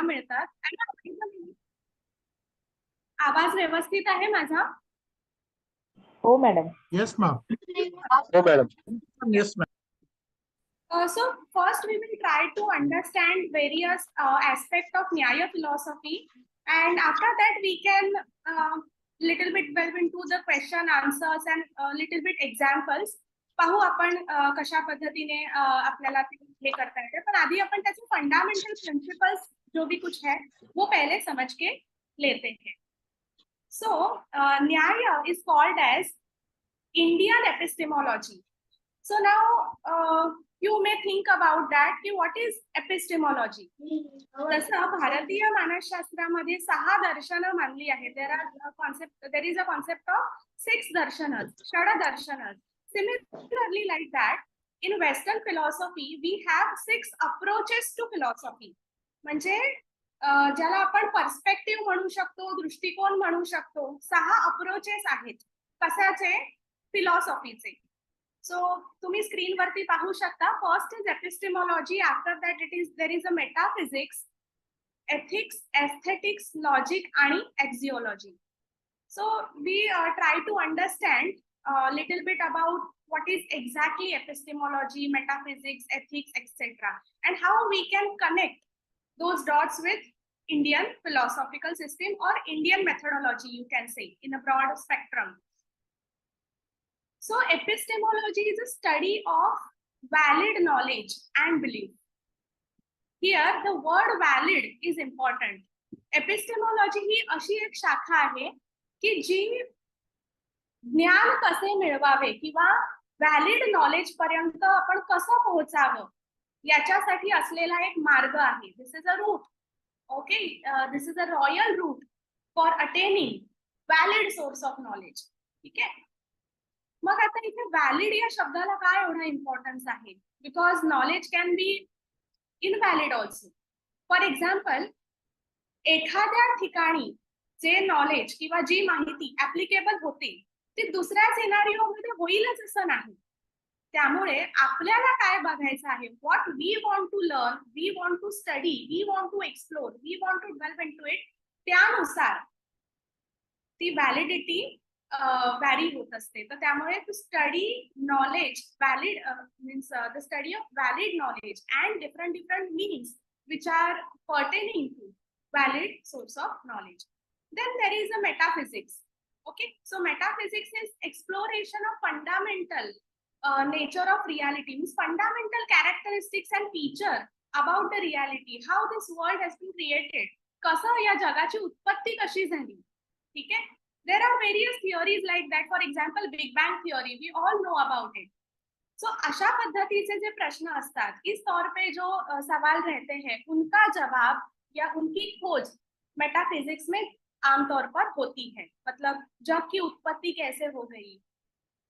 मिळतात. आवाज व्यवस्थित आहे माझा? हो मॅडम. Yes, ma'am. हो madam. Yes, ma'am. So first we will try to understand various aspects of Nyaya philosophy, and after that we can little bit delve into the question answers and little bit examples. पाहू आपण कशा पद्धतीने आपल्याला हे करता येते, पण आधी अपन त्याचे फंडामेंटल प्रिंसिपल्स जो भी कुछ है वो पहले समझ के लेते हैं. So Nyaya is called as Indian epistemology. So now you may think about that ki what is epistemology. जसं भारतीय मानसशास्त्रामध्ये 6 दर्शनं मानली आहेत. There is a concept of 6 darshanas, षड darshanas. Similarly, like that, in Western philosophy, we have 6 approaches to philosophy. म्हणजे ज्याला आपण perspective म्हणू शकतो, दृष्टिकोन म्हणू शकतो. 6 अप्रोचेस आहेत कशाचे? फिलॉसॉफीचे. सो तुम्ही स्क्रीनवरती पाहू शकता. First is epistemology, after that there is a metaphysics, ethics, aesthetics, logic आणि axiology. So we try to understand a little bit about what is exactly epistemology, metaphysics, ethics, etc. and how we can connect those dots with Indian philosophical system or Indian methodology, you can say, in a broad spectrum. So epistemology is a study of valid knowledge and belief. Here the word valid is important. Epistemology ही अशी एक शाखा आहे की जी ज्ञान कसे मिळवावे किंवा valid knowledge पर्यंत आपण कसं पोहोचावं याच्यासाठी असलेला एक मार्ग आहे. This is a route. Okay, this is a royal route for attaining valid source of knowledge. ठीक आहे. मग आता इथे व्हॅलिड या शब्दाला काय एवढा इम्पॉर्टन्स आहे? Because knowledge can be invalid also. For example, एखाद्या ठिकाणी जे नॉलेज किंवा जी माहिती ऍप्लिकेबल होते ती दुसऱ्या सिनारिओमध्ये होईलच असं नाही. त्यामुळे आपल्याला काय बघायचं आहे? What we want to learn, we want to study, we want to explore, we want to develop into it, त्यानुसार ती व्हॅलिडिटी व्हॅरी होत असते. तर त्यामुळे to study knowledge valid means the study of valid knowledge and different means which are pertaining to valid source of knowledge. Then there is a metaphysics. Okay, so metaphysics is exploration of fundamental nature of reality, means fundamental characteristics and feature about the reality, how this world has been created, कसं या जगाची उत्पत्ती कशी झाली. ठीक आहे. There are various theories like that. For example, Big Bang theory, we all know about it. So अशा पद्धतीचे जे प्रश्न असतात, इस तौर पे जो सवाल रहते हैं, उनका जवाब या उनकी खोज मेटाफिजिक्स में आमतौर पर होती है. मतलब जग की उत्पत्ति कैसे हो गई,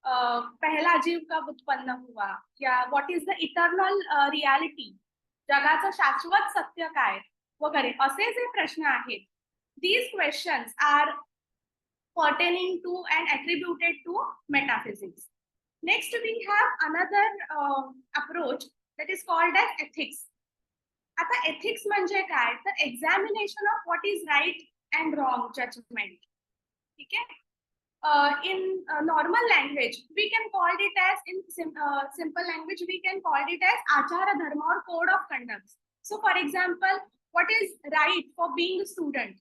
पहला जीव कब उत्पन्न हुआ, या what is the eternal reality, जगाचं शाश्वत सत्य काय वगैरे असे जे प्रश्न आहेत, these questions are pertaining to and attributed to metaphysics. Next we have another approach that is called as ethics. आता ethics म्हणजे काय? तर examination of what is right and wrong judgment. ठीक आहे. In normal language we can call it as, in simple language we can call it as achara dharma or code of conduct. So for example, what is right for being a student?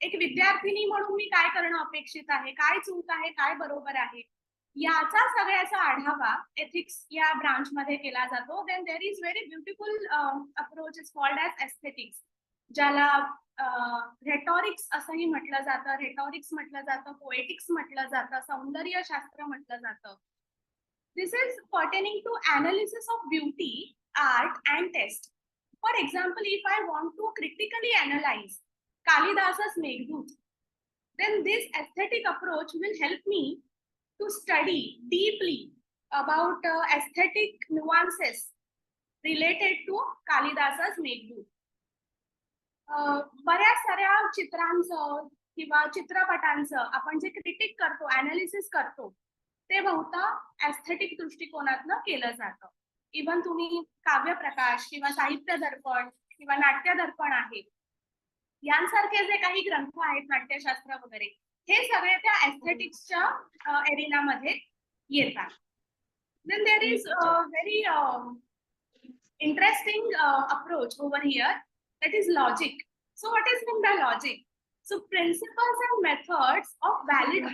एक विद्यार्थिनी म्हणून मी काय करणं अपेक्षित आहे, काय चूक आहे, काय बरोबर आहे, याचा सगळ्याचा आढावा एथिक्स या ब्रांच मध्ये केला जातो. Then there is very beautiful approach is called as aesthetics, ज्याला रेटॉरिक्स असंही म्हटलं जातं, रेटॉरिक्स म्हटलं जातं, पोएटिक्स म्हटलं जातं, सौंदर्यशास्त्र म्हटलं जातं. This is pertaining to analysis of beauty, art and taste. For example, if I want to critically analyse Kalidasa's Meghdut, then this aesthetic approach will help me to study deeply about aesthetic nuances related to Kalidasa's Meghdut. बऱ्याच साऱ्या चित्रांचं किंवा चित्रपटांचं आपण जे critic करतो, analysis करतो, ते बहुधा एस्थेटिक दृष्टिकोनातनं केलं जातं. इव्हन तुम्ही काव्य प्रकाश किंवा साहित्य दर्पण किंवा नाट्य दर्पण आहे, यांसारखे जे काही ग्रंथ आहेत, नाट्यशास्त्र वगैरे, हे सगळे त्या एस्थेटिक्सच्या एरिनामध्ये येतात. Then there is very interesting approach over here, that is logic. So what is meant by logic? So principles and methods of valid.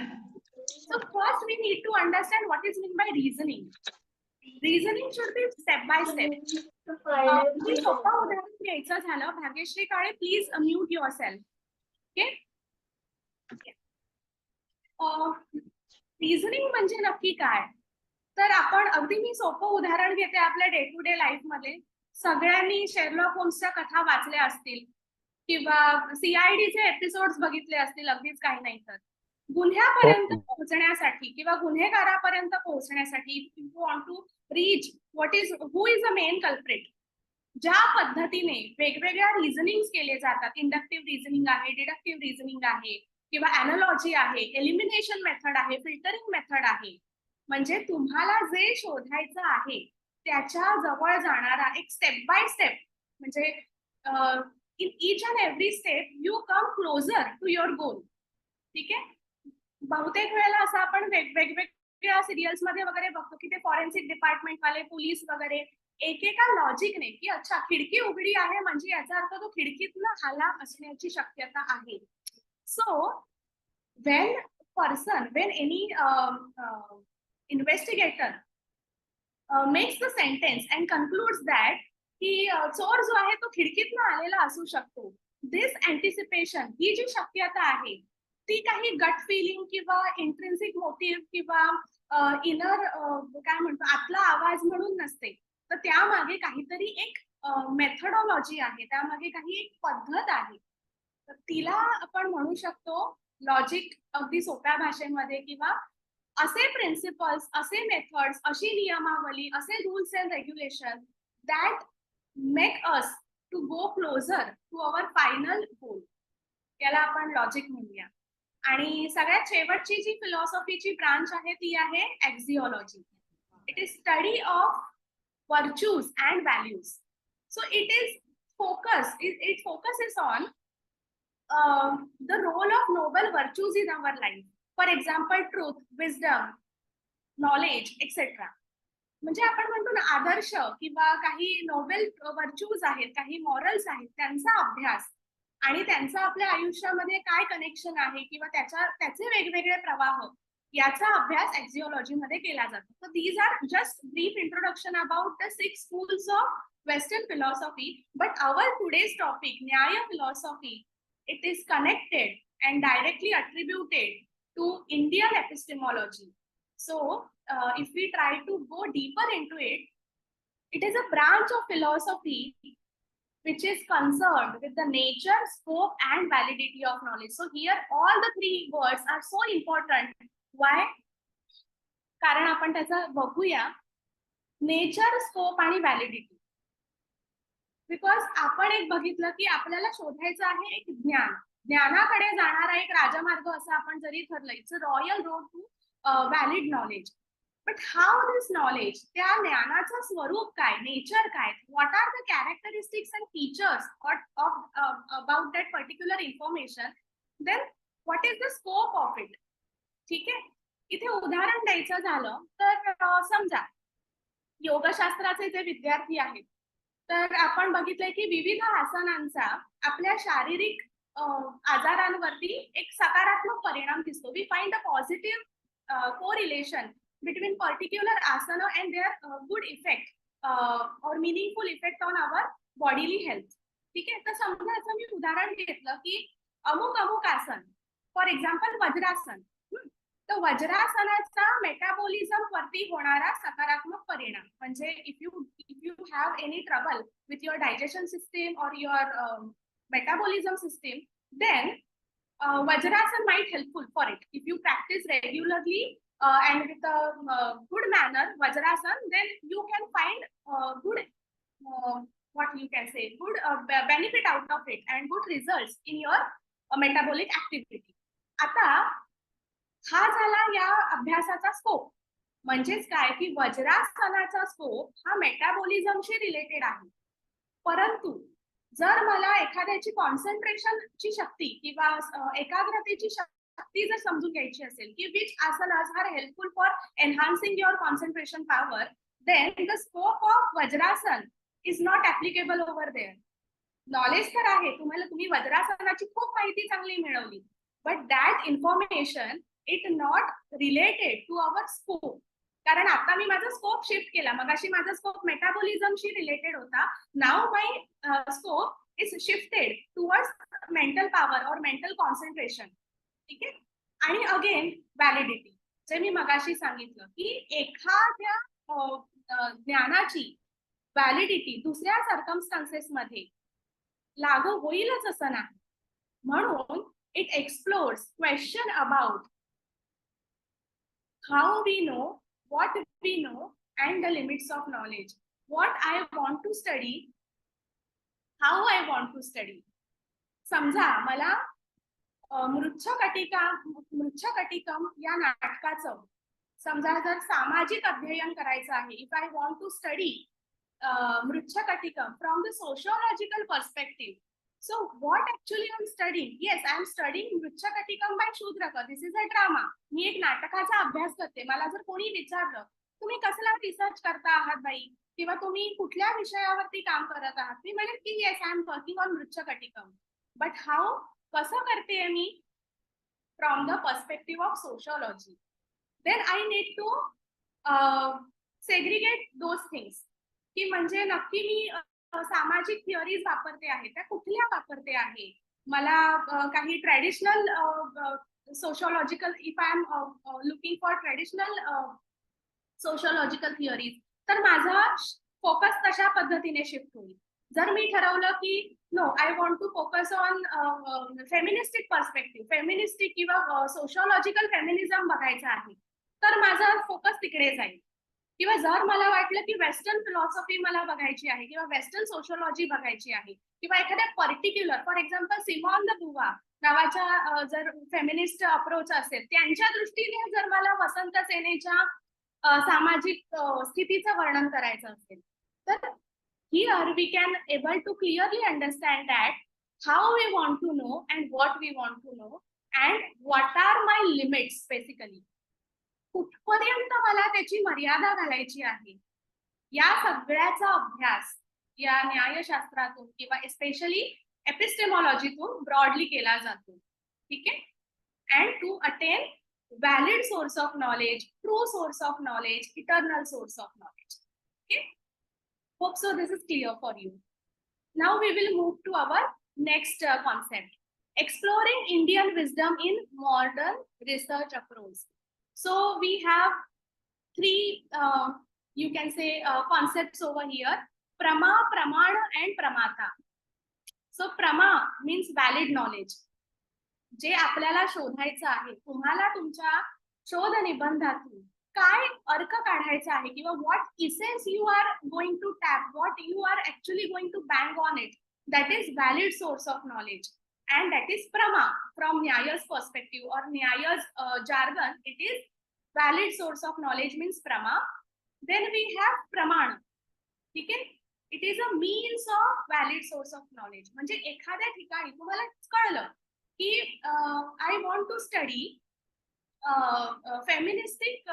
So first we need to understand what is meant by reasoning. Reasoning should be step by step. मी सोपा उदाहरण द्यायचं झालं, Bhagyashree Kale please mute yourself. Okay. Reasoning म्हणजे नक्की काय? तर आपण अगदी मी सोपं उदाहरण घेते आपल्या डे टू डे लाईफ मध्ये. सगळ्यांनी शेरलॉक होम्सच्या कथा वाचल्या असतील किंवा सीआयडीचे एपिसोड्स बघितले असतील, अगदीच काही नाही तर. गुन्ह्यापर्यंत पोहोचण्यासाठी किंवा गुन्हेगारापर्यंत पोहोचण्यासाठी if you want to reach who is a main culprit, ज्या पद्धतीने वेगवेगळ्या रिझनिंग केले जातात, इंडक्टिव्ह रिझनिंग आहे, डिडक्टिव्ह रिझनिंग आहे किंवा अॅनालॉजी आहे, एलिमिनेशन मेथड आहे, फिल्टरिंग मेथड आहे, म्हणजे तुम्हाला जे शोधायचं आहे त्याच्या जवळ जाणारा एक स्टेप बाय स्टेप, म्हणजे in each and every step you come closer to your goal. ठीक आहे. बहुतेक वेळेला असं आपण वेगवेगळ्या सिरियल्स मध्ये वगैरे बघतो की ते फॉरेन्सिक डिपार्टमेंट वाले, पोलीस वगैरे एकेका लॉजिकने की अच्छा खिडकी उघडी आहे म्हणजे याचा अर्थ तो खिडकीतनं आला असण्याची शक्यता आहे. So when any investigator makes the sentence and concludes that की चोर जो आहे तो खिडकीतनं आलेला असू शकतो, दिस अँटिसिपेशन, ही जी शक्यता आहे ती काही गट फिलिंग किंवा इंट्रिन्सिक मोटिव्ह किंवा इनर काय म्हणतो आतला आवाज म्हणून नसते, तर त्यामागे काहीतरी एक मेथडॉलॉजी आहे, त्यामागे काही एक पद्धत आहे. तर तिला आपण म्हणू शकतो लॉजिक अगदी सोप्या भाषेमध्ये, किंवा असे प्रिन्सिपल्स, असे मेथड्स, अशी नियमावली, असे rules and regulation that make us to go closer to our final goal, याला आपण लॉजिक म्हणूया. आणि सगळ्यात शेवटची जी फिलॉसॉफीची ब्रांच आहे ती आहे axiology. It is study of virtues and values. So it focuses on the role of noble virtues in our life. For example, truth, wisdom, knowledge, etc. म्हणजे आपण म्हणतो ना आदर्श किंवा काही नोबेल व्हर्च्यूज आहेत, काही मॉरल्स आहेत, त्यांचा अभ्यास आणि त्यांचा आपल्या आयुष्यामध्ये काय कनेक्शन आहे किंवा त्याचे वेगवेगळे प्रवाह, याचा अभ्यास ॲक्झिओलॉजी मध्ये केला जातो. So these are just brief introduction about the 6 schools of Western philosophy, but our today's topic, Nyaya philosophy, it is connected and directly attributed to Indian epistemology. So if we try to go deeper into it, it is a branch of philosophy which is concerned with the nature, scope and validity of knowledge. So here all the 3 words are so important. Why? कारण आपण त्याचं बघूया, nature, scope आणि validity. Because आपण एक बघितलं की आपल्याला शोधायचं आहे एक ज्ञान, ज्ञानाकडे जाणारा एक राजमार्ग असं आपण जरी ठरलं, it's a royal road to valid knowledge. But how this knowledge, त्या ज्ञानाचं स्वरूप काय, नेचर काय, what are the characteristics and features about that particular information, then what is the scope of it. ठीक आहे. इथे उदाहरण द्यायचं झालं तर समजा योगशास्त्राचे जे विद्यार्थी आहेत, तर आपण बघितलंय की विविध आसनांचा आपल्या शारीरिक आजारांवरती एक सकारात्मक परिणाम दिसतो. We find a positive correlation between particular asana and their good effect और meaningful effect on our bodily health. ठीक आहे. तर समजा असं मी उदाहरण घेतलं की अमुक अमुक आसन, फॉर एक्झाम्पल वज्रासन, तर वज्रासनाचा मेटाबॉलिझम वरती होणारा सकारात्मक परिणाम, म्हणजे if you have any trouble with your digestion system और your metabolism system, then vajrasana might helpful for it. If you practice regularly and with a good manner Vajrasan, then you can find good what you can say good benefit out of it and good results in your metabolic activity. आता हा झाला या अभ्यासाचा scope. म्हणजेच काय की वज्रासनाचा scope हा मेटाबॉलिझमशी related आहे, परंतु जर मला एखाद्याची कॉन्सन्ट्रेशनची शक्ती किंवा एकाग्रतेची शक्ती जर समजून घ्यायची असेल की which asanas are helpful for enhancing your concentration power, then the scope of vajrasan is not applicable over there. Knowledge तर आहे, तुम्ही वज्रासनाची खूप माहिती चांगली मिळवली, but that information it not related to our scope. कारण आता मी माझा स्कोप शिफ्ट केला. मगाशी माझा स्कोप मेटाबॉलिझमशी रिलेटेड होता. Now my scope is shifted towards mental power और मेंटल कॉन्सन्ट्रेशन. ठीक आहे. आणि अगेन व्हॅलिडिटी, जे मी मगाशी सांगितलं की एखाद्या ज्ञानाची व्हॅलिडिटी दुसऱ्या सर्कमस्टान्सेस मध्ये लागू होईलच असं नाही. म्हणून it explores question about how we know, what we know and the limits of knowledge, what I want to study, how I want to study. समजा मला मृच्छकटिकम या नाटकाचं समजा जर सामाजिक अध्ययन करायचं आहे, if I want to study Mrichchhakatikam from the sociological perspective. So what actually I'm studying? Yes, I'm studying Mrichchhakatikam by Shudraka. This is a drama. मी एक नाटकाचा अभ्यास करते. मला जर कोणी विचारलं तुम्ही कसला रिसर्च करता आहात बाई, किंवा तुम्ही कुठल्या विषयावरती काम करत आहात, मी म्हणेन की yes I am working on Mrichchhakatikam. But how, कसं करते मी? From the perspective of sociology. Then I need to segregate those things, की म्हणजे नक्की मी सामाजिक थिअरीज वापरते आहे त्या कुठल्या वापरते आहे. मला काही traditional sociological, if I am looking for traditional sociological theories, तर माझा फोकस तशा पद्धतीने शिफ्ट होईल. जर मी ठरवलं की no, I want to focus on feministic perspective, feministic किंवा सोशियोलॉजिकल फेमिनिझम बघायचा आहे, तर माझा फोकस तिकडे जाईल. किंवा जर मला वाटलं की वेस्टर्न फिलॉसॉफी मला बघायची आहे किंवा वेस्टर्न सोशियोलॉजी बघायची आहे, किंवा एखाद्या particular, for example Simone de Beauvoir नावाच्या जर फेमिनिस्ट अप्रोच असेल, त्यांच्या दृष्टीने जर मला वसंत सेनेच्या सामाजिक स्थितीचं वर्णन करायचं असेल, तर here we can able to clearly understand that how we want to know and what we want to know and what are my limits basically. कुठपर्यंत मला त्याची मर्यादा घालायची आहे, या सगळ्याचा अभ्यास या न्यायशास्त्रातून किंवा स्पेशली एपिस्टेमॉलॉजीतून ब्रॉडली केला जातो. ठीक आहे. And to attain valid source of knowledge, true source of knowledge, eternal source of knowledge. Okay. Hope so this is clear for you. Now we will move to our next concept, exploring Indian wisdom in modern research approach. So we have three, you can say, concepts over here: Prama, Pramana, and Pramata. So Prama means valid knowledge. जे आपल्याला शोधायचं आहे, तुम्हाला तुमच्या शोध निबंधातून काय अर्थ काढायचा आहे किंवा what essence you are going to tap, what you are actually going to bank on it, that is valid source of knowledge. And that is prama from Nyaya's perspective और Nyaya's jargon. It is valid source of knowledge means prama. Then we have pramana. ठीक आहे. It is a means of valid source of knowledge. म्हणजे एखाद्या ठिकाणी तुम्हाला कळलं की I want to study feministic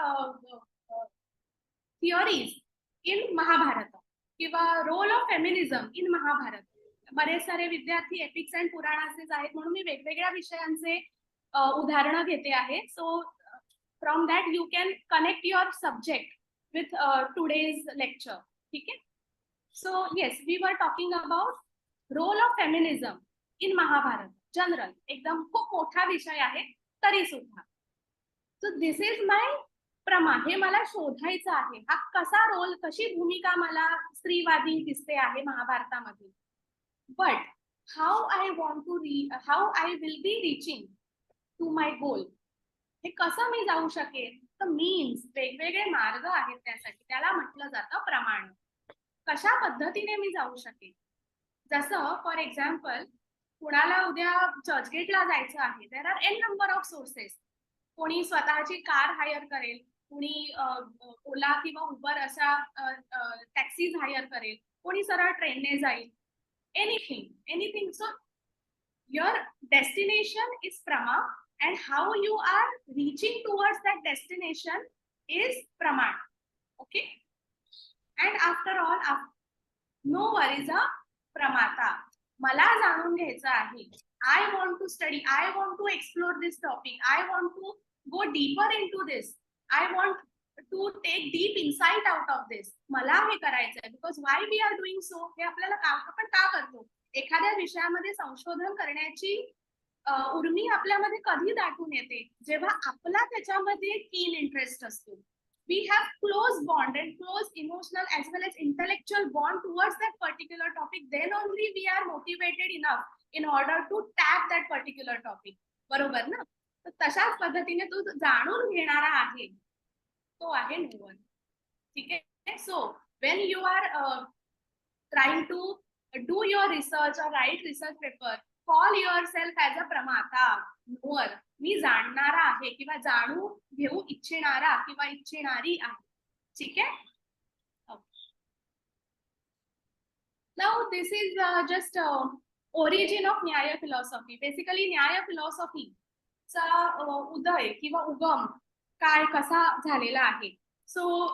theories in Mahabharata किंवा role of feminism in Mahabharata. बरेच सारे विद्यार्थी एपिक्स अँड पुराणाचेच आहेत, म्हणून मी वेगवेगळ्या विषयांचे उदाहरणं घेते आहे. So from that you can connect your subject with today's lecture. ठीक आहे. So yes, we were talking about role of feminism in Mahabharata. General एकदम खूप मोठा विषय आहे तरी सुद्धा. सो दिस इज माय प्रमा. हे मला शोधायचं आहे, हा कसा रोल, कशी भूमिका मला स्त्रीवादी दिसते आहे महाभारतामध्ये. But how I want to how I will be reaching to my goal, हे कसं मी जाऊ शकेल. तर मीन्स वेगवेगळे मार्ग आहेत त्यासाठी, त्याला म्हटलं जातं प्रमाण. कशा पद्धतीने मी जाऊ शकेल. जसं फॉर एक्झाम्पल, कुणाला उद्या चर्चगेटला जायचं आहे, there are n number of sources. कोणी स्वतःची कार हायर करेल, कोणी ओला किंवा उबर अशा टॅक्सीज हायर करेल, कोणी सरळ ट्रेनने जाईल. anything. So your destination is prama, and how you are reaching towards that destination is praman. Okay, and after all, no worries a pramata. मला जाणून घ्यायचं आहे. I want to study, I want to explore this topic, I want to go deeper into this, I want to take deep insight out of this. मला हे करायचं आहे. Because why we are doing so, हे आपल्याला आपण का करतो? एखाद्या विषयामध्ये संशोधन करण्याची उर्मी आपल्यामध्ये कधी दाटून येते? जेव्हा आपला त्याच्यामध्ये कीन इंटरेस्ट असतो. We have close bond and close emotional as well as intellectual bond towards that particular topic. Then only we are motivated enough in order to tap that particular topic. बरोबर ना? तर तशाच पद्धतीने तो जाणून घेणारा आहे, तो आहे नोवन. ठीक आहे. So when you are trying to do your research or write research paper, call yourself as a pramata, knower. मी जाणणारा आहे किंवा जाणू घेऊ इच्छिणारा किंवा इच्छिणारी आहे. ठीक आहे. Now this is just origin of Nyaya philosophy. Basically न्याय फिलॉसॉफी चा उदय किंवा उगम काय कसा झालेला आहे. So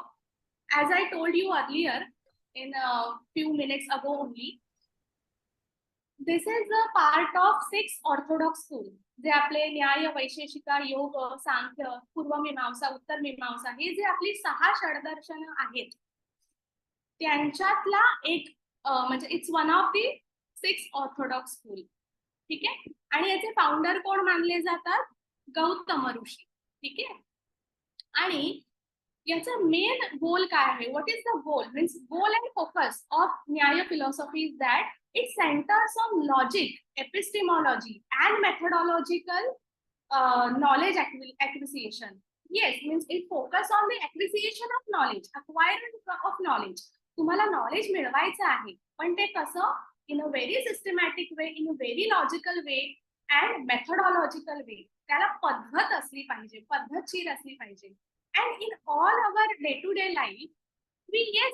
as I told you earlier in a few minutes ago only, this is a part of 6 orthodox school. जे आपले न्याय, वैशेषिका, योग, सांख्य, पूर्वमीमांसा, उत्तरमीमांसा हे जे आपली 6 षडदर्शन आहेत त्यांच्यातला एक म्हणजे it's one of the 6 Orthodox school. ठीक आहे. आणि याचे फाउंडर कोण मानले जातात? गौतम ऋषी. ठीक आहे. आणि याचा मेन गोल काय आहे? What is the goal? Means goal and focus of Nyaya philosophy is that it centers on logic, epistemology and methodological knowledge acquisition. Yes, means it focus on the acquisition of knowledge, acquirement of knowledge. तुम्हाला knowledge मिळवायचं आहे, पण ते कसं? In a very systematic way, in a very logical way and methodological way. त्याला पद्धत असली पाहिजे, पद्धतशीर असली पाहिजे. And in all our day to day life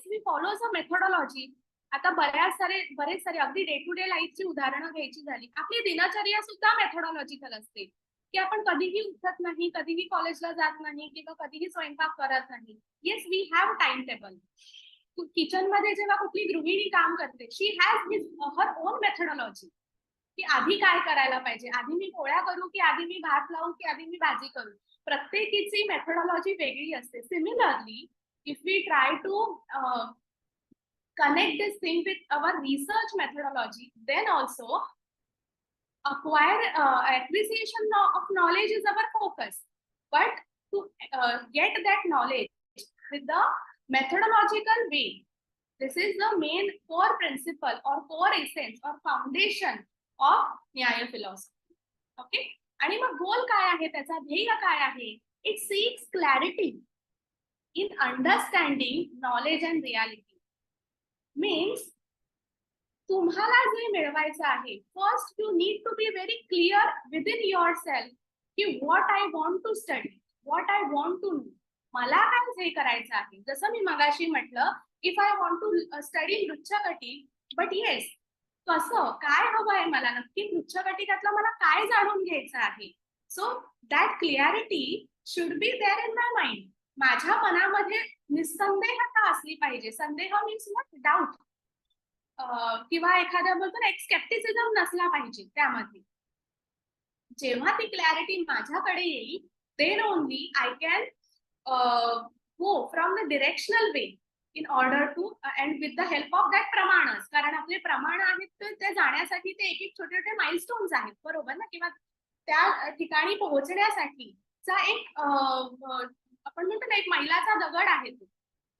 we follow a methodology. आता बरेच सारे अगदी डे टू डे लाईफची उदाहरणं घ्यायची झाली. आपली दिनचर्या सुद्धा मेथोडॉलॉजिकल असते की आपण कधीही उठत नाही, कधीही कॉलेजला जात नाही किंवा कधीही स्वयंपाक करत नाही. Yes, we have time table. Kitchen मध्ये जेव्हा कुठली गृहिणी काम करते, she has her own methodology की आधी काय करायला पाहिजे, आधी मी पोळ्या करू की आधी मी भात लावू की आधी मी भाजी करू. प्रत्येकीची मेथोडॉलॉजी वेगळी असते. Similarly if we try to connect this thing with our research methodology, then also acquisition of knowledge is our focus. But to get that knowledge with the methodological way, this is the main core principle or core essence or foundation of Nyaya philosophy. Okay? आणि मग गोल काय आहे, त्याचा ध्येय काय आहे? It seeks clarity in understanding knowledge and reality. मीन्स तुम्हाला जे मिळवायचं आहे, first you need to be very clear within yourself की what I want to study, what I want to know. मला काय हे करायचं आहे. जसं मी मगाशी म्हटलं, if I want to study Mrichchhakati, but yes कसं काय हवं आहे मला, नक्की मृच्छकटिकातलं मला काय जाणून घ्यायचं आहे. So that clarity should be there in my mind. माझ्या मनामध्ये निसंदेहता असली पाहिजे. संदेह मीन्स नॉट डाऊट किंवा एखाद्या बोलतो ना एक स्केप्टिसिझम नसला पाहिजे त्यामध्ये. जेव्हा ती क्लॅरिटी माझ्याकडे येईल, then only I can go from the directional way in order to and with the help of that प्रमाणच. कारण आपले प्रमाण आहेत तर ते जाण्यासाठी ते एक छोटे छोटे माइलस्टोन्स आहेत, बरोबर ना? किंवा त्या ठिकाणी पोहोचण्यासाठीचा एक आपण म्हणतो ना एक मैलाचा दगड आहे तो.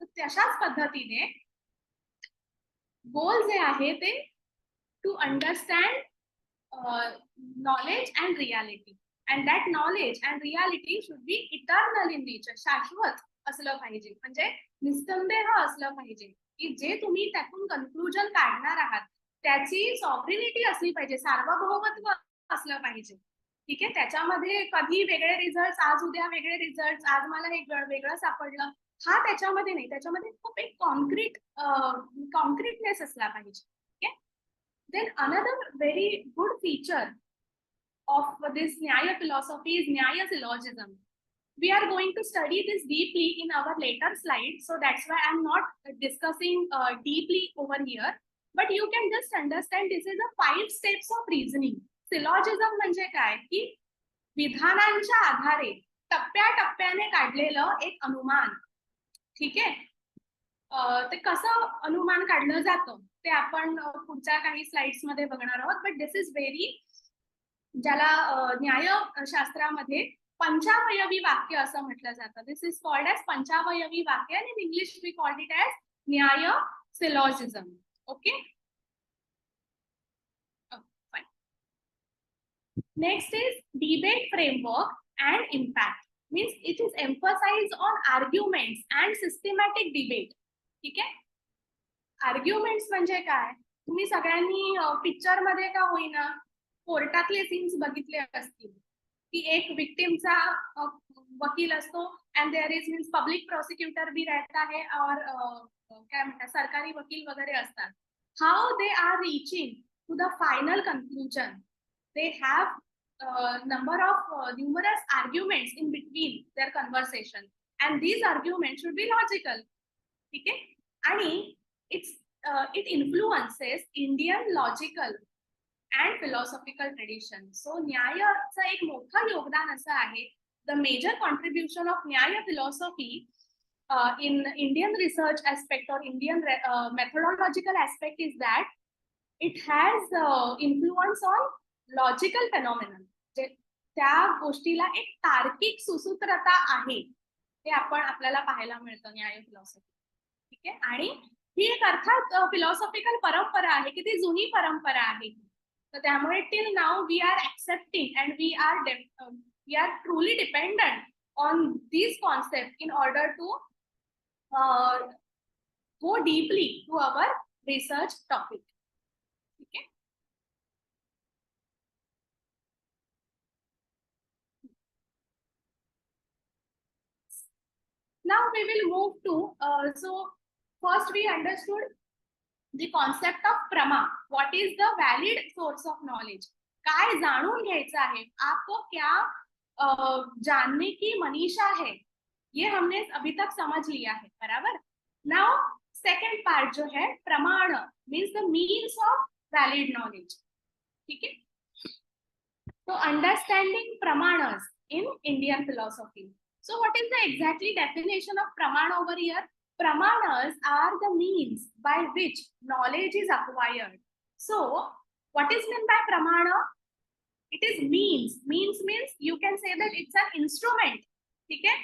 तर तशाच पद्धतीने गोल जे आहे ते to understand knowledge and reality, and that knowledge and reality should be eternal in nature. शाश्वत असलं पाहिजे, म्हणजे निसंदेह असलं पाहिजे की जे तुम्ही त्यातून कन्क्लुजन काढणार आहात त्याची सॉव्हरेनिटी असली पाहिजे, सार्वभौमत्व असलं पाहिजे. ठीक आहे. त्याच्यामध्ये कधी वेगळे रिझल्ट, आज उद्या वेगळे रिझल्ट, आज मला हे वेगळं सापडलं, हा त्याच्यामध्ये नाही. त्याच्यामध्ये खूप एक कॉन्क्रीटनेस असला पाहिजे. Then another very good feature of this Nyaya philosophy is Nyaya syllogism. We are going to study this deeply in our later slides, so that's why I'm not discussing deeply over here. But you can just understand this is a 5 steps of reasoning. Syllogism म्हणजे काय की विधानांच्या आधारे टप्प्याटप्प्याने काढलेलं एक अनुमान. ठीक आहे. ते कसं अनुमान काढलं जातं ते आपण पुढच्या काही स्लाइड्स मध्ये बघणार आहोत. बट दिस इज व्हेरी ज्याला न्यायशास्त्रामध्ये पंचावयवी वाक्य असं म्हटलं जातं. This is called as panchavayavi vakya आणि in English we called it as Nyaya syllogism. Okay. Next is debate framework and impact. Means it is emphasized on arguments and systematic debate. ठीक आहे. Arguments म्हणजे काय? तुम्ही सगळ्यांनी पिक्चर मध्ये का होईना कोर्टातले सीन्स बघितले असतील की एक विक्टिमचा वकील असतो and there is means public prosecutor भी रहता है और काय म्हणतात सरकारी वकील वगैरे असतात. How they are reaching to the final conclusion. They have number of numerous arguments in between their conversation and these arguments should be logical. ठीक आहे. आणि it influences Indian logical and philosophical tradition. So न्यायाचं एक मोठं योगदान असं आहे. The major contribution of न्याय philosophy in Indian research aspect or Indian methodological aspect is that it has influence on logical phenomenon. त्या गोष्टीला एक तार्किक सुसूत्रता आहे ते आपण आपल्याला पाहायला मिळतं न्याय फिलॉसॉफी. ठीक आहे. आणि ही एक अर्थात फिलॉसॉफिकल परंपरा आहे की ती जुनी परंपरा आहे. तर त्यामुळे till now we are accepting and we are truly dependent on this concept in order to go deeply to our research topic. ठीक आहे. Now we will move to, so first we understood the concept of Prama. What is the valid source of knowledge? काय जाणून घ्यायचं आहे? आपको क्या जानने की मनीषा है? ये हमने अभी तक समझ लिया है. बराबर. Now second part जो है प्रमाण means the means of valid knowledge. ठीक है. So understanding pramanas in Indian philosophy. So what is the exactly definition of pramana over here? Pramanas are the means by which knowledge is acquired. So what is meant by pramana? It is means. Means you can say that it's an instrument. Okay.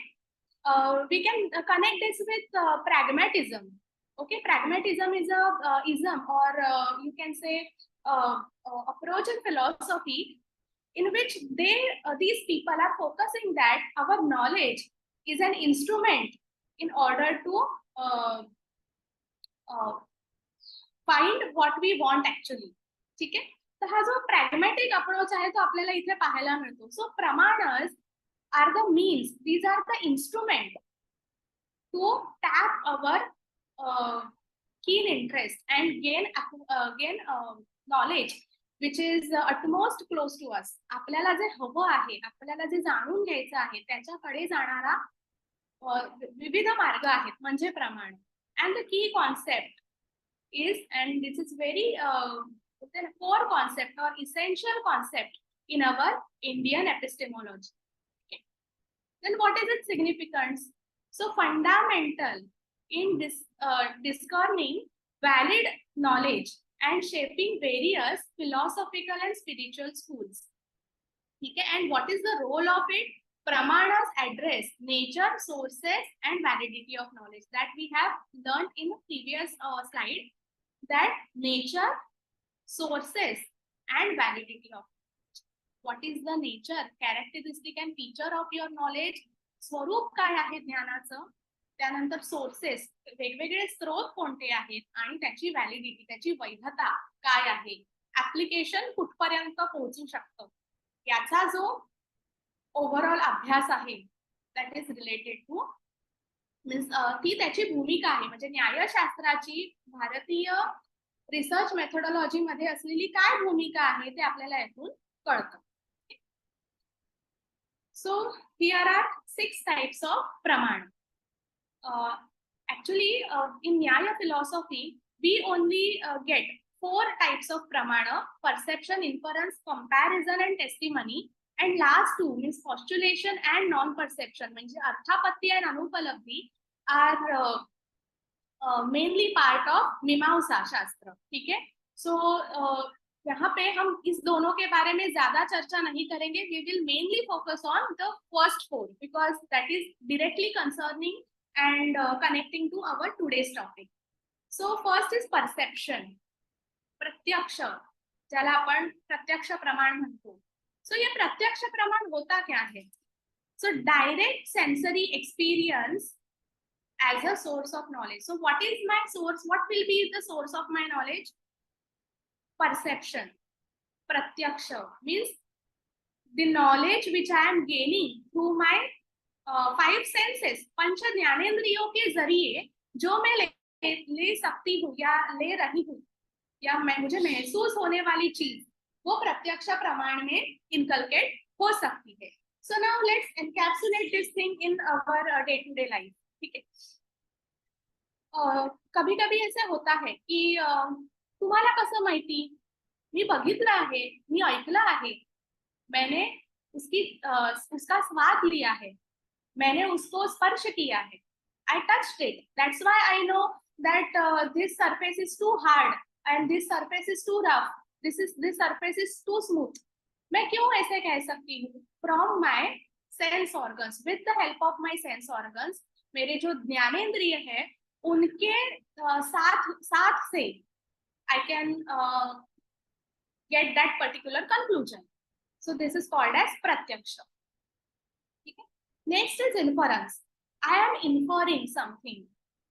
We can connect this with pragmatism. Okay. Pragmatism is a ism or you can say approach in philosophy in which these people are focusing that our knowledge is an instrument in order to find what we want actually. ठीक आहे. तर हा जो pragmatic approach आहे तो आपल्याला इथे पाहायला मिळतो. So pramanas are the means, these are the instrument to tap our keen interest and gain knowledge which is utmost close to us. आपल्याला जे हवं आहे, आपल्याला जे जाणून घ्यायचं आहे त्याच्याकडे जाणारा विविध मार्ग आहेत म्हणजे प्रमाण. And the key concept is, and this is very core concept or essential concept in our Indian epistemology. Okay. Then what is its significance? So fundamental in this discerning valid knowledge and shaping various philosophical and spiritual schools. Okay. And what is the role of it? Pramanas address nature, sources and validity of knowledge that we have learned in the previous slide, that nature, sources and validity of knowledge. What is the nature, characteristic and feature of your knowledge? स्वरूप काय आहे ज्ञानाचं? त्यानंतर sources वेगवेगळे स्रोत कोणते आहेत आणि त्याची व्हॅलिडिटी त्याची वैधता काय आहे, ऍप्लिकेशन कुठपर्यंत पोहोचू शकतं याचा जो ओव्हरऑल अभ्यास आहे that is related two means ती त्याची भूमिका आहे. म्हणजे न्यायशास्त्राची भारतीय रिसर्च मेथोडॉलॉजी मध्ये असलेली काय भूमिका आहे ते आपल्याला यातून कळतं. So here are 6 types of pramana. Actually, in Nyaya philosophy, we only get 4 types of pramana: perception, inference, comparison, and testimony. And last 2 means postulation and non-perception. म्हणजे अर्थापत्ती and अनुपलब्धी are mainly part of मीमांसा शास्त्र. ठीक है. So यहाँ पे हम इस दोनों के बारे में ज्यादा चर्चा नहीं करेंगे. We will mainly focus on the first 4 because that is directly concerning and connecting to our today's topic. So first is perception. प्रत्यक्ष, ज्याला आपण प्रत्यक्ष प्रमाण म्हणतो. So ये प्रत्यक्ष प्रमाण होता क्या है? So direct sensory experience as a source of knowledge. So what is my source? What will be the source of my knowledge? Perception. Pratyaksha means the knowledge which I am gaining through my 5 senses. पंच ज्ञानेंद्रियों के जरिए जो मैं ले सकती हूँ या ले रही हूँ या मुझे महसूस होने वाली चीज, वो प्रत्यक्ष प्रमाण में इनकलकेट हो सकती है. So now let's encapsulate this thing in our day to day life. ठीक है. कभी कभी ऐसा होता है की तुम्हाला कसं माहिती? मी बघितलं आहे, मी ऐकलं आहे, मैंने उसका स्वाद लिया है, मैंने उसको स्पर्श किया है. I touched it. That's why I know that this surface is too hard and this surface is too rough. This surface is too smooth. मैं क्यों ऐसे कह सकती हूँ? From my sense organs, with the help of my sense organs, मेरे जो ज्ञानेंद्रिय है उनके साथ से I can get that particular conclusion. So this is called as pratyaksha. Okay? Next is inference. I am inferring something.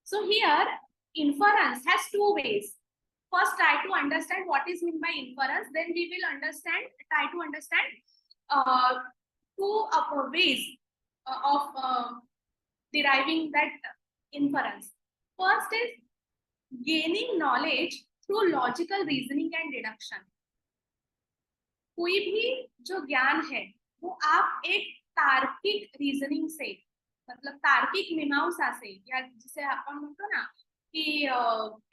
So here inference has 2 ways. First, try to understand what is meant by inference. Then we will try to understand 2 ways of deriving that inference. First is gaining knowledge through logical reasoning and deduction. कोई भी जो ज्ञान है वो आप एक तार्किक reasoning से, मतलब तार्किक मीमांसा से, या जिसे आपण म्हणतो ना की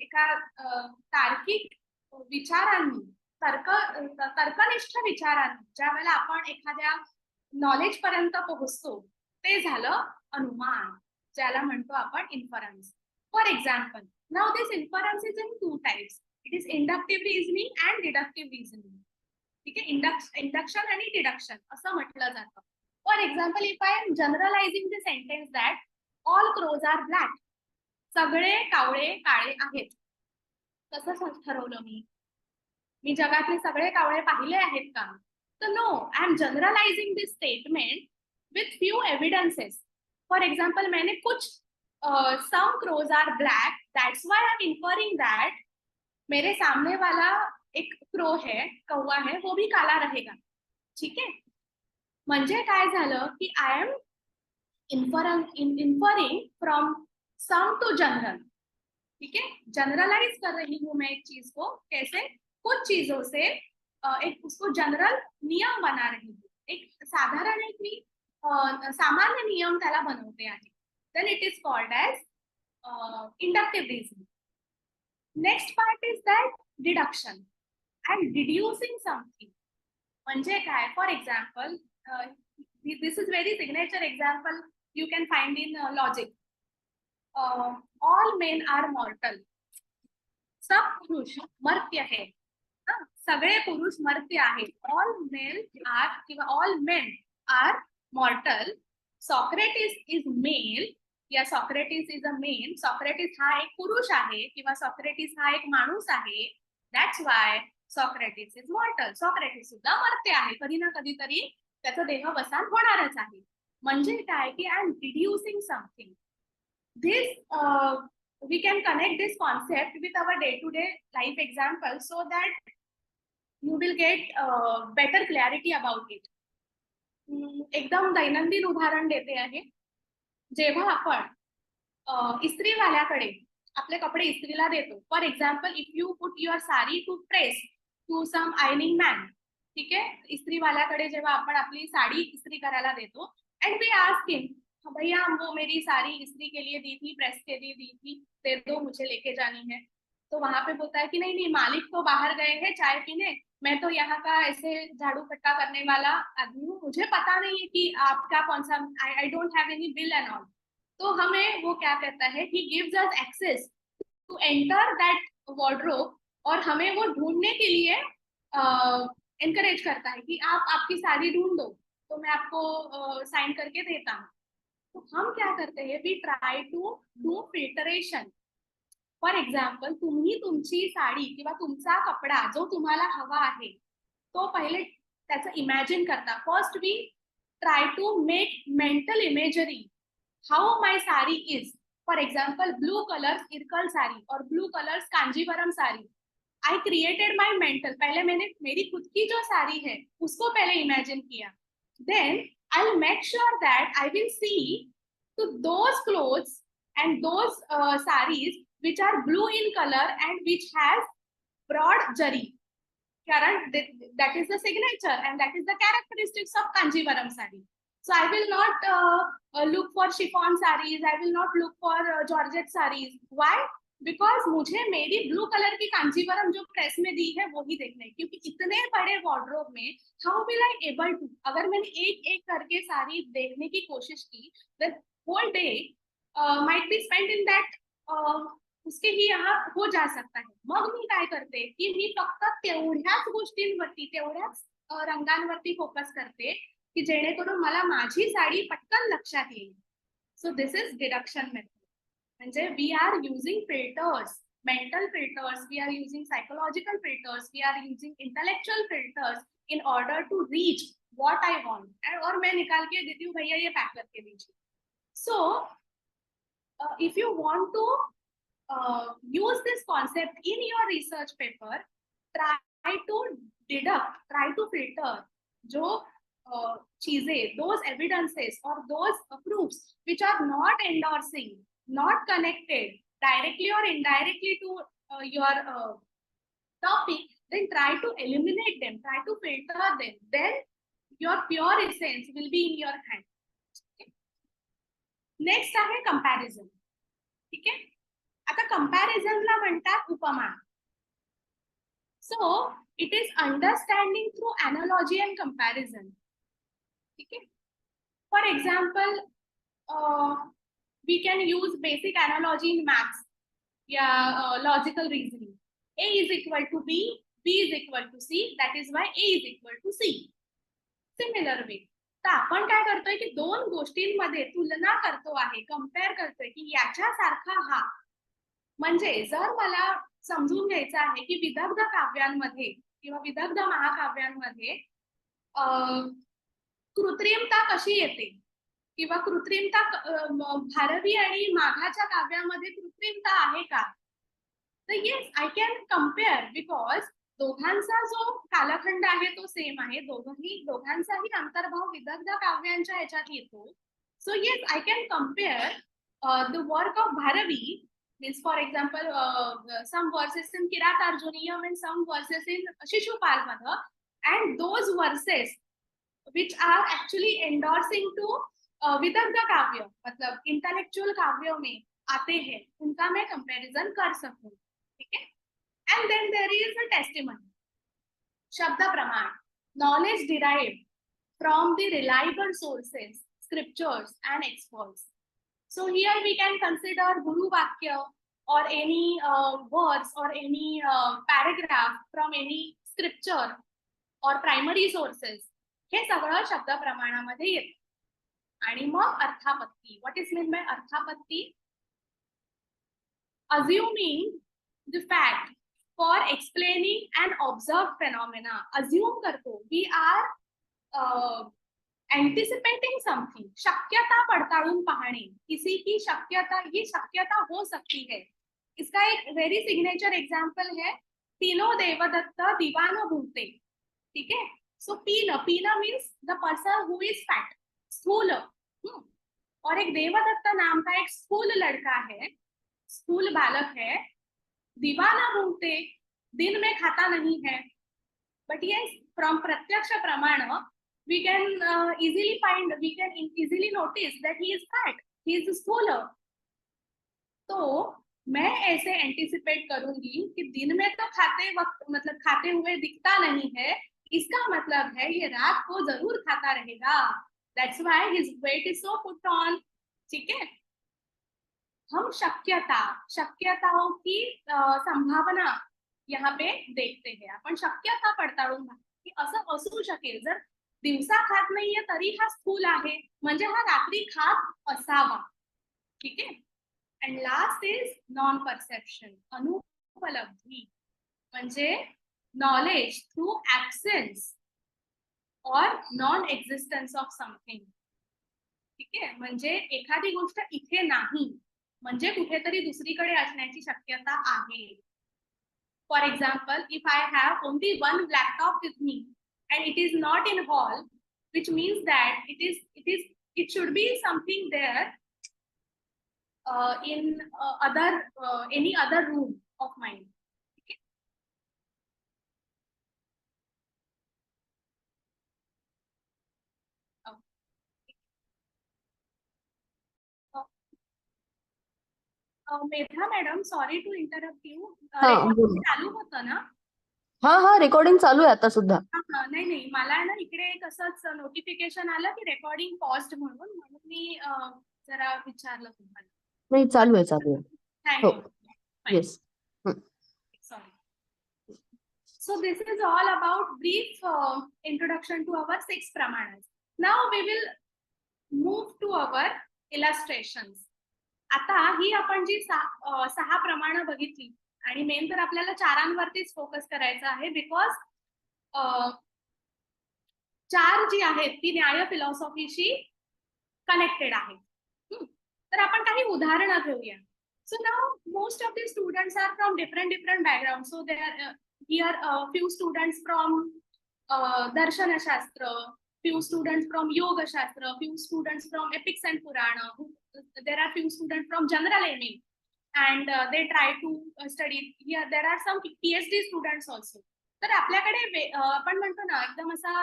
एका तार्किक विचारांनी, तर्कनिष्ठ विचारांनी ज्या वेळेला आपण एखाद्या नॉलेज पर्यंत पोहोचतो ते झालं अनुमान, ज्याला म्हणतो आपण inference. For example, now this inference is in 2 types. It is inductive reasoning and deductive reasoning. ठीक आहे. इंडक्शन आणि डिडक्शन असं म्हटलं जातं. For example, if I am generalising the sentence that all crows are black, सगळे कावळे काळे आहेत, कसं ठरवलं मी जगातले सगळे कावळे पाहिले आहेत का? तर no, I am generalising this statement with few evidences. For example, मैंने कुछ some crows are black, that's why I'm inferring that मेरे सामने वाला एक क्रो है, कौवा है, वो भी काला रहेगा. ठीक है. म्हणजे काय झालं की I am inferring from some to general. ठीक है. जनरलाइज कर रही हूँ मैं एक चीज को. कैसे? कुछ चीजों से एक उसको जनरल नियम बना रही हूँ. एक साधारण एक सामान्य नियम त्याला बनवते आहे. Then it is called as inductive reasoning. Next part is that deduction and deducing something. म्हणजे काय? For example, this is very signature example you can find in logic. All men are mortal. सब पुरुष मर्त्य है. सगळे पुरुष मर्त्य आहेत. All men are किंवा all men are mortal. Socrates is male या Socrates is a main. Socrates हा एक पुरुष आहे किंवा सॉक्रेटिस हा एक माणूस आहे. That's why Socrates is मॉर्टल. Socrates सुद्धा मरते आहे. कधी ना कधीतरी त्याचं देहवसान होणारच आहे. म्हणजे काय की I am deducing something. This we can connect this concept with our day to day life example so that you will get better clarity about it. एकदम दैनंदिन उदाहरण देते आहे. जेव्हा आपण इस्त्रीवाल्याकडे आपले कपडे इस्त्रीला देतो. For example, if you put your sari to press to some ironing man, ठीक आहे, इस्त्रीवाल्याकडे जेव्हा आपण आपली साडी इस्त्री करायला देतो, एंड वी आस्क हिम, भैया वो मेरी साड़ी इस्त्री के लिए दी थी, प्रेस के लिए दी थी, दे दो, मुझे लेके जानी है. तो वहां पे बोलता है कि नहीं नहीं, मालिक तो बाहर गए हैं चाय पीने, मैं तो यहाँ का ऐसे झाड़ू फट्टा करने वाला आदमी हूँ, मुझे पता नहीं है कि आपका कौन सा, I don't have any bill and all. तो हमें वो क्या कहता है, he gives us access to enter that wardrobe, और हमें वो ढूंढने के लिए एनकरेज करता है कि आप आपकी साड़ी ढूंढ दो, तो मैं आपको साइन करके देता हूँ. तो हम क्या करते हैं, we try to do filtration. For example, तुम्ही तुमची साडी किंवा तुमचा कपडा जो तुम्हाला हवा आहे तो पहिले त्याचं इमॅजिन करता. First we try to make mental imagery how my sari is. For example, blue colours Irkal sari और blue colours Kanjeevaram sari. I created my mental, पहले मैंने मेरी खुद की जो साड़ी है उसको पहले इमेजिन किया. Then I will make sure that I will see to those clothes and those sarees which are blue in color and which has broad jari. Karan, that is the signature and that is the characteristics of Kanjivaram sari. So I will not look for chiffon sarees, I will not look for Georgette sarees. Why? Because मुझे मेरी blue colour की कांजीवरम जो press में दी है वो ही देखना है, क्योंकि इतने बड़े वार्डरोब में हाउ विल आई एबल टू, अगर मैंने एक एक करके सारी देखने की कोशिश की, the whole day might be spend in that, उसके ही यहाँ हो जा सकता है. मग मी काय करते की मी फक्त तेवढ्याच गोष्टींवरती, तेवढ्याच रंगांवरती फोकस करते की जेणेकरून मला माझी साडी पटकन लक्षात येईल. So this is deduction method. म्हणजे we are using filters, mental filters, we are using psychological filters, we are using intellectual filters in order to reach what I want. और मैं निकाल के देती हूँ, भैया ये पैक करके दीजिए. So if you want to use this concept in your research paper, try to deduct, try to filter जो चीजें, those evidences or those proofs which are not endorsing, not connected directly or indirectly to your topic, then try to eliminate them, try to filter them. Then your pure essence will be in your hand. Next आहे comparison. ठीक आहे, आता कंपॅरिझनला म्हणतात उपमान. So it is understanding through analogy and comparison. ठीक आहे, for example we can use basic analogy in maths या logical reasoning. A is equal to B, B is equal to C, that is why A is equal to C. Similar way, तर आपण काय करतोय की दोन गोष्टींमध्ये तुलना करतो आहे, कम्पेअर करतोय की याच्यासारखा हा. म्हणजे जर मला समजून घ्यायचं आहे की विदग्ध काव्यांमध्ये किंवा विदग्ध महाकाव्यांमध्ये कृत्रिमता कशी येते किंवा कृत्रिमता भारवी आणि माघाच्या काव्यामध्ये कृत्रिमता आहे का, तर yes I can compare, because दोघांचा जो कालखंड आहे तो सेम आहे, दोघांचाही अंतर्भाव विदग्ध काव्यांच्या ह्याच्यात येतो. So yes I can compare the work of Bharvi, means for example some verses in Kiratarjuniyam and some verses in Shishupalmadha, and those verses which are actually endorsing to Vidagdha काव्य, मतलब इंटेलेक्चुअल काव्यों में आते हैं, उनका मैं कंपैरिजन कर सकूं. ठीक है, and then there is a testimony. Shabda pramana, knowledge derived from the reliable sources, scriptures and experts. So here we can consider Guru Vakya or any verse or any paragraph from any scripture or primary sources. हे सगळं शब्द प्रमाणामध्ये येतं. आणि मग अर्थापत्ती. What is meant by अर्थापत्ती? Assuming the fact for explaining an observed phenomena. Assume करतो. We are anticipating something, शक्यता पड़ताड़ून पाहणे, किसी की शक्यता, ये शक्यता हो सकती है. इसका एक वेरी सिग्नेचर एग्जांपल है पीनो देवदत्त दीवानुभूते. ठीक है, सो पीना means the person who is fat, स्थूल. और एक देवदत्त नाम का एक स्थूल लड़का है. स्थूल बालक है, दीवाना घूमते, दिन में खाता नहीं है. But yes, from प्रत्यक्ष प्रमाण, we can easily notice that he is fat, he is स्थूल. तो मैं ऐसे एंटिसिपेट करूंगी कि दिन में तो खाते वक्त मतलब खाते हुए दिखता नहीं है, इसका मतलब है ये रात को जरूर खाता रहेगा. That's why his weight is so put on. ठीक है. हम शक्यताओं की संभावना यहाँ पे देखते हैं. आपण शक्यता पडताळून की असं असू शकेल. जर दिवसा खात नाहीये तरी हा स्थूल आहे, म्हणजे हा रात्री खात असावा. ठीक आहे. And last is non-perception, अनुपलब्धी, म्हणजे knowledge through absence or non-existence of something. ठीक आहे. म्हणजे एखादी गोष्ट इथे नाही म्हणजे कुठेतरी दुसरीकडे असण्याची शक्यता आहे. For example, if I have only one laptop with me and it is not in hall, which means that it should be something there in any other room of mine. Okay. Medha madam, sorry to interrupt you. Recording चालू होतं ना? हा recording चालू आहे आता सुद्धा. नाही मला ना इकडे एक असंच नोटिफिकेशन आलं की रेकॉर्डिंग पॉज्ड म्हणून मी जरा विचारलं तुम्हाला. नाही, चालू आहे. Thank you. Yes. Sorry. So this is all about brief introduction to our 6 pramanas. Now we will move to our illustrations. आता ही आपण जी 6 प्रमाण बघितली आणि मेन तर आपल्याला 4 फोकस करायचं आहे, बिकॉज 4 जी आहेत ती न्याय फिलॉसॉफीशी कनेक्टेड आहेत. तर आपण काही उदाहरणं घेऊया. So now most of the students are from different backgrounds. So there are here few students from Darshana Shastra, few students from Yoga Shastra, few students from Epics and Purana. There are few students from General MA, and they try to study. Here there are some PhD students also. तर आपल्याकडे आपण म्हणतो ना एकदम असा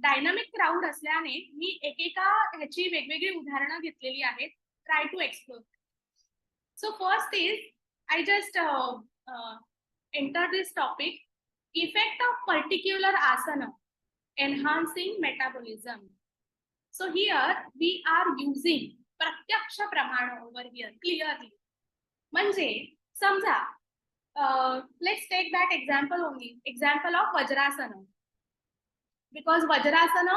dynamic crowd असल्याने मी एकेका ह्याची वेगवेगळी उदाहरणं घेतलेली आहेत. Try to explore. So first is, I just enter this topic, effect of particular asana enhancing metabolism. So here we are using pratyaksha pramana over here clearly. म्हणजे समजा let's take that example only, example of Vajrasana, because Vajrasana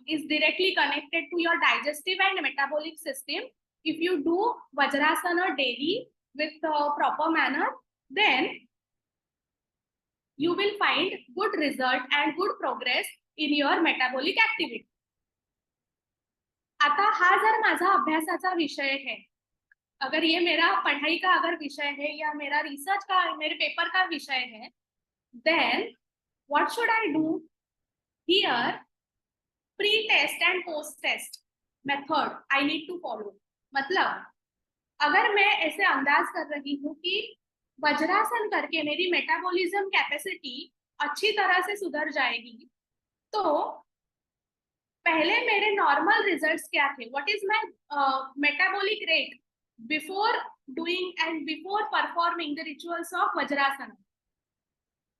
is directly connected to your digestive and metabolic system. If you do Vajrasana daily with proper manner, then you will find good result and good progress in your metabolic activity. आता हा जर माझा अभ्यासाचा विषय है, अगर ये मेरा पढ़ाई का अगर विषय है या मेरा रिसर्च का मेरे पेपर का विषय है, then what should I do? Here pre-test and post-test method I need to follow. मतलब अगर मैं ऐसे अंदाज कर रही हूँ कि वज्रासन करके मेरी मेटाबॉलिज्म कैपेसिटी अच्छी तरह से सुधर जाएगी, तो पहले मेरे नॉर्मल रिजल्ट्स क्या थे, what is my metabolic rate before doing end before performing the rituals of vajrasana,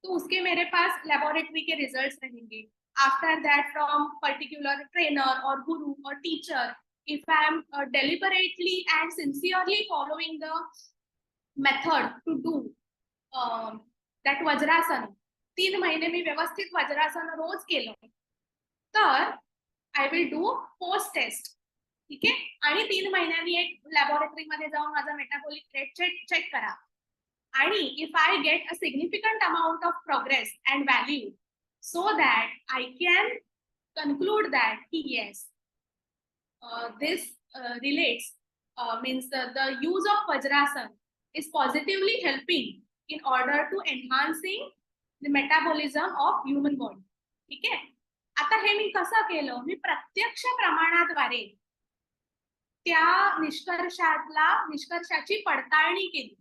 तो उसके मेरे पास लेबोरेटरी के रिजल्ट्स रहेंगे. After that from particular trainer और गुरु और teacher, if I am deliberately and sincerely following the method to do that Vajrasana, 3 महिने मी व्यवस्थित वज्रासन रोज केलं, तर I will do post test. ठीक आहे. आणि 3 महिन्यांनी एक लॅबोरेटरी मध्ये जाऊन माझा मेटाबॉलिक रेट चेक करा. आणि if I get a significant amount of progress and value, so that I can conclude that yes, this relates, means the use of Vajrasana is positively helping in order to enhancing the metabolism of human body. ठीक आहे. आता हे मी कसं केलं, मी प्रत्यक्ष प्रमाणाद्वारे त्या निष्कर्षाची पडताळणी केली.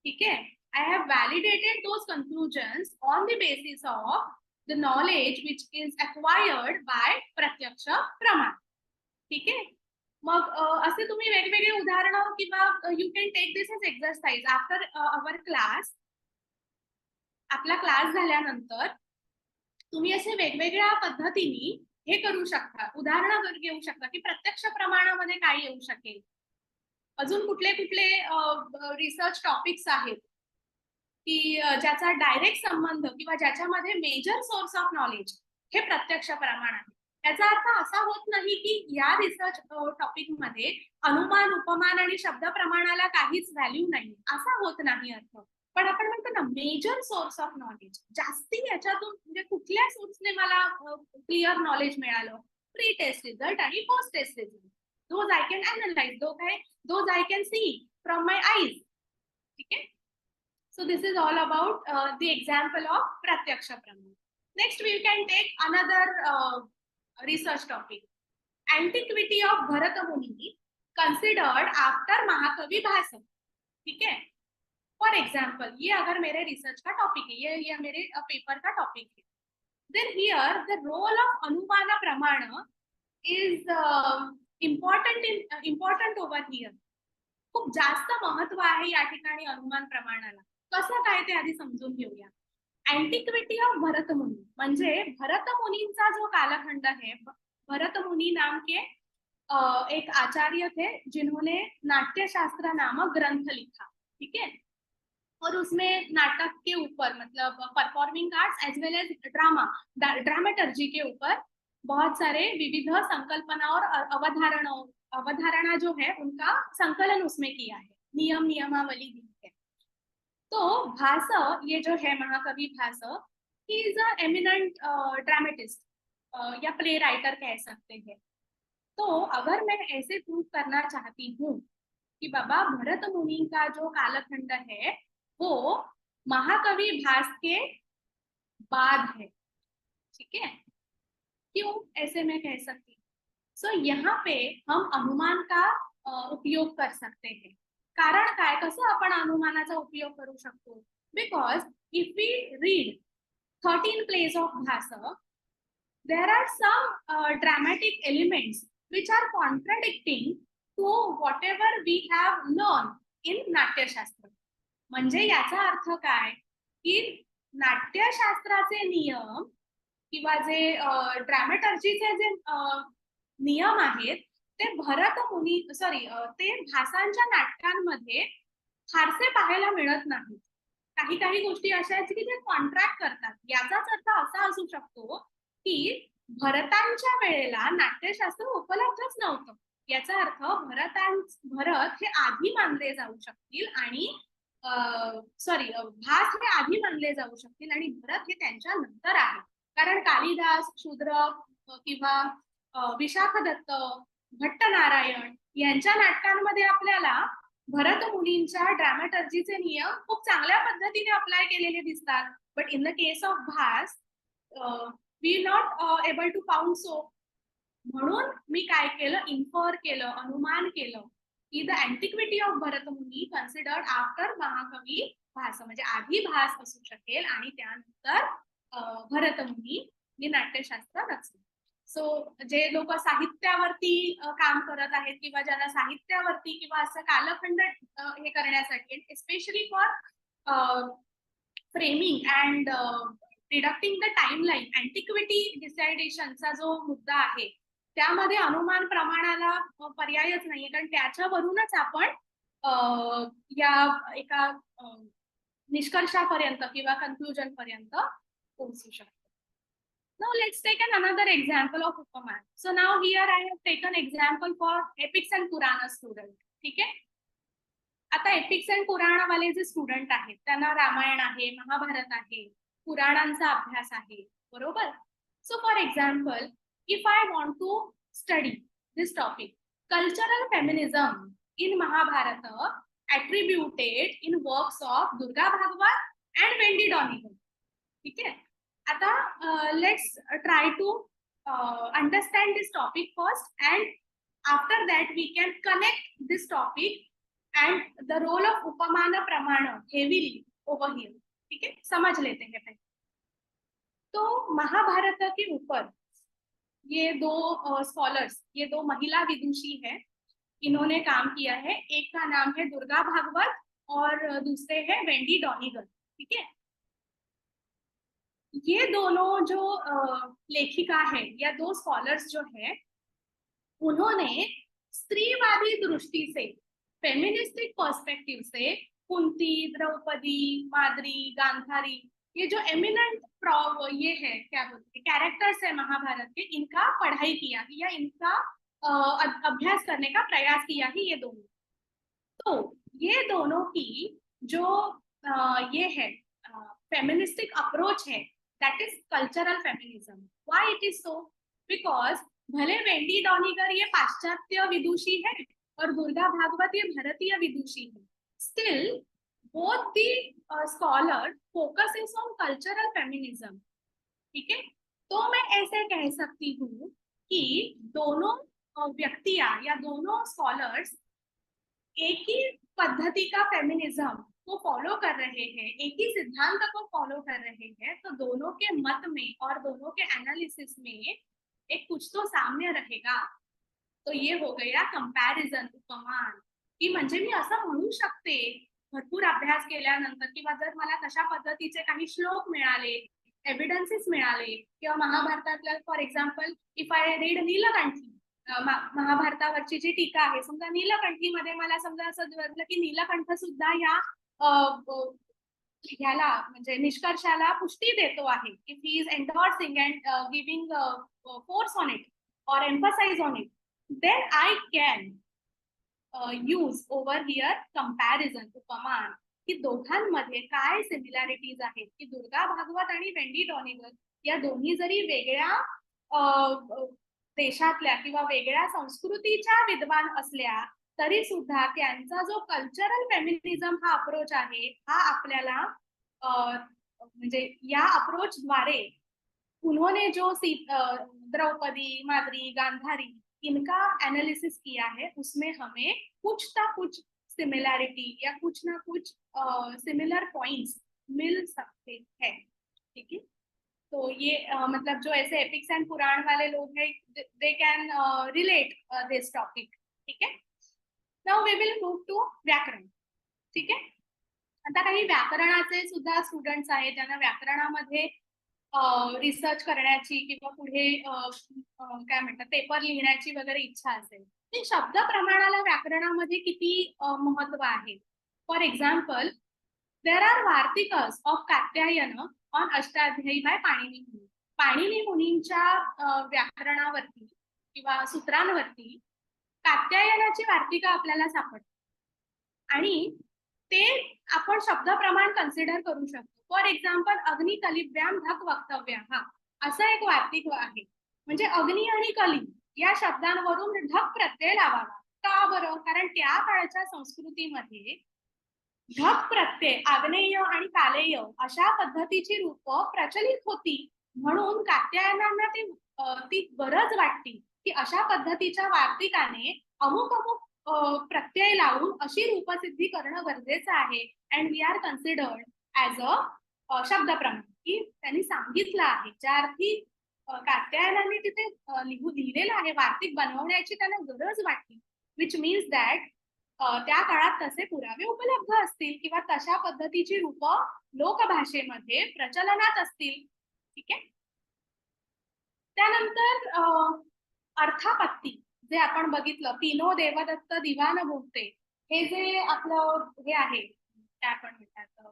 ठीक आहे. I have validated those conclusions on the basis of the knowledge which is acquired by प्रत्यक्ष प्रमाण. ठीक आहे. मग असे तुम्ही वेगवेगळे उदाहरणं किंवा you can take this as exercise after our class. आपला क्लास झाल्यानंतर तुम्ही असे वेगवेगळ्या पद्धतीने हे करू शकता, उदाहरणं घेऊ शकता की प्रत्यक्ष प्रमाणामध्ये काय येऊ शकेल, अजून कुठले कुठले रिसर्च टॉपिक्स आहेत की ज्याचा डायरेक्ट संबंध किंवा ज्याच्यामध्ये मेजर सोर्स ऑफ नॉलेज हे प्रत्यक्ष प्रमाण आहे. याचा अर्थ असा होत नाही की या रिसर्च टॉपिक मध्ये अनुमान, उपमान आणि शब्द प्रमाणाला काहीच व्हॅल्यू नाही, असा होत नाही अर्थ. पण आपण म्हणतो ना मेजर सोर्स ऑफ नॉलेज, जास्ती याच्यातून म्हणजे कुठल्या सोर्सने मला क्लिअर नॉलेज मिळालं, प्री टेस्ट रिझल्ट आणि post test result, those I can analyse, those I can see from my eyes. ठीक आहे. So this is all about the example of pratyaksha praman. Next we can take another research topic, antiquity of Bharata Muni considered after Mahakavi Bhasa. ठीक है. For example, ये अगर मेरे research का topic है, ये मेरे paper का topic है, then here the role of Anumana Pramana is important over here. खूप जास्त महत्व आहे या ठिकाणी अनुमान प्रमाणाला. कसं काय ते आधी समजून घेऊया. अँटिक्विटी ऑफ भरतमुनी म्हणजे भरतमुनींचा जो कालखंड है, भरतमुनि नाम के एक आचार्य थे जिन्होंने नाट्यशास्त्र नामक ग्रंथ लिखा. ठीक है. और उसमें नाटक के ऊपर मतलब परफॉर्मिंग आर्ट्स एज वेल एज ड्रामेटर्जी के ऊपर बहुत सारे विविध संकल्पना और अवधारणा जो है उनका संकलन उसमें किया है, नियम नियमावली दी है. तो भास, ये जो है महाकवि भास, he is a eminent dramatist या प्ले राइटर कह सकते हैं. तो अगर मैं ऐसे प्रूव करना चाहती हूँ कि बाबा भरत मुनि का जो कालखंड है वो महाकवि भास के बाद है. ठीक है. क्यों ऐसे मैं कह सकती हूँ? सो यहाँ पे हम अनुमान का उपयोग कर सकते हैं. कारण काय, कसं आपण अनुमानाचा उपयोग करू शकतो? Because if we read 13 plays of Bhasa, there are some dramatic elements which are contradicting to whatever we have learned in नाट्यशास्त्र. म्हणजे याचा अर्थ काय की नाट्यशास्त्राचे नियम किंवा जे ड्रामेटर्जीचे जे नियम आहेत ते ते भासांच्या नाटकांमध्ये फारसे पाहायला मिळत नाहीत. काही गोष्टी अशा आहेत की ते कॉन्ट्रॅक्ट करतात. याचाच अर्थ असा असू शकतो की भरतांच्या वेळेला नाट्यशास्त्र उपलब्धच नव्हतं. याचा अर्थ भरत हे आधी मानले जाऊ शकतील आणि भास हे आधी मानले जाऊ शकतील आणि भरत हे त्यांच्या नंतर आहे. कारण कालिदास, शूद्रक किंवा विशाखदत्त, भट्टनारायण यांच्या नाटकांमध्ये आपल्याला भरत मुनींच्या ड्रामेटर्जीचे नियम खूप चांगल्या पद्धतीने अप्लाय केलेले दिसतात. But in the case of Bhasa we not able to found so. म्हणून मी काय केलं, इन्फर केलं, अनुमान केलं की the antiquity of Bharata Muni considered after Mahakavi Bhasa, म्हणजे आधी भास असू शकेल आणि त्यानंतर भरत मुनी नाट्यशास्त्र रचलं. सो जे लोक साहित्यावरती काम करत आहेत किंवा ज्यांना साहित्यावरती किंवा असं कालखंड हे करण्यासाठी, especially for framing and deducting the timeline, antiquity डिसायडेशनचा जो मुद्दा आहे त्यामध्ये अनुमान प्रमाणाला पर्यायच नाहीये. कारण त्याच्यावरूनच आपण या एका निष्कर्षापर्यंत किंवा कन्क्लुजन पर्यंत पोहोचू शकतो. Now let's take another example of Upaman. So now here I have taken example for epics and Purana student. ठीक आहे. आता एपिक्स अँड पुराण वाले जे स्टुडंट आहेत त्यांना रामायण आहे, महाभारत आहे, पुराणांचा अभ्यास आहे, बरोबर. So for example, if I want to study this topic, cultural feminism in Mahabharata attributed in works of Durga Bhagwat and Wendy Donegan. ठीक है. आता let's try to understand this topic first and after that we can connect this topic and the role of upamana pramana heavily over here. ठीक है, समझ लेते हैं पहले. तो महाभारत के ऊपर ये दो स्कॉलर्स, ये दो महिला विदुषी है, इन्होंने काम किया है. एक का नाम है दुर्गा भागवत और दूसरे है वेंडी डॉनिगल. ठीक है, ये दोनों जो लेखिका है या दो स्कॉलर्स जो है, उन्होंने स्त्रीवादी दृष्टि से, फेमिनिस्टिक पर्सपेक्टिव से कुंती, द्रौपदी, माद्री, गांधारी, ये जो एमिनेंट ये है, क्या बोलते हैं, कैरेक्टर्स है महाभारत के, इनका पढ़ाई किया या इनका अभ्यास करने का प्रयास किया ही ये दोनों. तो ये दोनों की जो ये है फेमिनिस्टिक अप्रोच है, दैट इज कल्चरल फेमिनिज्म. व्हाई इट इज सो? बिकॉज भले वेंडी डॉनिगर ये पाश्चात्य विदुषी है और दुर्गा भागवत ये भारतीय विदुषी है, still both the scholar focuses on cultural feminism. ठीक है, तो मैं ऐसे कह सकती हूँ कि दोनों व्यक्तियां या दोनों स्कॉलर्स एक ही पद्धति का फेमिनिज्म को फॉलो कर रहे हैं, एक ही सिद्धांत को फॉलो कर रहे हैं, तो दोनों के मत में और दोनों के एनालिसिस में एक कुछ तो साम्य रहेगा. तो ये हो गया कंपॅरिझन, उपमान. की म्हणजे मी असं म्हणू शकते भरपूर अभ्यास केल्यानंतर किंवा जर मला तशा पद्धतीचे काही श्लोक मिळाले, एव्हिडन्सेस मिळाले, किंवा महाभारतातल्या for example if I read Nilakanthi, महाभारतावरची जी टीका आहे, समजा नीलकंठीमध्ये मला समजा असं वाटलं की नीलकंठ सुद्धा ह्याला म्हणजे निष्कर्षाला पुष्टी देतो आहे, if he is endorsing and giving force on it और emphasise on it, then I can use over here comparison, upamana, की दोघांमध्ये काय सिमिलॅरिटीज आहेत. की दुर्गा भागवत आणि वेंडी डॉनिगल या दोन्ही जरी वेगळ्या देशातल्या किंवा वेगळ्या संस्कृतीच्या विद्वान असल्या तरी सुद्धा त्यांचा जो कल्चरल फेमिनिझम हा अप्रोच आहे, हा आपल्याला म्हणजे या अप्रोच द्वारे उन्होंने जो द्रौपदी, माद्री, गांधारी, इनका एनालिसिस किया है, उसमें हमें कुछ ना कुछ सिमिलैरिटी या कुछ ना कुछ सिमिलर पॉइंट्स मिल सकते हैं. ठीक है, तो ये मतलब जो ऐसे एपिक्स एंड पुराण वाले लोग हैं, they can relate this topic. ठीक है, now we will move to vyakarana. ठीक आहे, आता काही व्याकरणाचे सुद्धा स्टुडंट्स आहेत ज्यांना व्याकरणामध्ये रिसर्च करण्याची किंवा पुढे काय म्हणतात पेपर लिहिण्याची वगैरे इच्छा असेल, तर शब्द प्रमाणाला व्याकरणामध्ये किती महत्व आहे. For example, there are Varttikas of Katyayana on Ashtadhyayi by Panini Muni. Panini मुनींच्या व्याकरणावरती किंवा सूत्रांवरती कात्यायनाची वार्तिका आपल्याला सापडते आणि ते आपण शब्द प्रमाण कन्सिडर करू शकतो. फॉर एक्झाम्पल, अग्नी कलिभ्याम धक वक्तव्य, हा असं एक वार्तिक आहे. म्हणजे अग्नी आणि कली या शब्दांवरून ढक प्रत्यय लावावा. का बरं? कारण त्या काळच्या संस्कृतीमध्ये ढक प्रत्यय, आग्नेय आणि कालेय अशा पद्धतीची रूप प्रचलित होती. म्हणून कात्यायनांना ती गरज वाटती की अशा पद्धतीच्या वार्तिकाने अमुक अमुक प्रत्यय लावून अशी रूपसिद्धी करणं गरजेचं आहे. And we are considered as a shabda pramana, की त्यांनी सांगितलं आहे. ज्या अर्थी कात्यायनांनी तिथे लिहिलेलं आहे, वार्तिक बनवण्याची त्यांना गरज वाटली, विच मीन्स दॅट त्या काळात तसे पुरावे उपलब्ध असतील किंवा तशा पद्धतीची रूप लोकभाषेमध्ये प्रचलनात असतील. ठीक आहे, त्यानंतर अर्थापत्ती जे आपण बघितलं, पिनो देवदत्त दिवान भोगते, हे जे आपलं हे आहे, काय आपण म्हणतात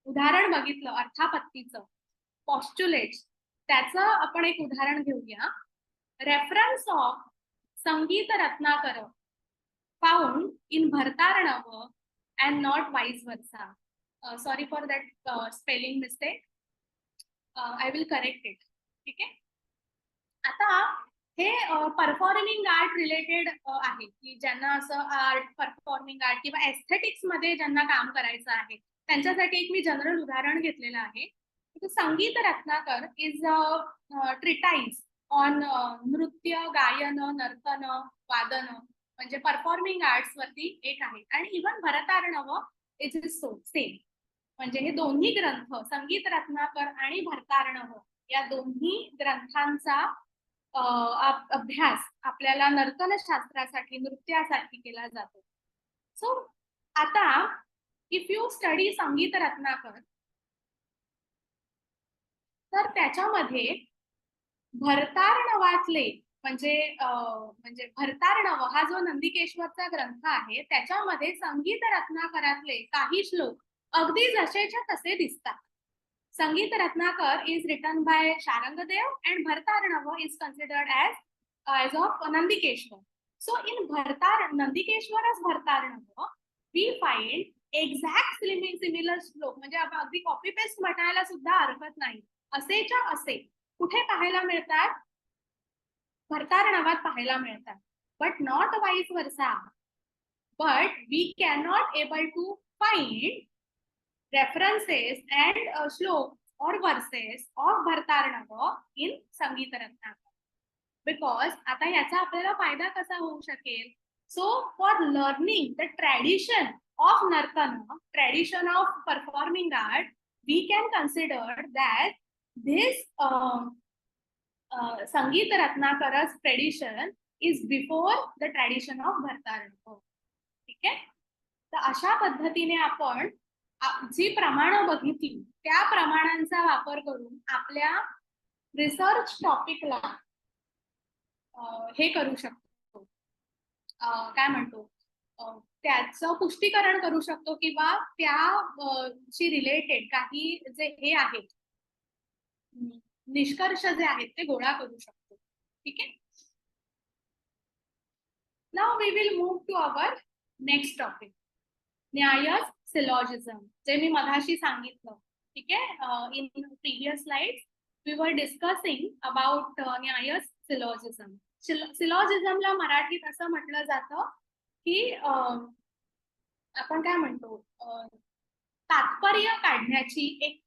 उदाहरण बघितलं अर्थापत्तीचं, पॉस्ट्युलेट्स, त्याचं आपण एक उदाहरण घेऊया. Reference of Sangita Ratnakara found in Bharatarnava and not vice versa. Sorry for that spelling mistake, I will correct it. ठीक आहे, आता हे परफॉर्मिंग आर्ट रिलेटेड आहे, की ज्यांना असं आर्ट, परफॉर्मिंग आर्ट किंवा एस्थेटिक्स मध्ये ज्यांना काम करायचं आहे त्यांच्यासाठी एक मी जनरल उदाहरण घेतलेलं आहे. संगीत Ratnakar is a treatise on नृत्य, गायन, नर्तन, वादन म्हणजे परफॉर्मिंग आर्ट्स वरती एक आहे. आणि even Bharatarnava it is so same. म्हणजे हे दोन्ही ग्रंथ, संगीत रत्नाकर आणि भरतार्णव, या दोन्ही ग्रंथांचा अभ्यास आपल्याला नर्तनशास्त्रासाठी, नृत्यासाठी केला जातो. सो आता इफ यू स्टडी संगीत रत्नाकर, तर त्याच्यामध्ये भरतार्णवातले म्हणजे भरतार्णव हा जो नंदिकेश्वरचा ग्रंथ आहे, त्याच्यामध्ये संगीत रत्नाकरातले काही श्लोक अगदी जसेच्या तसे दिसतात. संगीत Ratnakar is written by Sharangdev and Bhartarnava is considered as of Nandikeshwar. So in Nandikeshwara's Bhartarnava we find exact similar श्लोक, म्हणजे आपण अगदी कॉपी पेस्ट म्हणायला सुद्धा हरकत नाही, असेच्या असे कुठे पाहायला मिळतात? भरतार्णवात पाहायला मिळतात. But not vice versa. But we cannot able to find references and shloks or verses of Bhartarnava in संगीत रत्नाकर. बिकॉज आता याचा आपल्याला फायदा कसा होऊ शकेल? So for learning the tradition of nartana, tradition of performing art, we can consider that this Sangita रत्नाकर's tradition is before the tradition of Bhartarnava. ठीक आहे. तर अशा पद्धतीने आपण जी प्रमाणं बघितली त्या प्रमाणांचा वापर करून आपल्या रिसर्च टॉपिकला हे करू शकतो, काय म्हणतो, त्याचं पुष्टीकरण करू शकतो, किंवा त्याशी रिलेटेड काही जे हे आहेत निष्कर्ष जे आहेत ते गोळा करू शकतो. ठीक आहे. Now we will move to our next topic, Nyaya's syllogism, जे मी मगाशी सांगितलं. ठीक आहे. In previous slides we were discussing about Nyaya's syllogism. सिलॉजिझमला मराठीत असं म्हटलं जातं की आपण काय म्हणतो, तात्पर्य काढण्याची एक,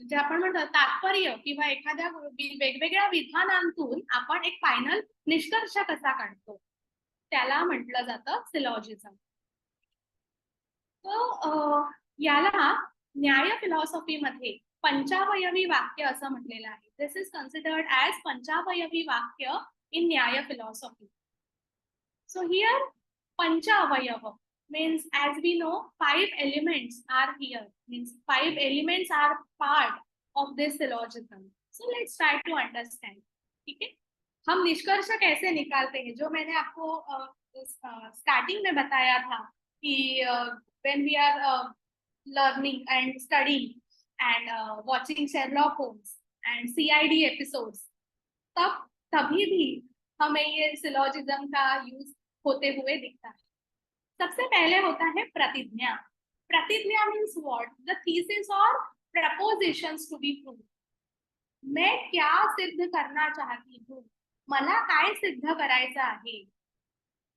जे आपण म्हणतो तात्पर्य, किंवा एखाद्या वेगवेगळ्या विधानांतून आपण एक फायनल निष्कर्ष कसा काढतो, त्याला म्हटलं जातं सिलॉजिझम. तो याला न्याय फिलॉसॉफी मध्ये पंचावयवी वाक्य असं म्हटलेलं आहे. This is considered as panchavayavi vakya in Nyaya philosophy. So here panchavayava means, as we know, 5 elements are here, means 5 elements are part of this syllogism. So let's try to understand. ठीक है. हम निष्कर्ष कैसे निकालते हैं, जो मैंने आपको स्टार्टिंग में बताया था कि when we are learning and studying and watching Sherlock Holmes and CID episodes, तभी भी हमें ये सिलॉजिज्म का यूज होते हुए दिखता है. सबसे पहले होता है प्रतिज्ञा. प्रतिज्ञा मीन्स व्हाट? द थीसिस और प्रपोजिशंस टू बी प्रूव्ड. मैं क्या सिद्ध करना चाहती हूँ, मला काय सिद्ध करायचं आहे,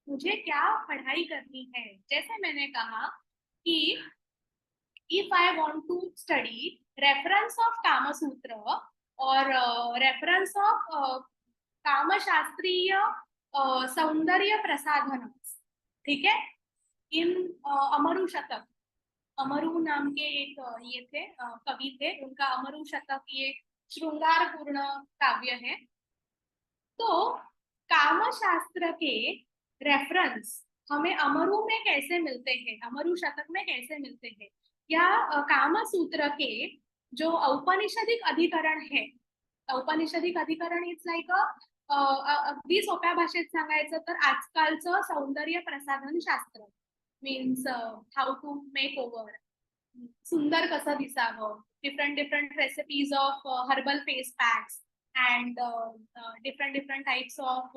मुझे क्या पढ़ाई करनी है. जैसे मैंने कहा कि if I want to study reference of Kamasutra और रेफरेंस ऑफ कामशास्त्रीय सौंदर्य प्रसाधन, ठीक है, इन अमरु शतक, अमरु नाम के एक ये थे कवि थे, उनका अमरु शतक ये श्रृंगारपूर्ण काव्य है. तो कामशास्त्र के रेफरेंस हमें अमरु में कैसे मिलते हैं, अमरु शतक में कैसे मिलते हैं, या कामसूत्र के जो औपनिषदिक अधिकरण है, औपनिषदिक अधिकरण इट्स लाईक अगदी सोप्या भाषेत सांगायचं तर आजकालचं सौंदर्य प्रसाधन शास्त्र. Means how to make over, सुंदर कसं दिसावं, different recipes of herbal face packs and different types of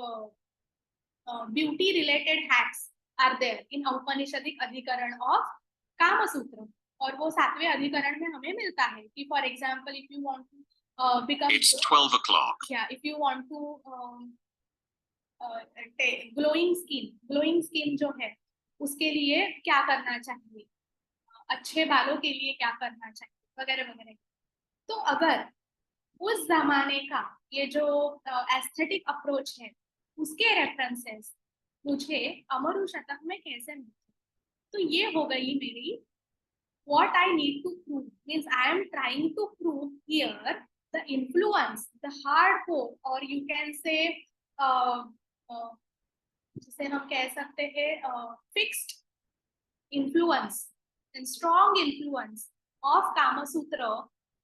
beauty related hacks are there in Aupanishadika Adhikarana of Kamasutra. और वो 7वें अधिकरण में हमें मिलता है कि for example if you want to become, it's 12 o'clock. Yeah, if you want to glowing skin जो है उसके लिए क्या करना चाहिए, अच्छे बालों के लिए क्या करना चाहिए, वगैरह वगैरह. तो अगर उस जमाने का ये जो एस्थेटिक अप्रोच है उसके रेफरेंसेस मुझे अमरु शतक में कैसे मिलते, तो ये हो गई मेरी what I need to prove. Means I am trying to prove here the influence, the hardcore, or you can say uh, uh, जिसे हम कह सकते हैं fixed influence and strong influence of Kamasutra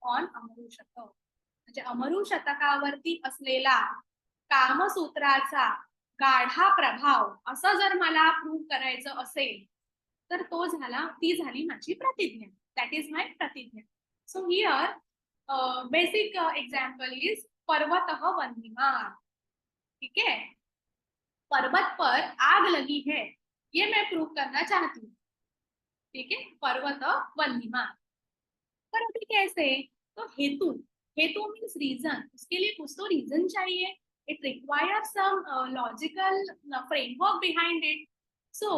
on Amru शतक. म्हणजे अमरू शतकावरती असलेला कामसूत्राचा गाढा प्रभाव असं जर मला प्रूव्ह करायचं असेल तर तो झाला, ती झाली माझी प्रतिज्ञा. दॅट इज माय प्रतिज्ञा. So here basic example is पर्वतः वह्निमान. ठीक है, पर्वत पर आग लगी है, ये मैं प्रूव करना चाहती हूँ. ठीक है, पर्वत वह्निमान. पर अभी कैसे, तो हेतु, हेतु मीन्स रीजन, उसके लिए कुछ तो रीजन चाहिए. It requires some logical framework behind it. So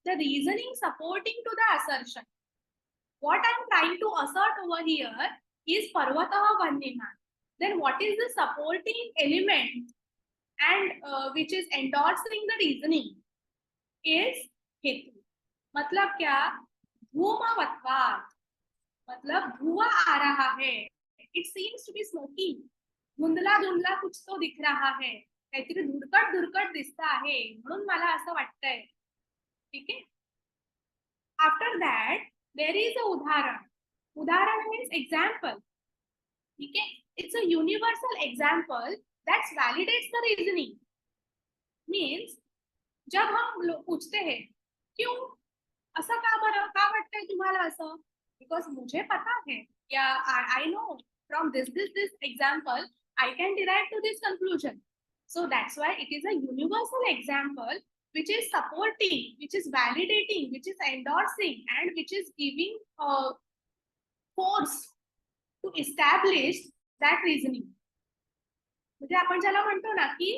the reasoning supporting to the assertion, what I am trying to assert over here is Parvatah Vanniman. Then what is the supporting element and which is endorsing the reasoning is हेतु. मतलब क्या, धूमवत्वात्, मतलब धुआं आ रहा है. It seems to be smoking. धुंदला धुंदला कुछ तो दिख रहा है, काहीतरी धुडकट धुडकट दिसत आहे म्हणून मला असं वाटतंय. ठीक है. After that there is a उदाहरण. उदाहरण मीन्स एग्जाम्पल. ठीक है, it's a universal example that's validates the reasoning. Means जब हम पूछते हैं क्यों, असं का बरं, का वाटतंय तुम्हाला असं, बिकॉज मुझे पता है या I know from this example I can derive to this conclusion. So that's why it is a universal example which is supporting, which is validating, which is endorsing, and which is giving force to establish that reasoning. म्हणजे आपण ज्याला म्हणतो ना की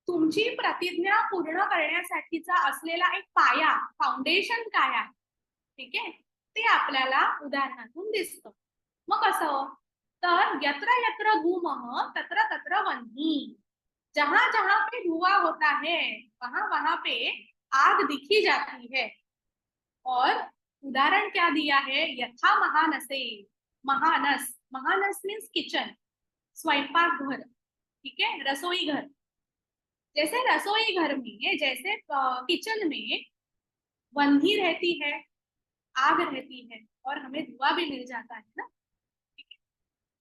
तुमची प्रतिज्ञा पूर्ण करण्यासाठीचा असलेला एक पाया, फाउंडेशन काय आहे. ठीक आहे, ते आपल्याला उदाहरणातून दिसतं. मग कसं, तर यत्र यत्र धूमः तत्र तत्र वह्नि. जहां जहां पे धुआं होता है वहां वहां पे आग दिखी जाती है. और उदाहरण क्या दिया है, यथा महानसे. महानस, महानस मीन्स किचन, स्वयंपाक घर. ठीक है, रसोई घर. जैसे रसोई घर में, जैसे किचन में वह्नि रहती है, आग रहती है, और हमें धुआं भी मिल जाता है ना.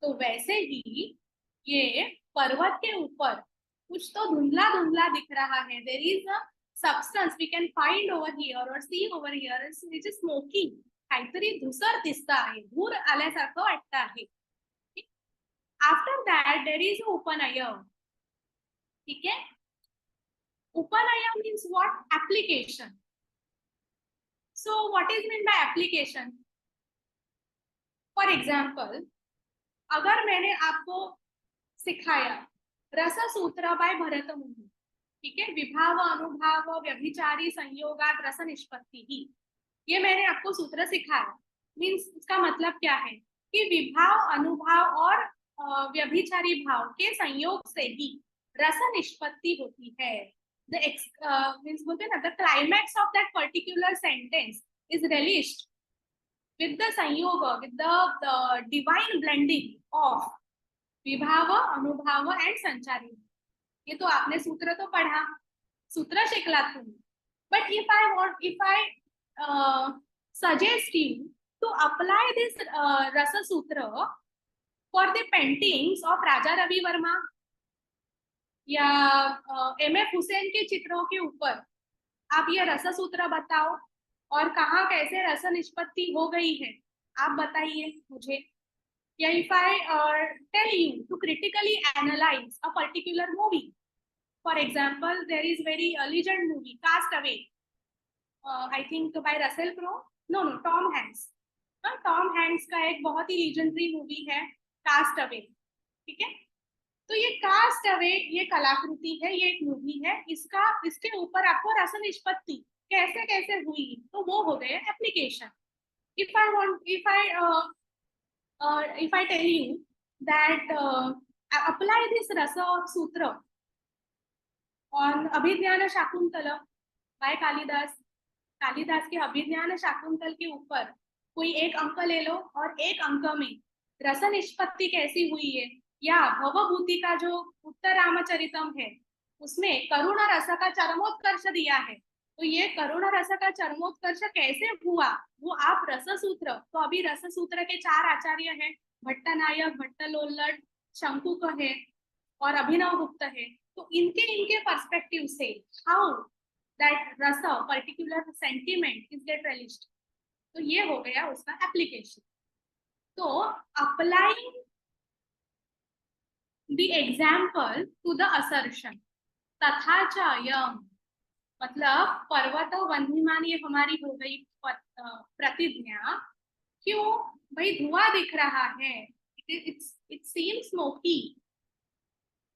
तो वैसे ही ये पर्वत के ऊपर कुछ तो धुंधला धुंधला दिख रहा है. There is a substance we can find over here और see over here, which is smoking. काहीतरी धुसर दिसत आहे, धूर आल्यासारखं वाटत आहे. After that there is upanaya. ठीक है, upanaya means what, application. So what is mean by application. For example, अगर मैंने आपको सिखाया रस सूत्र बाय भरत मुनि. ठीक है, विभाव अनुभाव व्यभिचारी संयोगात रस निष्पत्ति ही, ये मैंने आपको सूत्र सिखाया. मीन्स इसका मतलब क्या है कि विभाव अनुभाव और व्यभिचारी भाव के संयोग से ही रस निष्पत्ति होती है. द मीन्स बोलते ना, the climax of that particular sentence is relished with the संयोग, with the divine blending of विभाव अनुभाव एंड संचारी. ये तो आपने सूत्र तो पढ़ा, सूत्र शिकलात तुम्ही. But if I suggest you to apply this rasa sutra for the paintings of Raja Ravi Varma या M.F. हुसैन के चित्रों के ऊपर, आप ये रस सूत्र बताओ और कहाँ कैसे रस निष्पत्ति हो गई है, आप बताइए मुझे. या if I tell you to critically analyze a particular movie, for example there is very legend movie Cast Away, I think by Russell Crowe, no Tom Hanks. Tom Hanks का एक बहुत ही legendary movie है Cast Away. ठीक है, तो ये Cast Away ये कलाकृति है, ये एक मूवी है. इसके ऊपर आपको रस निष्पत्ति कैसे कैसे हुई, तो वो हो गए application. If I tell you that apply this rasa of sutra on Abhidhyana Shakuntala by Kalidasa. Kalidasa के अभिज्ञान शाकुंतल के ऊपर कोई एक अंक ले लो और एक अंक में रस निष्पत्ति कैसी हुई है, या भवभूति का जो उत्तर रामचरितम है उसमें करुण रस का चरमोत्कर्ष दिया है. तो ये करुण रस का चरमोत्कर्ष कैसे हुआ वो आप रस सूत्र, तो अभी रस सूत्र के 4 आचार्य हैं, भट्टनायक, भट्टलोल्लट, शंकुक है और अभिनव गुप्त है. तो इनके पर्सपेक्टिव से how that rasa particular sentiment is get realised. तो ये हो गया उसका एप्लीकेशन. तो applying the example to the assertion. तथा च यम मतलब पर्वत वन्यमान, ये हमारी हो गई प्रतिज्ञा. क्यों भाई धुआं दिख रहा है, it seems smoky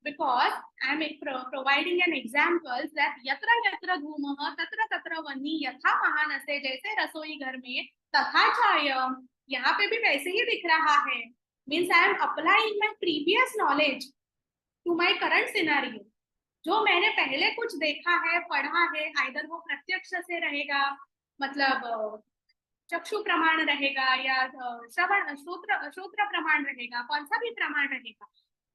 because I am providing an example that yatra yatra धूमः तत्र तत्र वह्नि यथा महानसे, जैसे रसोई घर में तथा चायम, यहाँ पे भी वैसे ही दिख रहा है. Means I am applying my previous knowledge to my current scenario. जो मैंने पहले कुछ देखा है, पढ़ा है, आइदर वो प्रत्यक्ष से रहेगा, मतलब चक्षु प्रमाण रहेगा, या श्रवण श्रोत्र प्रमाण रहेगा, कौन सा भी प्रमाण रहेगा.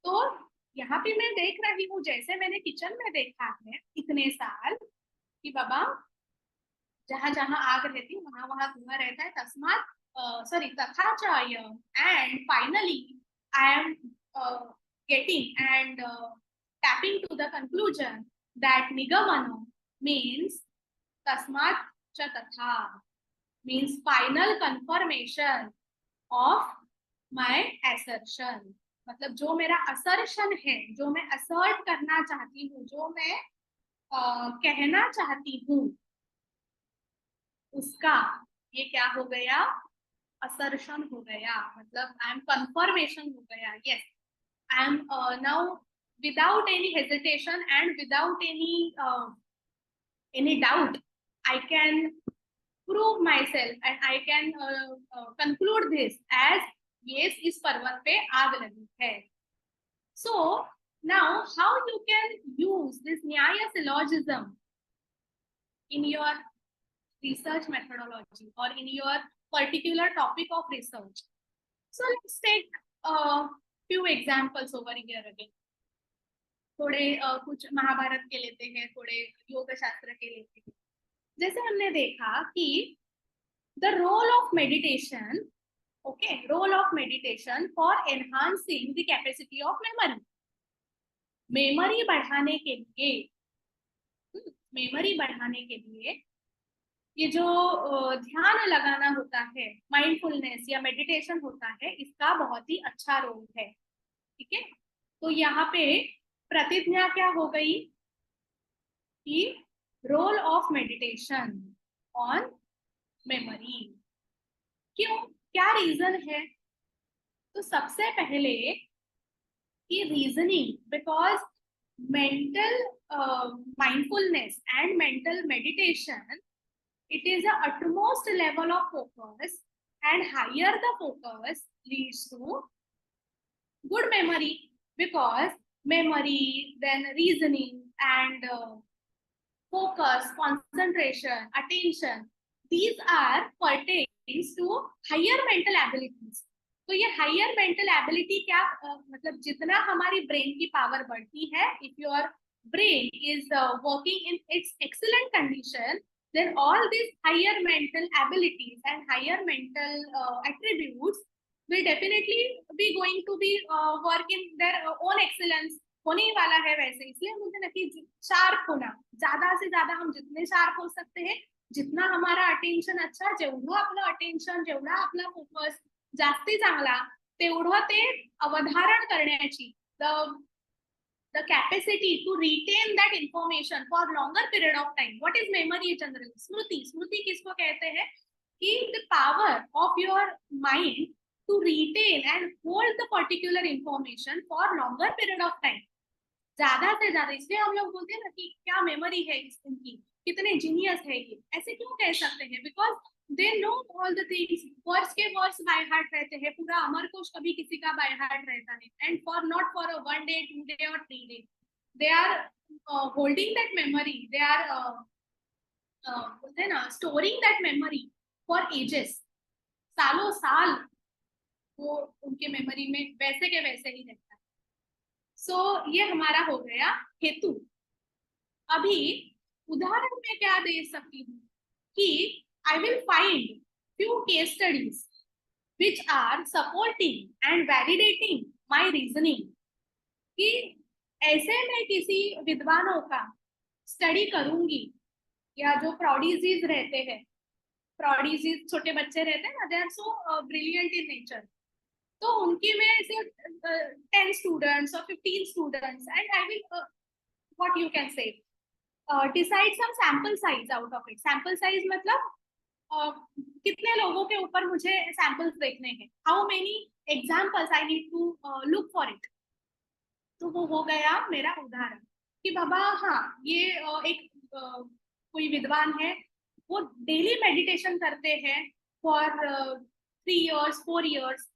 तो यहाँ पे मैं देख रही हूँ जैसे मैंने किचन में देखा है इतने साल कि बाबा जहां जहां आग रहती वहां वहां धुआं रहता है. तस्मात sorry तथा च and finally I am getting and tapping to the conclusion that nigamano means tasmat cha tatha, means final confirmation of my assertion. मतलब जो मेरा असर्शन है, जो मैं असर्ट करना चाहती हूँ, जो मैं कहना चाहती हूँ, उसका ये क्या हो गया, असर्शन हो गया. मतलब आई एम कंफर्मेशन हो गया. Yes, I am now without any hesitation and without any doubt I can prove myself and I can conclude this as yes, इस पर्वत पे आग लगी है. So now how you can use this न्याय syllogism in your research methodology or in your particular topic of research. So let's take a few examples over here again. थोड़े कुछ महाभारत के लेते हैं, थोड़े योग शास्त्र के लेते हैं. जैसे हमने देखा कि the role of meditation, okay, role of meditation for enhancing the capacity of memory. Memory बढ़ाने के लिए, मेमोरी बढ़ाने के लिए ये जो ध्यान लगाना होता है, माइंडफुलनेस या मेडिटेशन होता है, इसका बहुत ही अच्छा रोल है. ठीक है. तो यहाँ पे प्रतिज्ञा क्या हो गई कि role of meditation on memory. क्यों, क्या रीजन है? तो सबसे पहले कि reasoning, because mental mindfulness and mental meditation, it is the utmost level of focus, and higher the focus leads to good memory, because memory, then reasoning and focus, concentration, attention, these are pertains to higher mental abilities. तो ये higher mental ability क्या मतलब जितना हमारी brain की power बढ़ती है, if your brain is working in its excellent condition, then all these higher mental abilities and higher mental attributes will definitely be going to be work in their own excellence. होने ही वाला है वैसे. इसलिए मुझे ना कि शार्प होना, ज्यादा से ज्यादा हम जितने शार्प हो सकते हैं, जितना हमारा अटेन्शन अच्छा, जेवढं आपलं अटेन्शन, जेवढा आपला फोकस जास्ती चांगला, तेवढं ते अवधारण करण्याची the capacity to retain that information for longer period of time. What is memory generally? स्मृति. स्मृति किसको कहते हैं? कि the power of your mind to retain and hold the particular information for longer period of time. ज्यादा से ज्यादा. इसलिए हम लोग बोलते हैं ना कि क्या मेमोरी है इनकी, कितने जीनियस है ये. ऐसे क्यों कह सकते हैं? Because they know all the things, words K words by heart रहते हैं, पूरा अमरकोश कभी किसी का बाय हार्ट रहता है, end for not for a 1 day 2 day और 3 day, they are holding that memory, they are बोलते हैं ना storing that memory for ages, सालों साल वो उनके मेमोरी में वैसे के वैसे ही रहता है। सो ये हमारा हो गया हेतु। अभी उदाहरण में क्या दे सकती हूँ कि I will find few case studies which are supporting and validating my reasoning, कि ऐसे में किसी विद्वानों का स्टडी करूंगी, या जो प्रोडिजीज रहते हैं, प्रोडिजीज छोटे बच्चे रहते हैं ना, they are so brilliant in nature, तो उनकी में ऐसे 10 स्टूडेंट्स और 15 students, and I will what you can say decide some sample size out of it. Sample size मतलब कितने लोगों के ऊपर मुझे सैंपल्स देखने हैं, how many examples I need to look for it. तो वो हो गया मेरा उदाहरण कि बाबा हाँ ये एक कोई विद्वान है, वो डेली मेडिटेशन करते हैं for 3 years 4 years,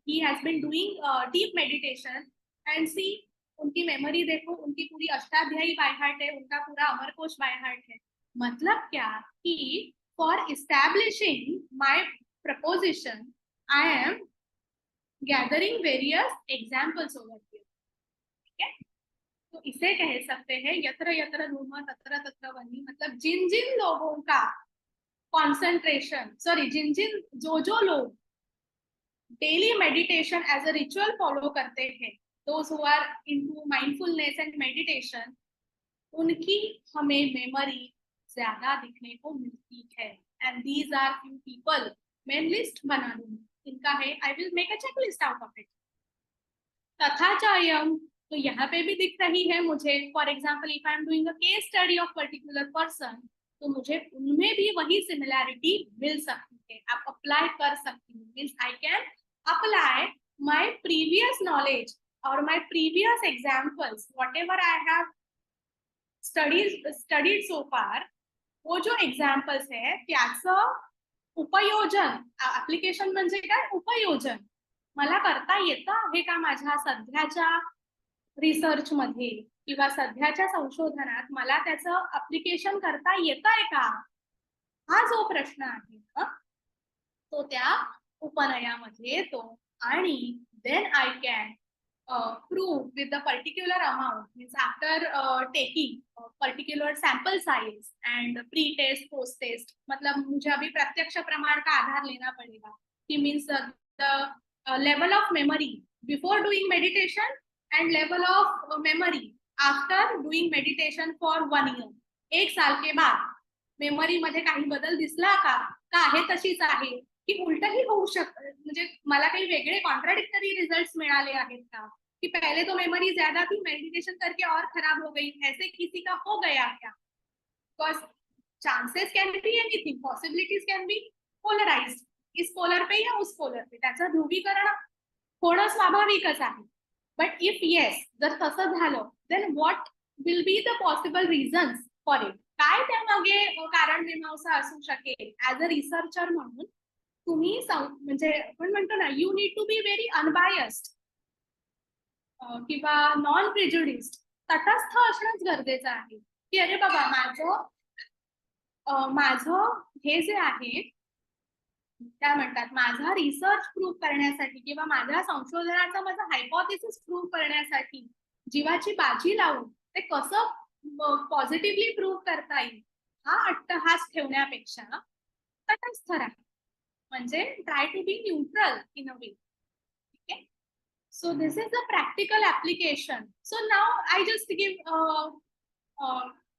he has been doing deep meditation, and see उनकी मेमोरी देखो, उनकी पूरी अष्टाध्यायी बाय हार्ट है, उनका पूरा अमरकोश बाय हार्ट है। मतलब क्या कि for establishing my preposition I am gathering various examples over here, ठीक है। तो इसे कह सकते हैं यत्र यत्र धूम तत्र तत्र वह्नि, मतलब जिन जिन लोगों का कॉन्सेंट्रेशन, सॉरी जिन जिन जो लोग daily meditation as a ritual follow करते हैं, those who are into mindfulness and meditation, उनकी हमें मेमोरी ज्यादा दिखने को मिलती है। And these are few people, मैं लिस्ट बना दूंगी इनका है, I will make a check list out of it. तथा चायम, तो यहाँ पे भी दिख रही है मुझे, for example if I am doing a case study of particular person, तो मुझे उनमें भी वही सिमिलैरिटी मिल सकती है, आप अप्लाई कर सकती हूँ, means I can apply my previous knowledge और my previous examples, whatever I have studied so far, वो जो एक्झाम्पल्स आहे त्याचं उपयोजन, ऍप्लिकेशन म्हणजे काय, उपयोजन मला करता येतं आहे का माझ्या सध्याच्या रिसर्च मध्ये किंवा सध्याच्या संशोधनात, मला त्याचं ऍप्लिकेशन करता येतंय का, हा जो प्रश्न आहे ना, तो त्या उपनयामध्ये येतो। आणि then I can prove with the particular amount, means after taking particular sample size and pre-test post-test, मतलब मुझे अभी प्रत्यक्ष प्रमाण का आधार लेना पड़ेगा कि means the level of memory before doing meditation and level of memory after doing meditation for 1 year, 1 साल के बाद मेमरी मध्ये काही बदल दिसला का आहे तशीच आहे, की उलटही होऊ शकतं, म्हणजे मला काही वेगळे कॉन्ट्राडिक्टरी रिजल्ट्स मिळाले आहेत का, कि पहले तो मेमोरी ज्यादा थी, मेडिटेशन करके और खराब हो गई, ऐसे किसी का हो गया क्या? Because chances can be anything, possibilities can be polarised, इस पोलर पे या उस पोलर पे, त्याचं ध्रुवीकरण होणं स्वाभाविकच आहे। बट इफ येस, जर तसं झालं, then what will be the possible reasons for it, काय त्यामागे कारण मीमांसा असू शकेल? ऍज अ रिसर्चर म्हणून तुम्ही म्हणजे आपण म्हणतो ना, you need to be very unbiased किंवा नॉन प्रिज्युडिस्ड, तटस्थ असणंच गरजेचं आहे, की अरे बाबा माझं हे जे आहे काय म्हणतात, माझा रिसर्च प्रूव्ह करण्यासाठी किंवा माझ्या संशोधनाचा माझा हायपोथेसिस प्रूव्ह करण्यासाठी जीवाची बाजी लावून ते कसं पॉझिटिव्हली प्रूव्ह करता येईल, हा अट्टहास ठेवण्यापेक्षा तटस्थ राहा, म्हणजे try to be neutral in a way, ठीक आहे। So this is the practical application. So now I just give a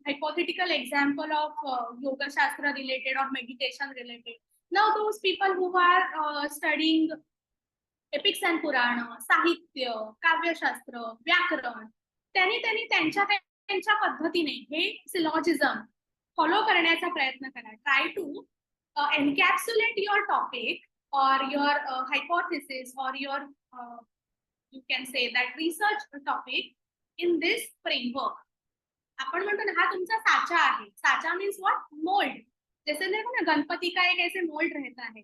hypothetical example of yoga shastra related or meditation related. Now those people who are studying epics and Purana, साहित्य, काव्यशास्त्र, व्याकरण, त्यांनी त्यांच्या पद्धतीने हे सिलॉजिझम follow करण्याचा प्रयत्न करा। Try to encapsulate your topic or your hypothesis or your you can say that research topic in this framework. आपण म्हणतो ना, हा तुमचा साचा आहे, साचा मीन्स व्हॉट, मोल्ड, जैसे देखो ना, गणपति का एक ऐसे मोल्ड रहता है,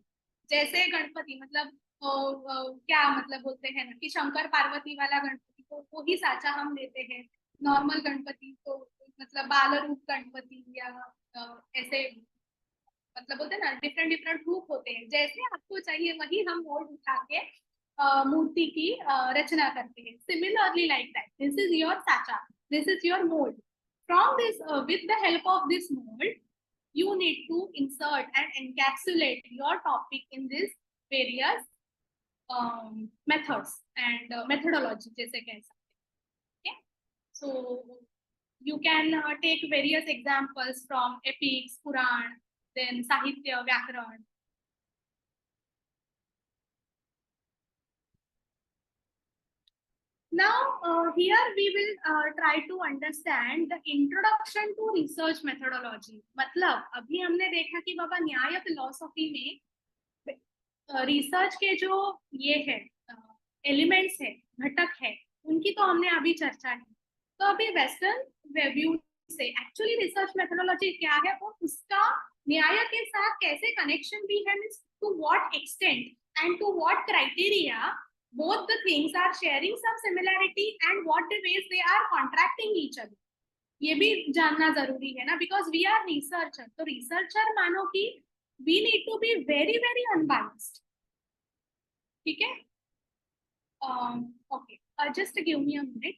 जैसे गणपति मतलब क्या मतलब बोलते हैं ना कि शंकर पार्वती वाला गणपति को वो ही साचा हम लेते हैं। नॉर्मल गणपति को मतलब बाल रूप गणपति या ऐसे मतलब बोलते हैं ना, डिफरेंट डिफरेंट रूप होते हैं, जैसे आपको चाहिए वही हम मोल्ड उठा के मूर्ति की रचना करते हैं। Similarly like that, this is your साचा, दिस इज योर मोल्ड। फ्रॉम दिस विद the help of this mould you need to insert and encapsulate your topic in these various methods and methodology जैसे कह सकते हैं। Okay? So you can take various examples from epics, Puran, then Sahitya, Vyakaran. Now, here we will try to understand the introduction to research methodology. मतलब अभी हमने देखा कि बाबा न्याय फिलोसॉफी में रिसर्च के जो ये है एलिमेंट्स है, घटक है, उनकी तो हमने अभी चर्चा की। तो अभी वेस्टर्न व्यू से एक्चुअली रिसर्च मेथोडोलॉजी क्या है और उसका न्याय के साथ कैसे कनेक्शन भी है, means to what extent and to what criteria both the things are sharing some similarity and what the ways they are contracting each other, ये भी जानना जरूरी है ना, बिकॉज वी आर रिसर्चर। तो रिसर्चर मानो कि we need to be very very unbiased. ठीक है, okay, just give me a minute.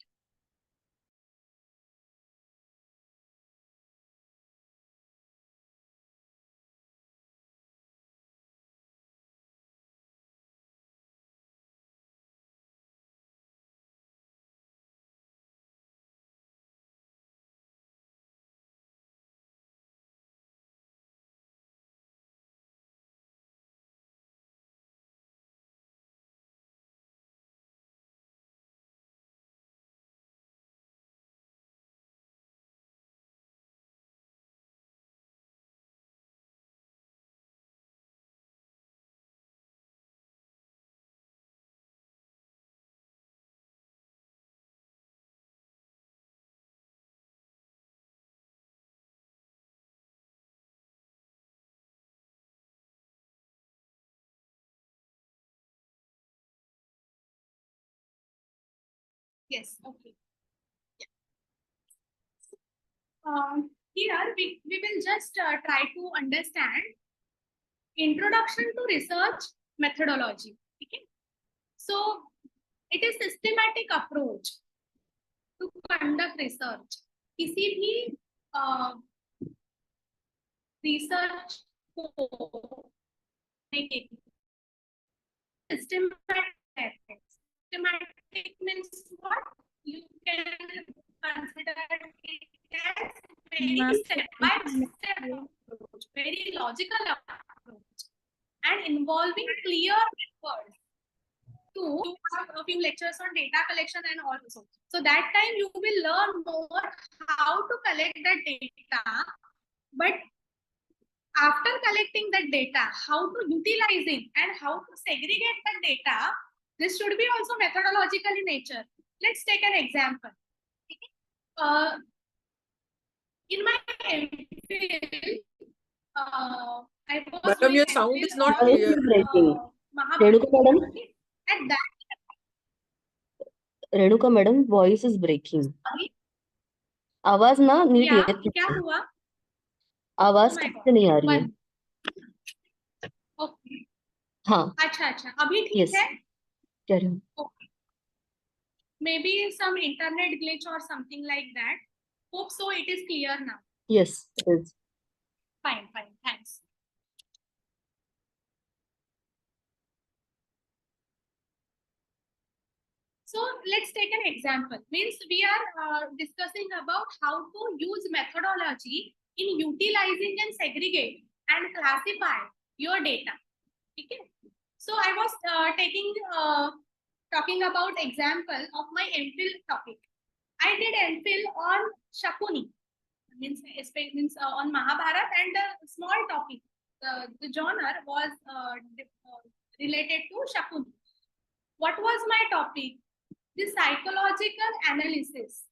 Yes, okay. Here we will just try to understand introduction to research methodology. Okay, so it is systematic approach to conduct research. किसी भी research को systematic. Systematic means what? You can consider it as very step by step approach, very logical approach, and involving clear methods to have a few lectures on data collection and also. So that time you will learn more how to collect the data, but after collecting that data, how to utilize it and how to segregate the data, this should be also methodological in nature. Let's take an example. In my MPhil, I was Madam, doing your sound MPhil is not on, Voice clear. is breaking. Mahabharata. Renuka madam, Okay? At that Renuka madam voice is breaking. time, आवाज ना नीट क्या येत क्या नाही, हुआ? आवाज Oh my ठीक God. से नहीं आ रही है। Okay. हाँ, अच्छा अच्छा, अभी ठीक यस, है? कह रही हूँ। Okay. Maybe some internet glitch or something like that. Hope so it is clear now. Yes, it is. Fine, fine, thanks. So let's take an example. Means we are discussing about how to use methodology in utilizing and segregate and classify your data. Okay. So I was talking about example of my MPhil topic. I did MPhil on Shakuni, means on Mahabharata, and a small topic. The genre was related to Shakuni. What was my topic? The psychological analysis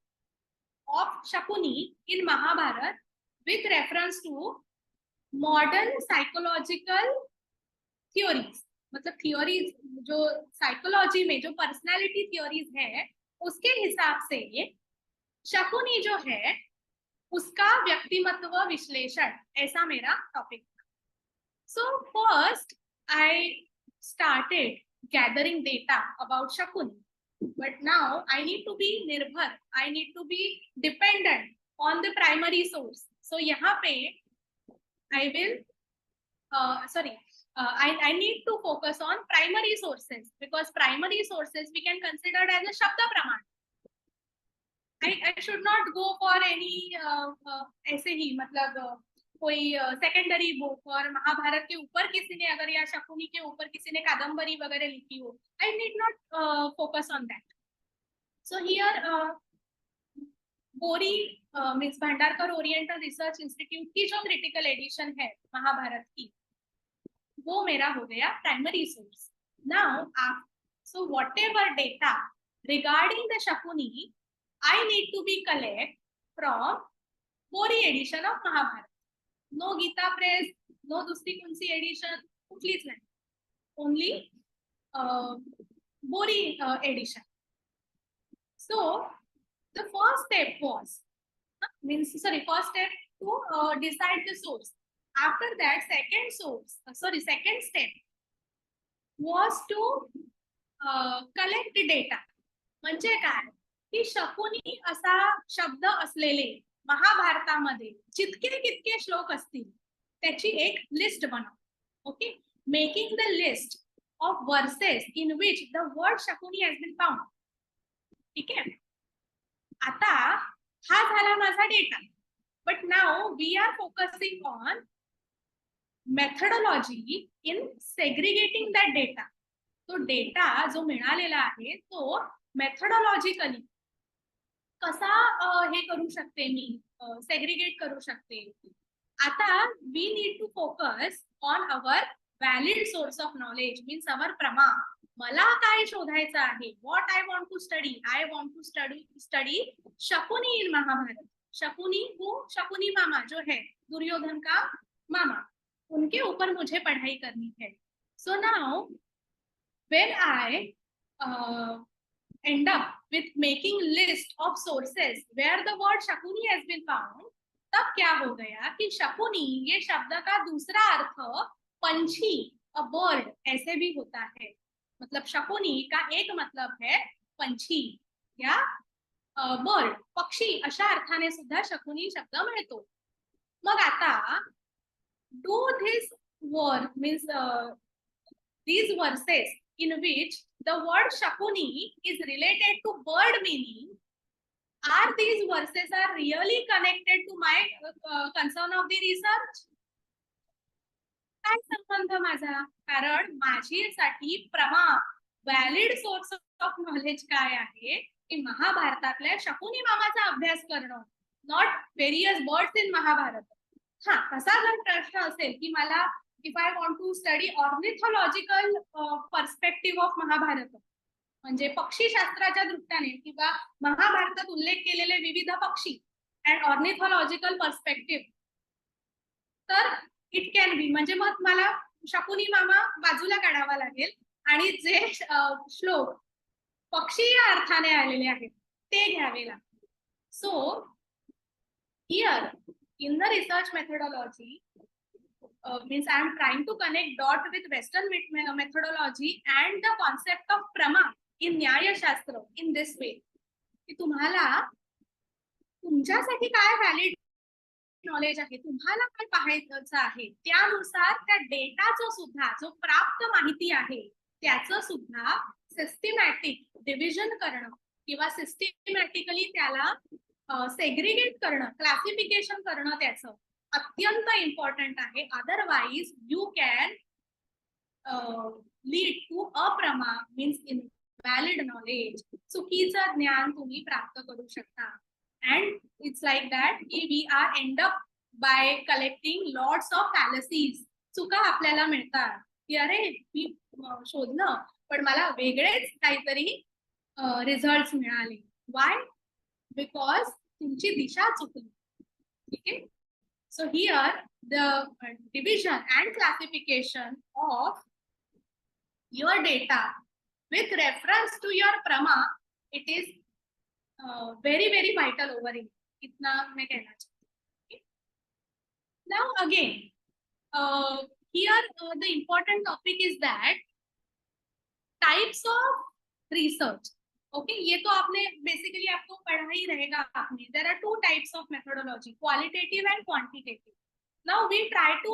of Shakuni in Mahabharata with reference to modern psychological theories, मतलब theories जो psychology में जो personality theories है उसके हिसाब से ये शकुनी जो है उसका व्यक्तिमत्व विश्लेषण, ऐसा मेरा टॉपिक था. So first I started gathering data about Shakuni, but now I need to be निर्भर, I need to be dependent on the primary source. So यहाँ पे I will I need to focus on primary sources, because primary sources we can consider as a Shabda Praman. I should not go for any ऐसे ही मतलब कोई secondary book और महाभारत के ऊपर किसी ने अगर या शकुनी के ऊपर किसी ने कादम्बरी वगैरह लिखी हो, I need not focus on that. So here Bori means Bhandarkar oriental research institute की जो क्रिटिकल एडिशन है महाभारत की, वो मेरा हो गया primary source. Now so whatever data regarding the Shakuni I need to be collect from Bori edition of Mahabharata. No Gita Press, no दुसरी कोणती edition, कुठलीच नाही. Only Bori edition. So the first step was first step to decide the source. After that, second step was to collect the data. म्हणजे काय की शकुनी असा शब्द असलेले महाभारतामध्ये जितके कितके श्लोक असतील त्याची एक लिस्ट बनव. Okay, making the list of verses in which the word Shakuni has been found. ठीक आहे, आता हा झाला माझा data. But now we are focusing on methodology in segregating that data. तो डेटा जो मिळालेला आहे तो मेथडॉलॉजिकली कसा हे करू शकते मी, सेग्रिगेट करू शकते. आता we need to focus on our valid source of knowledge, means our prama. मला काय शोधायचं आहे, what I want to study. I want to study Shakuni in Mahabharata. Shakuni वो शकुनी मामा जो है दुर्योधन का मामा, उनके ऊपर मुझे पढ़ाई करनी है. So now when I end up with making list of sources where the word Shakuni has been found, तब क्या हो गया कि शकुनी ये शब्द का दूसरा अर्थ पंछी, a bird ऐसे भी होता है. मतलब शकुनी का एक मतलब है पंछी या बर्ड, पक्षी अशा अर्थाने सुद्धा शकुनी शब्द मिळतो. मग आता do this word means these verses in which the word Shakuni is related to bird meaning, are these verses are really connected to my concern of the research? काय संबंध माझा, कारण माझीसाठी प्रमा व्हॅलिड सोर्स ऑफ नॉलेज काय आहे की महाभारतातल्या शकुनी मामाचा अभ्यास करणं, not various birds in Mahabharata. हा, तसा जर प्रश्न असेल की मला if I want to study ornithological perspective of Mahabharat, म्हणजे पक्षीशास्त्राच्या दृष्टीने किंवा महाभारतात उल्लेख केलेले विविध पक्षी अँड ऑर्निथॉलॉजिकल पर्स्पेक्टिव्ह, तर इट कॅन बी, म्हणजे मग मला शकुनी मामा बाजूला काढावा लागेल आणि जे श्लोक पक्षी या अर्थाने आलेले आहेत ते घ्यावे लागतील. So here in the research methodology means I am trying to connect dot with Western methodology and the concept of prama in न्यायशास्त्र in this way, की तुम्हाला तुमच्यासाठी काय व्हॅलिड नॉलेज आहे, तुम्हाला काय पाहायचं आहे, त्यानुसार त्या डेटाचं सुद्धा जो प्राप्त माहिती आहे त्याचं सुद्धा सिस्टमॅटिक डिव्हिजन करणं किंवा सिस्टमॅटिकली त्याला सेग्रिगेट करणं, क्लासिफिकेशन करणं त्याचं अत्यंत इम्पॉर्टंट आहे. Otherwise you can lead to अप्रमा मीन्स इनव्हॅलिड नॉलेज, चुकीचं ज्ञान तुम्ही प्राप्त करू शकता. अँड इट्स लाईक दॅट की we are end up by collecting lots of fallacies. चुका आपल्याला मिळतात की अरे मी शोधलं पण मला वेगळेच काहीतरी रिझल्ट मिळाले. वाय? बिकॉज तुमची दिशा चुकली. ठीक आहे. So here the division and classification of your data with reference to your prama, it is very very vital over here. इतना मैं कहना चाहती हूँ. Now again, here the important topic is that types of research. Okay, ये तो आपने basically आपको पढ़ा ही रहेगा आपने. There are two types of methodology, qualitative and quantitative. Now we try to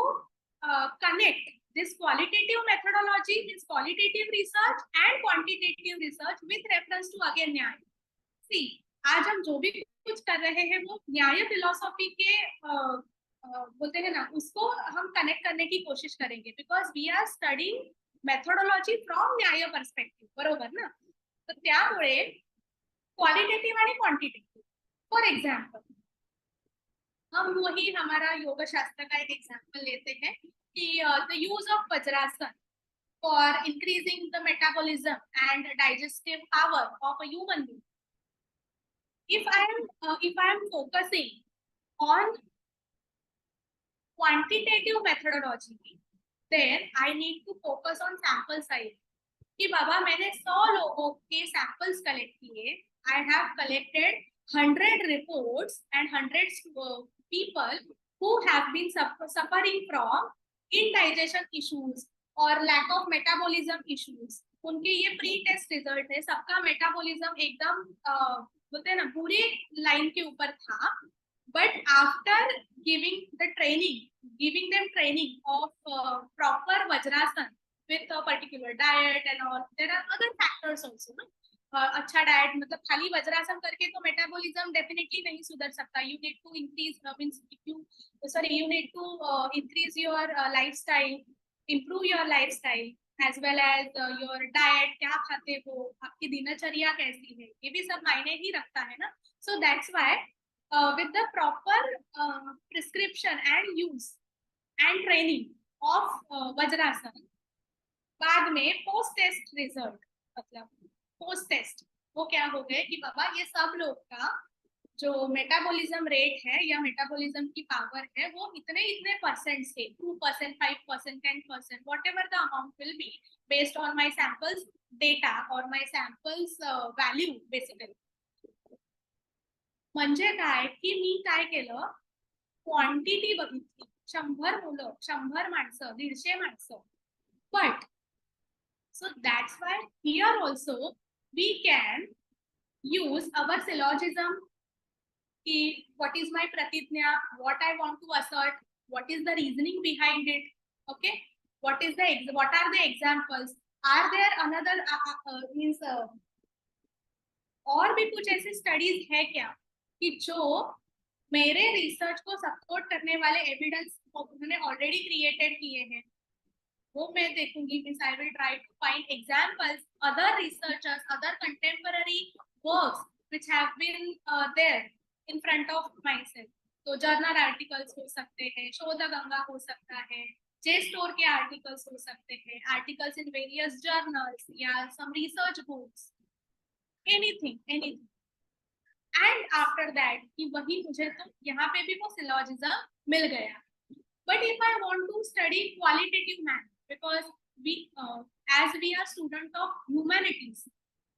connect this qualitative methodology, this qualitative research and quantitative research with reference to again न्याय. See, आज हम जो भी कुछ कर रहे हैं वो न्याय फिलोसॉफी के बोलते हैं ना, उसको हम कनेक्ट करने की कोशिश करेंगे because we are studying methodology from Nyaya perspective, बरोबर ना. तर त्यामुळे क्वालिटेटिव्ह आणि क्वांटिटेटिव्ह. फॉर एग्जाम्पल, हम वही हमारा योग शास्त्र का एक एग्जाम्पल लेते हैं कि the use of vajrasana for increasing the metabolism end digestive power of a human being. If I am focusing on quantitative methodology, then I need to focus on sample size. कि बाबा मैंने 100 लोगों के samples collect किए. I have collected 100 reports and 100 people who have been suffering from indigestion issues or lack of metabolism issues. उनके ये pre-test result है, सबका metabolism एकदम बोलते हैं ना पूरी लाइन के ऊपर था. But after giving them training of proper Vajrasan with a particular diet and all, there are other factors also. अच्छा डाइट मतलब खाली वज्रासन करके तो मेटाबॉलिज्म डेफिनेटली नहीं सुधर सकता. You need to increase you need to increase your lifestyle, improve your lifestyle as well as your diet, क्या खाते हो, आपकी दिनचर्या कैसी है, ये भी सब मायने ही रखता है ना. So that's why with the proper prescription and use and training of Vajrasan, बाद में पोस्ट टेस्ट रिजल्ट, मतलब पोस्ट टेस्ट वो क्या हो गए कि बाबा ये सब लोग का जो मेटाबॉलिज्म रेट है या मेटाबॉलिज्म की पावर है वो इतने इतने percent say 2%, 5%, 10%, whatever the amount will be based on my samples data or my samples value basically. म्हणजे काय की मी काय केलं, क्वांटिटी बघितली, 100 मुलं, 100 माणसं, 150 माणसं. But so that's why here also we can use our syllogism. What is my pratitnya, what I want to assert, what is the reasoning behind it, okay, what are the examples, are there another means और भी कुछ ऐसे studies है क्या कि जो मेरे research को सपोर्ट करने वाले एविडेंस उन्होंने ऑलरेडी क्रिएटेड किए हैं, वो मैं देखूंगी. Means I will try to find examples, other researchers, other contemporary works which have been there in front of myself. तो जर्नल आर्टिकल्स हो सकते हैं, शोध गंगा हो सकता है, जे स्टोर के आर्टिकल्स हो सकते हैं, आर्टिकल्स इन वेरियस जर्नल्स या some research books, anything. And after that कि वही मुझे तो यहाँ पे भी वो सिलॉजिज्म मिल गया. But if I want to study qualitative manner, because we as we are student of humanities,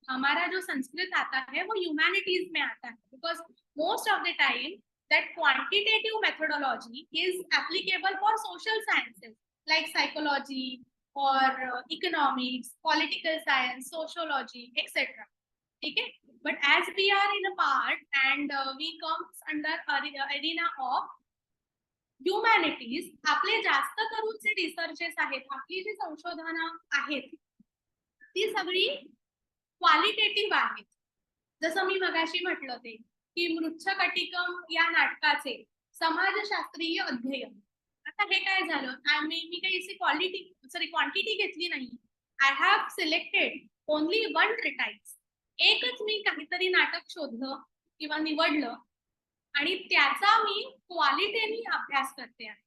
हमारा जो संस्कृत आता है वो ह्यूमैनिटीज में आता है, because most of the time that quantitative methodology is applicable for social sciences like psychology or economics, political science, sociology, etc. ठीक है. But as we are in a part and we comes under arena of humanities, आपले जास्त करून जे researches आहेत, आपली जी संशोधनं आहेत ती सगळी क्वालिटेटिव्ह आहेत. जसं मी मगाशी म्हटलं ते की मृच्छकटिकम या नाटकाचे समाजशास्त्रीय अध्ययन. आता हे काय झालं, मी काही क्वांटिटी घेतली नाही. I have selected only one treatise. एकच मी काहीतरी नाटक शोधलं किंवा निवडलं आणि त्याचा मी क्वालिटीने अभ्यास करते आहे.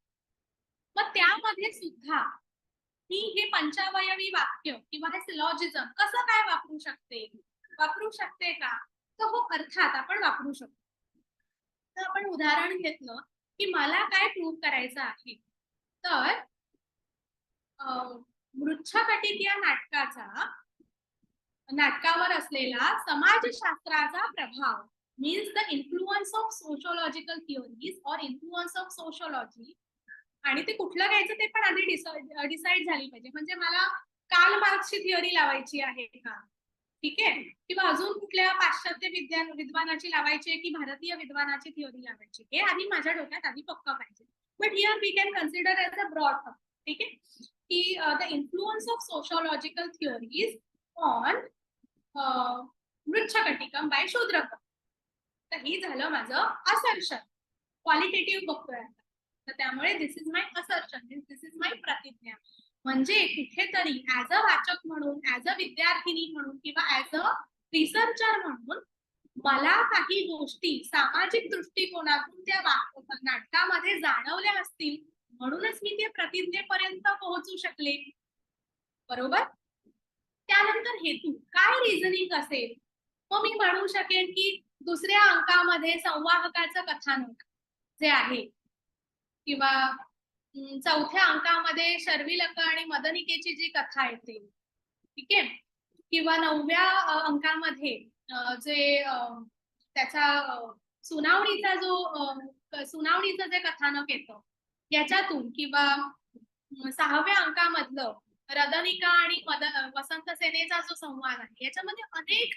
मग त्यामध्ये सुद्धा मी हे पंचावयवी वाक्य किंवा हे सिलॉजिझम कसं काय वापरू शकते का, तर हो अर्थात आपण वापरू शकतो. तर आपण उदाहरण घेतलं की मला काय प्रूव्ह करायचं आहे. तर मृच्छकटिक या नाटकावर असलेला समाजशास्त्राचा प्रभाव means the influence of sociological theories or influence of sociology. आणि ते कुठलं घ्यायचं ते पण आधी डिसाईड झाली पाहिजे. म्हणजे मला कार्ल मार्क्सची थिअरी लावायची आहे का, ठीक आहे, किंवा अजून कुठल्या पाश्चात्य विद्वानाची लावायची आहे की भारतीय विद्वानाची थिअरी लावायची, हे आधी माझ्या डोक्यात आधी पक्का पाहिजे. But here we can consider as a broad, ठीक आहे, की the influence of sociological theories on Mrichchhakatika by Shudraka. तर हे झालं माझं असर्शन. क्वालिटेटिव्ह बघतोय आता. तर त्यामुळे this is my assertion, this is my प्रतिज्ञा. म्हणजे कुठेतरी ऍज अ वाचक म्हणून, ऍज अ विद्यार्थिनी म्हणून किंवा ऍज अ रिसर्चर म्हणून मला काही गोष्टी सामाजिक दृष्टिकोनातून त्या नाटकामध्ये जाणवल्या असतील, म्हणूनच मी ते प्रतिज्ञेपर्यंत पोहोचू शकले. बरोबर. त्यानंतर हेतू काय रिझनिंग असेल, मग मी म्हणू शकेन की दुसऱ्या अंकामध्ये संवाहकाचं कथानक जे आहे, किंवा चौथ्या अंकामध्ये शर्विलक आणि मदनिकेची जी कथा येते, ठीक आहे, किंवा 9व्या अंकामध्ये जे त्याचा सुनावणीचा जो सुनावणीचं जे कथानक येतं याच्यातून, किंवा 6व्या अंकामधलं रदनिका आणि वसंत सेनेचा जो संवाद आहे, याच्यामध्ये अनेक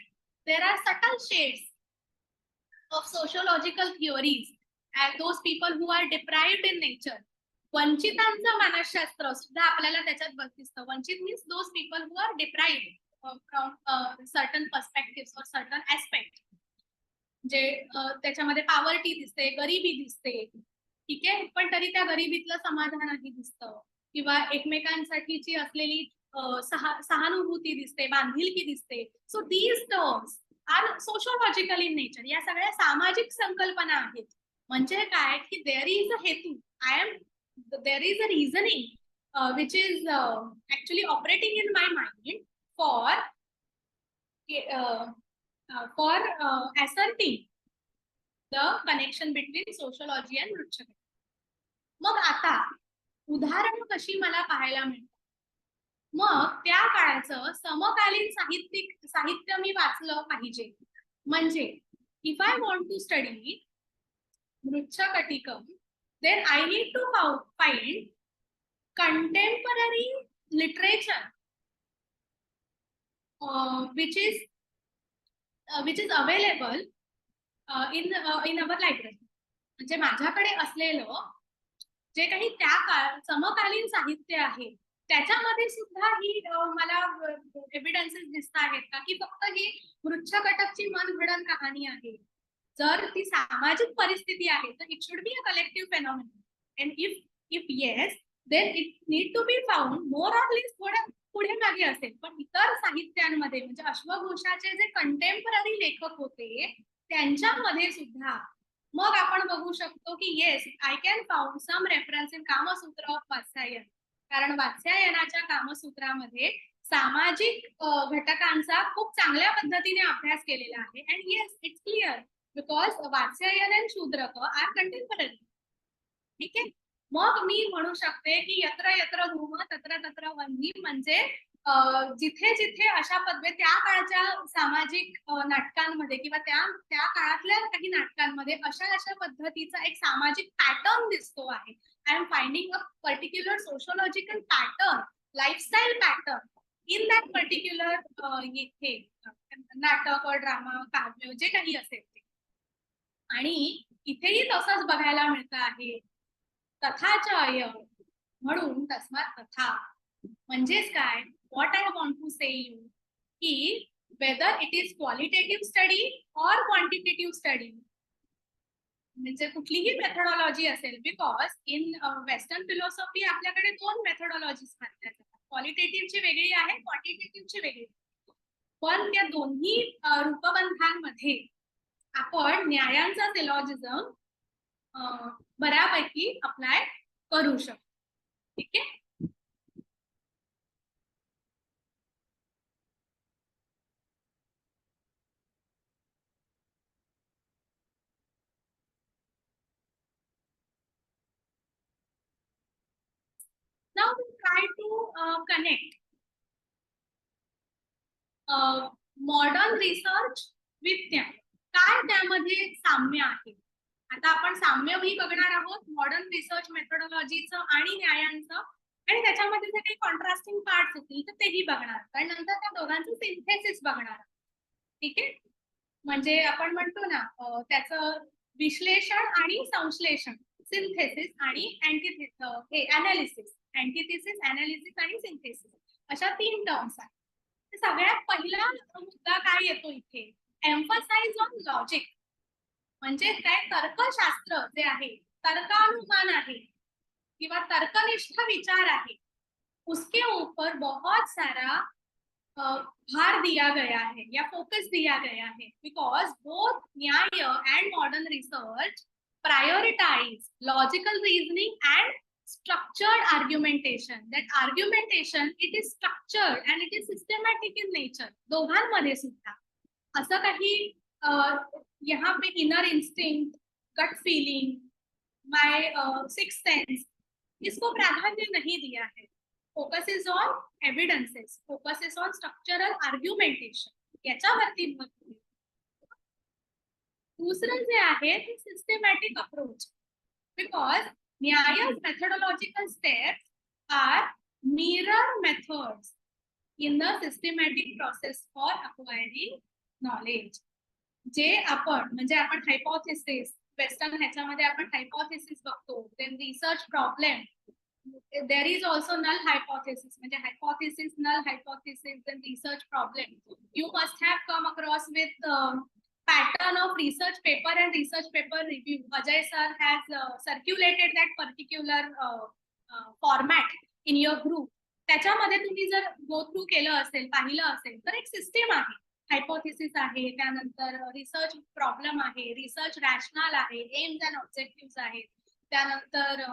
there are subtle shades of sociological theories and those people who are deprived in nature. वंचितांचं मानसशास्त्र सुद्धा आपल्याला त्याच्यात दिसतं. वंचित means those people who are deprived from certain perspective और सर्टन ऍस्पेक्ट. जे त्याच्यामध्ये पॉवर्टी दिसते, गरिबी दिसते, ठीक आहे, पण तरी त्या गरिबीतलं समाधानही दिसतं, किंवा एकमेकांसाठीची असलेली सहानुभूती दिसते, बांधिलकी दिसते. So these terms are sociological in nature. या सगळ्या सामाजिक संकल्पना आहेत. म्हणजे काय की there is a hetu, there is a reasoning which is actually operating in my mind for asserting the connection between sociology and नृत्यकला. मग आता उदाहरण कशी मला पाहायला मिळतात, मग त्या काळाचं समकालीन साहित्य मी वाचलं पाहिजे. म्हणजे if I want to study Mrichchhakatika, then I need to find contemporary literature which is available in our library. म्हणजे माझ्याकडे असलेलं जे काही त्या समकालीन साहित्य आहे त्याच्यामध्ये सुद्धा ही मला एव्हिडन्सेस दिसत आहेत का, की फक्त ही मृच्छकटकची मनगडंत कहाणी आहे. जर ती सामाजिक परिस्थिती आहे तर it should be a collective phenomenon. And if yes, then it need to be found more or less थोड्या पुढे मागे असेल. पण इतर साहित्यांमध्ये म्हणजे अश्वघोषाचे जे कंटेम्पररी लेखक होते त्यांच्यामध्ये सुद्धा मग आपण बघू शकतो की yes, I can found some reference in Kamasutra of Vatsyayana. कारण वात्स्यायनाच्या कामसूत्रामध्ये सामाजिक घटकांचा खूप चांगल्या पद्धतीने अभ्यास केलेला आहे. And yes, it's clear because Vatsyayana and Shudraka are contemporary. ठीक आहे. मग मी म्हणू शकते की यत्र यत्र धूम तत्र तत्र वन्ही. म्हणजे जिथे जिथे अशा पद्धती त्या काळच्या सामाजिक नाटकांमध्ये किंवा त्या काळातल्या काही नाटकांमध्ये अशा पद्धतीचा एक सामाजिक पॅटर्न दिसतो आहे. I am finding a particular sociological pattern, lifestyle pattern in that particular नाटक और ड्रामा, काव्य जे काही असेल ते. आणि इथेही तसंच बघायला मिळतं आहे. तथाच अय म्हणून तस्मात तथा. म्हणजेच काय, what I want to say you, की whether it is qualitative study और क्वांटिटेटिव्ह स्टडी, म्हणजे कुठलीही मेथोडॉलॉजी असेल. बिकॉज इन वेस्टर्न फिलॉसॉफी आपल्याकडे 2 मेथोडॉलॉजीज मानल्या जातात. क्वालिटेटिव्हची वेगळी आहे, क्वांटिटेटिव्हची वेगळी. पण त्या दोन्ही रूपबंधांमध्ये आपण न्यायांचा सिलॉजिझम बऱ्यापैकी अप्लाय करू शकतो. ठीक आहे. Try to connect modern research with Nyaya. काय त्यामध्ये साम्य आहे? आता आपण साम्यही बघणार आहोत मॉडर्न रिसर्च मेथोडॉलॉजीचं आणि न्यायांचं, आणि त्याच्यामध्ये जे काही कॉन्ट्रास्टिंग पार्ट्स असतील तर तेही बघणार, आणि नंतर त्या दोघांचं सिंथेसिस बघणार. ठीक आहे, म्हणजे आपण म्हणतो ना त्याचं विश्लेषण आणि संश्लेषण, सिंथेसिस आणि अनालिसिस, अँटिथेसिस, अनालिसिस आणि सिंथेसिस, अशा 3 टर्म्स आहेत. सगळ्यात पहिला मुद्दा काय येतो इथे, एम्फसाइज ऑन लॉजिक, म्हणजे काय तर्कशास्त्र जे आहे, तर्कानुमान आहे किंवा तर्कनिष्ठ विचार आहे, उसके ऊपर बहुत सारा भार दिया गया है या फोकस दिया गया है, because both Nyaya and modern research prioritise logical reasoning and structured argumentation. That argumentation, it is structured and it is systematic in nature. दोघांमध्ये सुद्धा असं काही यहाँ पे inner instinct, gut feeling, my six sense, इसको प्राधान्य नहीं दिया है. Focus is on evidences, focus is on structural argumentation, याच्यावरती भर दिला. दुसरं जे आहे ते systematic approach, because Nyaya's methodological steps are mirror methods in the systematic process for acquiring knowledge. जे आपण म्हणजे आपण हायपोथेसिस, वेस्टर्न ह्याच्यामध्ये आपण हायपोथेसिस बघतो, then research problem, there is also null hypothesis, म्हणजे hypothesis, null hypothesis, then research problem. You must have come across with pattern of research paper and research paper review. Ajay sir has circulated that particular format in your group. त्याच्यामध्ये तुम्ही जर go through केलं असेल, पाहिलं असेल, तर एक system आहे. हायपोथेसिस आहे, त्यानंतर रिसर्च प्रॉब्लेम आहे, रिसर्च रॅशनल आहे, एम्स अँड ऑब्जेक्टिव्ह आहेत, त्यानंतर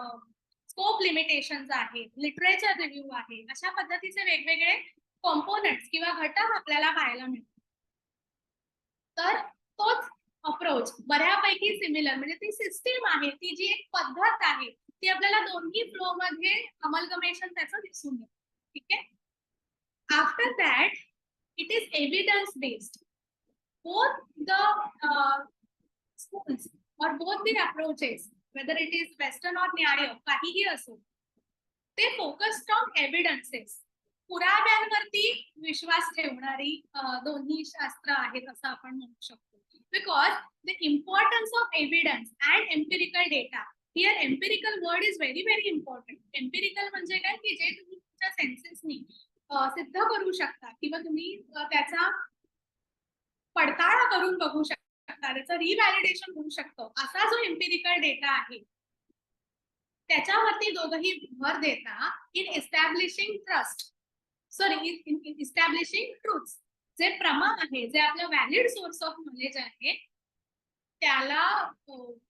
स्कोप लिमिटेशन्स आहेत, लिटरेचर रिव्ह्यू आहे. अशा पद्धतीचे वेगवेगळे कॉम्पोनंट्स किंवा घटक आपल्याला पाहायला मिळतात. तर तोच अप्रोच बऱ्यापैकी सिमिलर, म्हणजे ती सिस्टीम आहे, ती जी एक पद्धत आहे, ती आपल्याला दोन्ही फ्लो मध्ये अमलगमेशन त्याचं दिसून येतं. ठीक आहे. After that it is evidence based. Both the schools or both the approaches, whether it is western or न्याय, काहीही असो, ते फोकस्ड ऑन एव्हिडन्सेस, पुराव्यांवरती विश्वास ठेवणारी दोन्ही शास्त्र आहेत असं आपण म्हणू शकतो. Because the importance of evidence and empirical data, here empirical word is very very important. Empirical म्हणजे काय की जे तुम्ही तुमच्या सेन्सेसनी सिद्ध करू शकता किंवा तुम्ही त्याचा पडताळा करून बघू शकता, त्याचं रिव्हॅलिडेशन होऊ शकतं, असा जो एम्पिरिकल डेटा आहे त्याच्यावरती दोघंही भर देता in establishing trust, sorry in इस्टॅब्लिशिंग truths. जे प्रमाण आहे, जे आपलं व्हॅलिड सोर्स ऑफ नॉलेज आहे, त्याला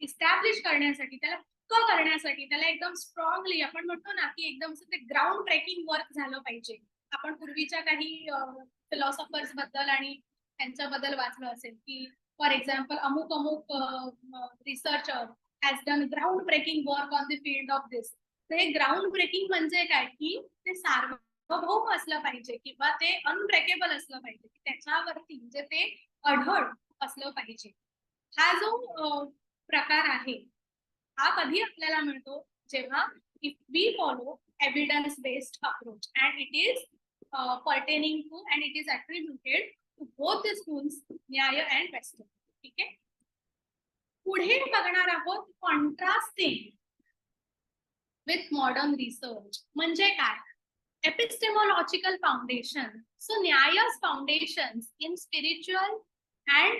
इस्टॅब्लिश करण्यासाठी, त्याला पक्क करण्यासाठी, त्याला एकदम स्ट्रॉंगली, आपण म्हणतो ना की एकदम ते ग्राउंड ब्रेकिंग वर्क झालं पाहिजे. आपण पूर्वीच्या काही फिलॉसॉफर्स बद्दल आणि त्यांच्याबद्दल वाचलं असेल की फॉर एक्झाम्पल अमुक अमुक researcher has done ground breaking work on the field of this. तर हे ग्राउंड ब्रेकिंग म्हणजे काय की ते सार्वभौम असलं पाहिजे किंवा ते अनब्रेकेबल असलं पाहिजे, त्याच्यावरती म्हणजे ते अढळ असलं पाहिजे. हा जो प्रकार आहे हा कधी आपल्याला मिळतो, जेव्हा if we follow evidence based approach and it is pertaining to and it is attributed to both the schools, Nyaya and western. ठीक आहे. पुढे बघणार आहोत कॉन्ट्रास्टिंग विथ मॉडर्न रिसर्च म्हणजे काय, epistemological foundation. So Nyaya's foundations in spiritual and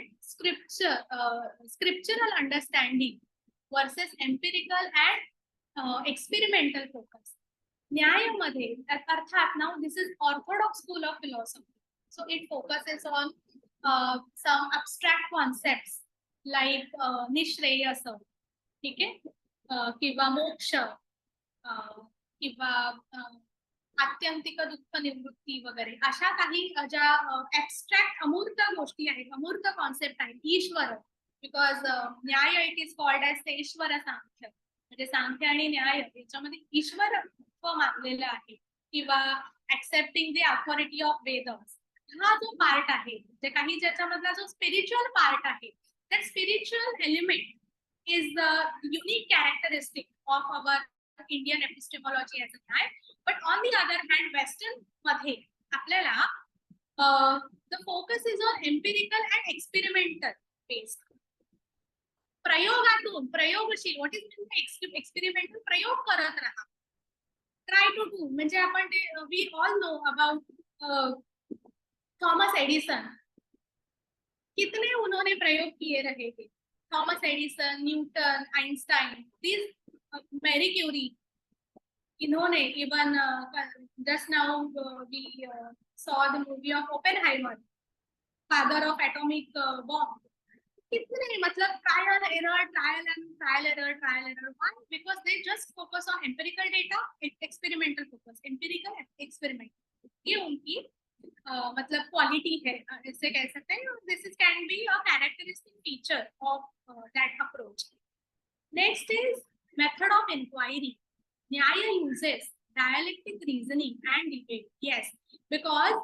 scriptural understanding versus empirical and experimental focus. न्यायामध्ये अर्थात now this is orthodox school of philosophy, so it focuses on some abstract concepts like निश्रेयस, ठीक आहे, किंवा मोक्ष, किंवा आत्यंतिक दुःख निवृत्ती वगैरे, अशा काही ज्या ऍबस्ट्रॅक्ट अमूर्त गोष्टी आहेत, अमूर्त कॉन्सेप्ट आहेत. ईश्वर, बिकॉज न्याय इट इज कॉल्ड एज ईश्वर सांख्य, म्हणजे सांख्य आणि न्याय याच्यामध्ये ईश्वरत्व मानलेलं आहे. किंवा ऍक्सेप्टिंग द अथॉरिटी ऑफ वेदर्स, हा जो पार्ट आहे, जे काही ज्याच्यामधला जो स्पिरिच्युअल पार्ट आहे, that spiritual element is the unique characteristic of our Indian epistemology as a type. But on the other hand, Western मध्ये आपल्याला the focus is on empirical and experimental based. प्रयोगातून, प्रयोगशील, what is experimental, प्रयोग करत राहा. Try to do, म्हणजे आपण ते we all know about Thomas Edison. कितने उन्होंने प्रयोग किए रहे थे. Thomas Edison, Newton, Einstein, this Marie Curie, इन्होंने even just now we saw the movie of Oppenheimer, father of atomic bomb. कितने, मतलब trial error, trial and trial error, trial error. Why? Because they just focus on empirical data, experimental focus, empirical experiment. ये उनकी मतलब quality है, इससे कह सकते हैं. This is can be a characteristic feature of that approach. Next is method of inquiry. Nyaya uses dialectic reasoning and debate. Yes, because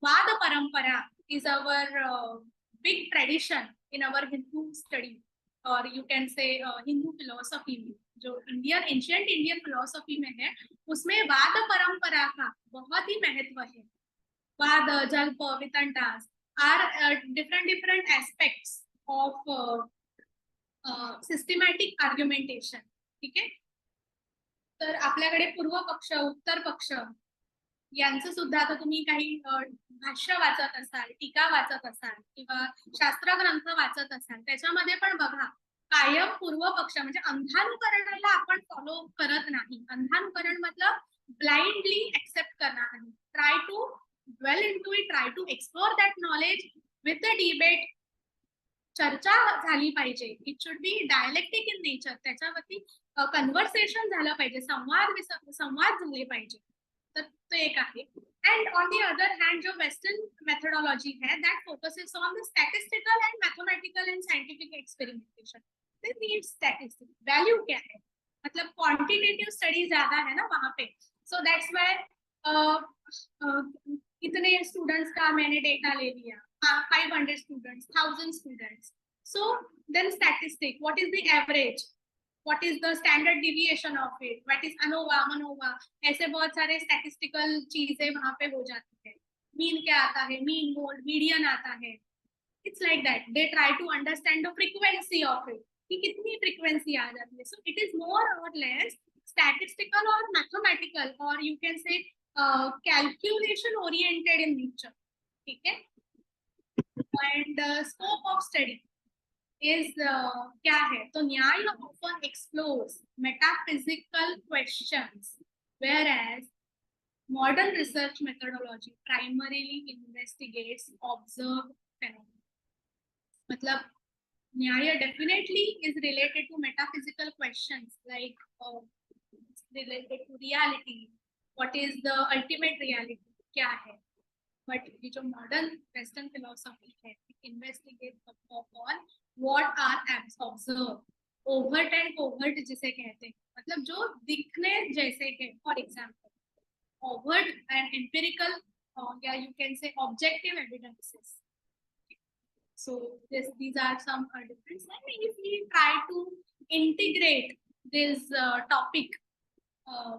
Vada Parampara is our big tradition in our Hindu study, or you can say Hindu philosophy में, जो Indian ancient Indian philosophy में है, उसमें वाद परंपरा का बहुत ही महत्व है. वाद, जल्प, वितंडास are different aspects of systematic argumentation. ठीक आहे. तर आपल्याकडे पूर्व पक्ष, उत्तर पक्ष यांचं सुद्धा, आता तुम्ही काही भाष्य वाचत असाल, टीका वाचत असाल किंवा शास्त्र ग्रंथ वाचत असाल, त्याच्यामध्ये पण बघा, कायम पूर्व पक्ष म्हणजे अंधानुकरणाला आपण फॉलो करत नाही. अंधानुकरण मतलब ब्लाइंडली एक्सेप्ट करणार नाही. Try to dwell into it, try to explore that knowledge with the debate. चर्चा झाली पाहिजे. It should B dialectic in nature. त्याच्यावरती कन्व्हर्सेशन झालं पाहिजे, संवाद झाले पाहिजे. तर तो एक आहे. And on the other hand जो वेस्टर्न मेथोडॉलॉजी है, that focuses on the statistical end mathematical end scientific experimentation. This needs statistic. Value क्या है, मतलब क्वांटिटेटिव स्टडी ज्यादा है ना वहां पे. सो दैट्स व्हाई कितने स्टूडेंट्स का मैंने डेटा ले लिया, 500 students, 1000 students. So then statistic, what is the average, what is the standard deviation of it, what is ANOVA, MANOVA, ऐसे बहुत सारे statistical चीजें वहां पे हो जाती है. मीन क्या आता है, मीन, मोड, मीडियन आता है. It's like that. They try to understand the frequency of it, कि कितनी frequency आ जाती है. So it is more or less statistical or mathematical, or you can say calculation oriented in nature. ठीक है. And scope of study is क्या है, तो न्याय often explores metaphysical questions, whereas modern research methodology primarily investigates observed phenomena. मतलब न्याय definitely is related to metaphysical questions like related to reality, what is the ultimate reality, क्या है. But ये जो मॉडर्न वेस्टर्न फिलोसॉफी है, investigate upon what are observe, overt and covert जिसे कहते हैं, मतलब जो दिखने जैसे है. For example overt and empirical, या you can say objective evidences. So these are some differences. And if we try to integrate this topic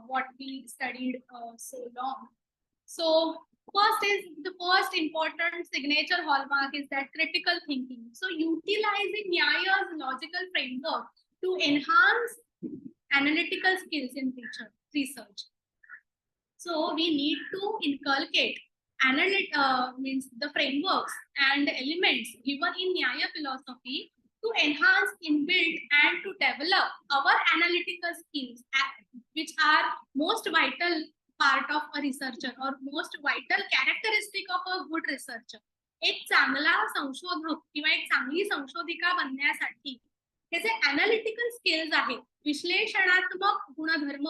what we studied so long, so the first important signature hallmark is that critical thinking. So utilizing Nyaya's logical framework to enhance analytical skills in research. So we need to inculcate means the frameworks and elements given in Nyaya philosophy to enhance, inbuild and to develop our analytical skills, which are most vital part of a researcher or most vital characteristic of a good researcher. एक चांगला संशोधक किंवा एक चांगली संशोधिका बनण्यासाठी हे जे analytical skills आहेत, विश्लेषणात्मक गुणधर्म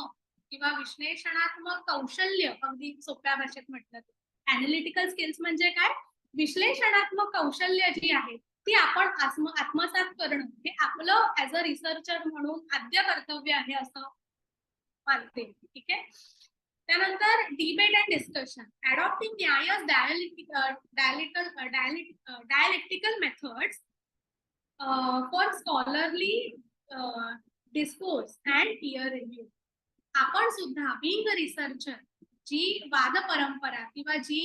किंवा विश्लेषणात्मक कौशल्य, अगदी सोप्या भाषेत म्हटलं तर अनालिटिकल स्किल्स म्हणजे काय, विश्लेषणात्मक कौशल्य जी आहेत ती आपण आत्मसात करणं हे आपलं ऍज अ रिसर्चर म्हणून आद्य कर्तव्य आहे असं मानते. ठीक आहे. त्यानंतर debate and discussion, adopting Nyaya's dialectical methods for scholarly discourse and peer review. आपण सुद्धा being a researcher जी वाद परंपरा किंवा जी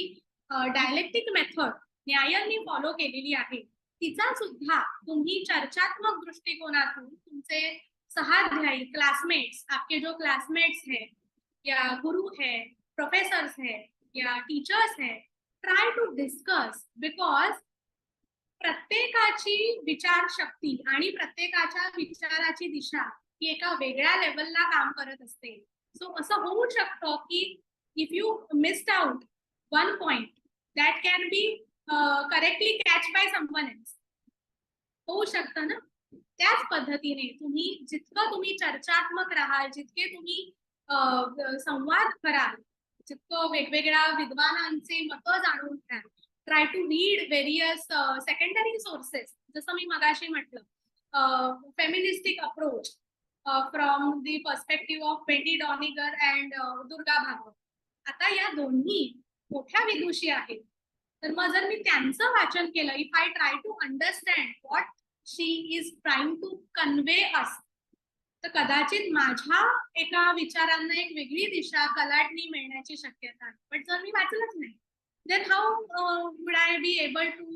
डायलेक्टिक मेथड न्यायांनी फॉलो केलेली आहे तिचा सुद्धा तुम्ही चर्चात्मक दृष्टिकोनातून तुमचे सहाध्यायी क्लासमेट्स, आपके जो क्लासमेट्स हैं या गुरु है, प्रोफेसर्स है या टीचर्स है, ट्राय टू डिस्कस, बिकॉज प्रत्येकाची विचारशक्ती आणि प्रत्येकाच्या विचाराची दिशा ही एका वेगळ्या लेवलला काम करत असते. सो असं होऊ शकतं की if you missed out one point that can be correctly catch by someone else, होऊ शकतं ना. त्याच पद्धतीने जितकं तुम्ही चर्चात्मक राहाल, जितके तुम्ही संवाद कराल, जितकं वेगवेगळ्या विद्वानांचे मतं जाणून घ्याल, try to read various secondary sources, जसं मी मगाशी म्हटलं feministic approach from the perspective of Patty Doniger and Durga Bhagwat. आता या दोन्ही मोठ्या विदुषी आहेत, तर मग जर मी त्यांचं वाचन केलं, if I try to understand what she is trying to convey us, तर कदाचित माझ्या एका विचारांना एक वेगळी दिशा कलाटणी मिळण्याची शक्यता आहे. पण जर मी वाचलंच नाही, then how would I be able to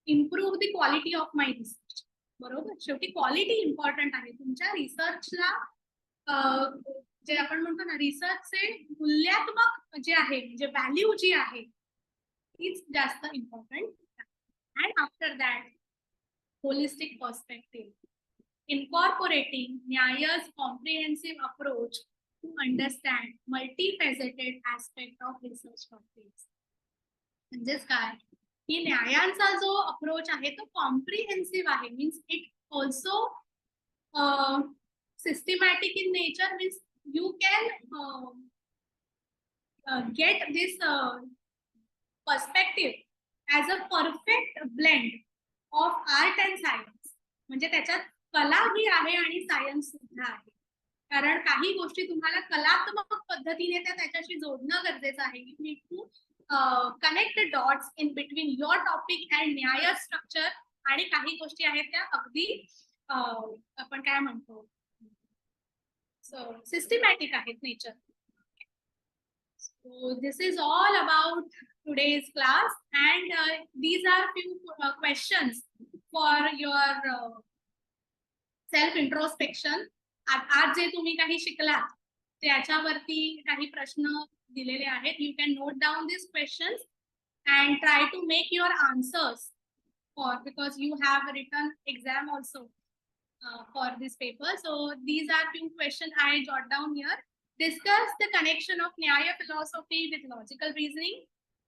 improve the quality of my research? बरोबर, शेवटी क्वालिटी इम्पॉर्टंट आहे तुमच्या रिसर्चला. जे आपण म्हणतो ना, रिसर्चचे मूल्यात्मक जे आहे, म्हणजे व्हॅल्यू जी आहे तीच जास्त important. And after that holistic perspective, incorporating Nyaya's comprehensive approach to understand multifaceted aspect of research topics. म्हणजेच काय की न्यायांचा जो अप्रोच आहे तो कॉम्प्रिहेन्सिव्ह आहे, means it also systematic in nature, means you can get this perspective as a perfect blend of art and science. म्हणजे त्याच्यात कला ही आहे आणि सायन्स सुद्धा आहे, कारण काही गोष्टी तुम्हाला कलात्मक पद्धतीने त्याच्याशी जोडणं गरजेचं आहे. You need to connect dots in between your topic and न्याय स्ट्रक्चर, आणि काही गोष्टी आहेत त्या अगदी आपण काय म्हणतो सिस्टमॅटिक आहेत nature. So this is all about today's class, and these are few questions for your self introspection. आज जे तुम्ही काही शिकलात त्याच्यावरती काही प्रश्न दिलेले आहेत. You can note down this questions and try to make your answers for, because you have written exam also for this paper. So these are few questions I jot down here. Discuss the connection of Nyaya philosophy with logical reasoning.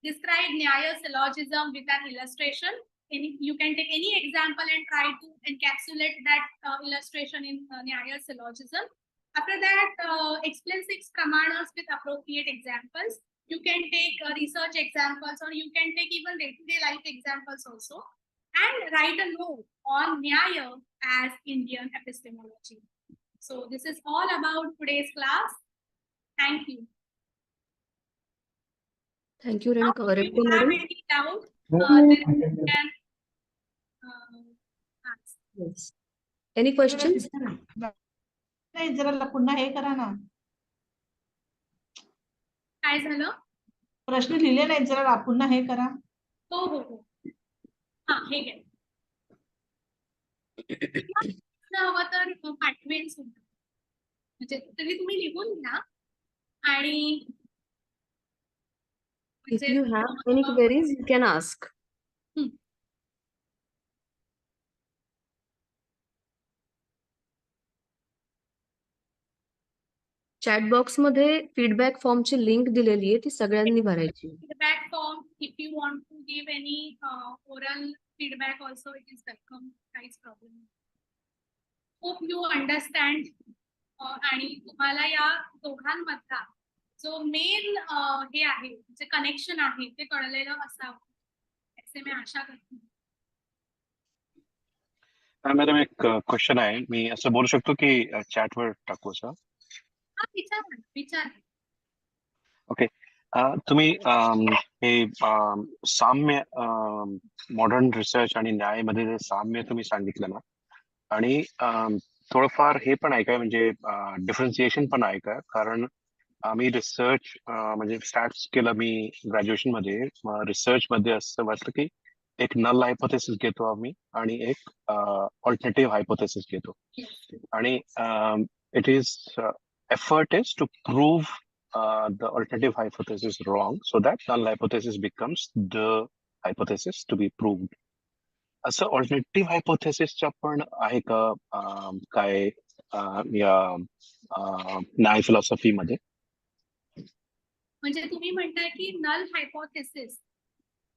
Describe Nyaya syllogism with an illustration. You can take any example and try to encapsulate that illustration in Nyaya syllogism. After that, explain 6 pramanas with appropriate examples. You can take research examples, or you can take even day-to-day life examples also. And write a note on Nyaya as Indian epistemology. So this is all about today's class. Thank you. Thank you, Now, Renuka. if you have any doubt, then you can ask. Yes. Any questions? नाही, जरा पुन्हा हे करा ना. काय झालं? प्रश्न लिहिले नाही, जरा पुन्हा हे करा. हो हो हो, हा हे घ्या. हवं तर पाठवेन सुद्धा, म्हणजे तरी तुम्ही लिहून घ्या. आणि If you have any queries, you can ask. Chat box मध्ये फीडबॅक फॉर्मची लिंक दिलेली आहे, ती सगळ्यांनी भरायची. Feedback form, if you want to give any oral feedback also, it is welcome. काहीच प्रॉब्लेम नाही. Hope you understand. आणि तुम्हाला या दोघांमधला जो मेन हे आहे, जे कनेक्शन आहे ते कळलेलं असावं असे मी आशा करते. मॅडम, एक क्वेश्चन आहे, मी असं बोलू शकतो की चॅटवर टाकू असं? हा विचार ना, विचार. तुम्ही हे साम्य मॉडर्न रिसर्च आणि न्यायामध्ये जे साम्य तुम्ही सांगितलं ना, आणि थोडंफार हे पण आहे काय, म्हणजे डिफरन्सिएशन पण आहे का? कारण आम्ही रिसर्च म्हणजे स्टार्ट केलं मी ग्रॅज्युएशन मध्ये. रिसर्च मध्ये असं वाटतं की एक नल हायपोथेसिस घेतो आम्ही आणि एक ऑल्टरनेटिव्ह हायपोथेसिस घेतो, आणि it is effort is to prove the alternative hypothesis wrong so that null hypothesis becomes the hypothesis to be proved. असं ऑल्टरनेटिव्ह हायपोथेसिसच्या पण आहे का काय या न्याय फिलॉसॉफी मध्ये? म्हणजे तुम्ही म्हणताय की नल हायपोथेसिस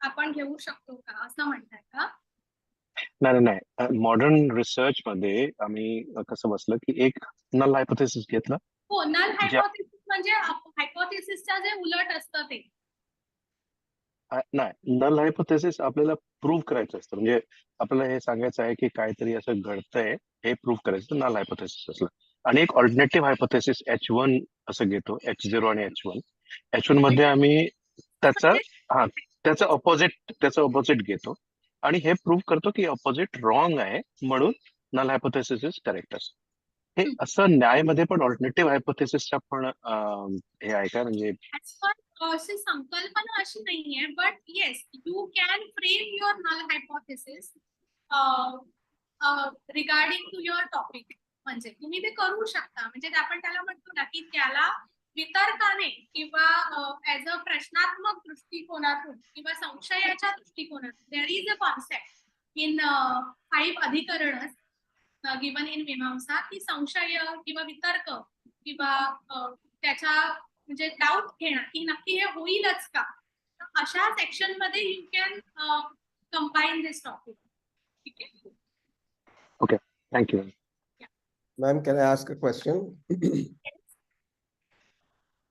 आपण घेऊ शकतो का, असं म्हणताय का? नाही, मॉडर्न रिसर्च मध्ये आम्ही कसं बसलं की एक नल हायपोथेसिस घेतलं. हो, नल ज्या हायपोथेसिस म्हणजे हायपोथेसिसच्या जे उलट असतं ते. नाही, नल हायपोथेसिस आपल्याला प्रूव्ह करायचं असतं. म्हणजे आपल्याला हे सांगायचं आहे की काहीतरी असं घडतंय, हे प्रूव्ह करायचं नल हायपोथेसिस असलं. आणि एक ऑल्टरनेटिव्ह हायपोथेसिस H1 असं घेतो, H0 आणि H1 मध्ये आम्ही त्याचा त्याचं ऑपोजिट घेतो आणि हे प्रूव्ह करतो की ऑपोजिट रॉंग आहे, म्हणून नल हायपोथेसिस इज करेक्ट असं. हे असं न्यायामध्ये पण ऑल्टरनेटिव्ह हायपोथेसिसच्या पण हे आहे का? म्हणजे अशी संकल्पना अशी नाहीये, but yes, you can frame your null hypothesis regarding to your topic. म्हणजे तुम्ही ते करू शकता. म्हणजे आपण त्याला म्हणतो ना की त्याला वितर्काने किंवा ऍज अ प्रश्नात्मक दृष्टिकोनातून किंवा संशयाच्या दृष्टिकोनातून there is a concept in 5 अधिकरण गिवन इन मीमांसा की संशय किंवा वितर्क किंवा त्याच्या म्हणजे डाऊट घेणं की नक्की हे होईलच का, अशा सेक्शन मध्ये you can combine this topic. ठीक आहे. Okay, thank you. Ma'am, can I ask a question?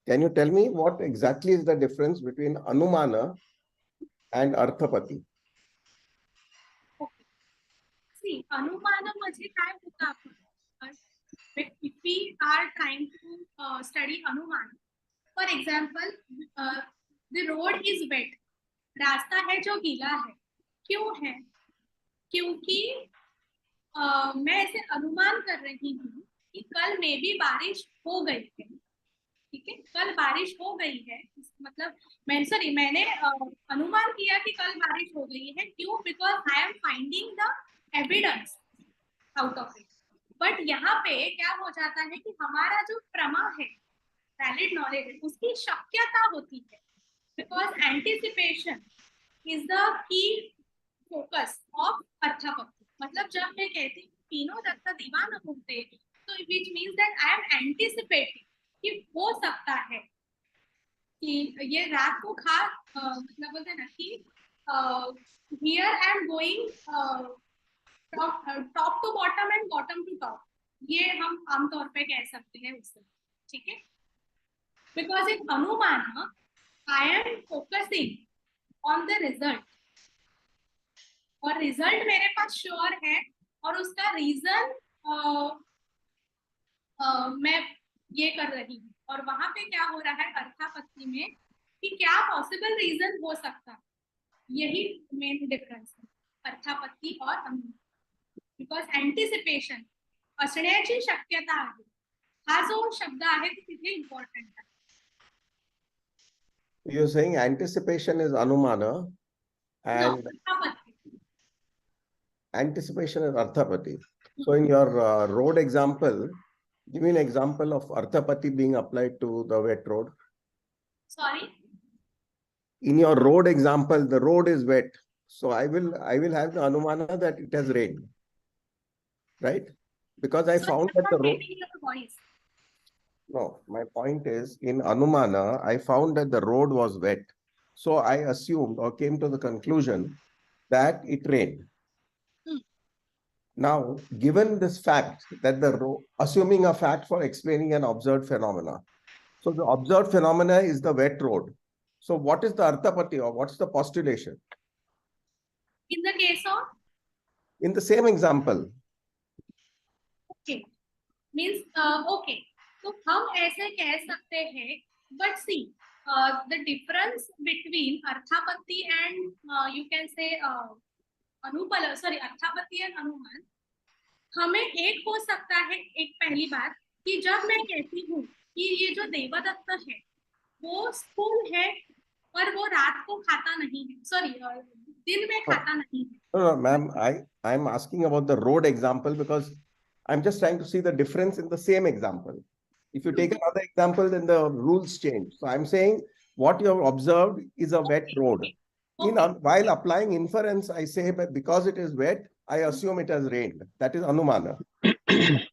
Can you tell me what exactly is the difference between Anumana and Arthapati? See, अनुमानामध्ये काय होतं आपण, if we are trying to study अनुमान, for example, the road is wet, रास्ता है जो गीला है. क्यों है? क्योंकि मैं ऐसे अनुमान कर रही हूँ कि कल में भी बारिश हो गई है. ठीक है, कल बारिश हो गई है, मतलब मैंने अनुमान किया कि कल बारिश हो गई है. क्यों? Because I am finding the evidence out of it. But यहाँ पे क्या हो जाता है कि हमारा जो प्रमा है, वैलिड नॉलेज, उसकी शक्यता होती है. Because anticipation is the key focus of अर्थापत्ति. मतलब जब मैं कहती हूँ तीनों दत्ता दीवाना घूमते, तो which means that I am anticipating कि हो सकता है कि ये रात को खा, मतलब बोलते ना कि here I am going top to bottom and bottom to top, ये हम आमतौर पे कह सकते हैं उससे. ठीक है, बिकॉज इन अनुमान I am focusing on the result, और रिजल्ट मेरे पास श्योर है, और उसका रीजन मैं ये कर रही हूँ. और वहां पे क्या हो रहा है अर्थापत्ति में कि क्या पॉसिबल रीजन हो सकता है, यही मेन डिफरन्स है अर्थापत्ति और अनुमान. बिकॉज एंटिसिपेशन असण्याची शक्यता आहे, हा जो शब्द आहे तो तिथे इम्पॉर्टंट आहे. You're saying anticipation is Anumana and anticipation is Arthapati. So in your road example, give me an example of Arthapati being applied to the wet road. Sorry? In your road example, the road is wet. So I will have the Anumana that it has rained. Right? Because I found that the road. No, my point is in Anumana, I found that the road was wet. So I assumed or came to the conclusion that it rained. Now, given this fact that assuming a fact for explaining an observed phenomena. So the observed phenomena is the wet road. So what is the Arthapati or what's the postulation? In the case of? In the same example. Okay. Means, okay. तो हम ऐसे कह सकते हैं, but see the difference between अर्थापत्ति and you can say अनुपल, sorry, अर्थापत्ति and अनुमान, हमें एक हो सकता है, एक पहली बात कि जब मैं कहती हूँ कि ये जो देवदत्त है वो स्थूल है और वो रात को खाता नहीं है, सॉरी दिन में खाता नहीं है. No, no, ma'am, I'm asking about the road example because I'm just trying to see the difference in the same example. If you take another example, then the rules change. So I'm saying what you have observed is a wet road. While applying inference, I say that because it is wet, I assume it has rained. That is anumana.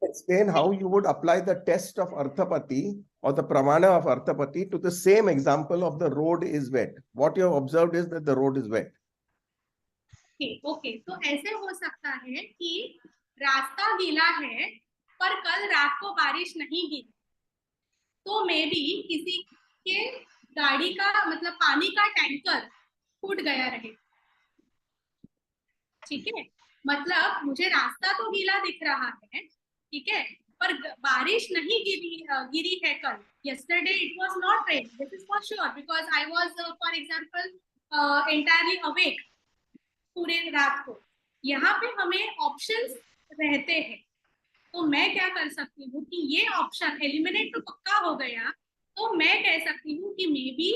Explain how you would apply the test of arthapati or the pramana of arthapati to the same example of the road is wet. What you have observed is that the road is wet. Okay, तो ऐसे हो सकता है कि रास्ता गीला है पर कल रात को बारिश नहीं गिरी, तो मे बी किसी के गाड़ी का मतलब पानी का टैंकर फूट गया रहे. ठीक है, मतलब मुझे रास्ता तो गीला दिख रहा है, ठीक है, पर बारिश नहीं गिरी है कल. yesterday it was not rain, this is for sure because I was for example entirely awake पूरे रात को. यहाँ पे हमें ऑप्शंस रहते हैं, तो मैं क्या कर सकती हूँ कि ये ऑप्शन एलिमिनेट तो पक्का हो गया, तो मैं कह सकती हूँ कि मे बी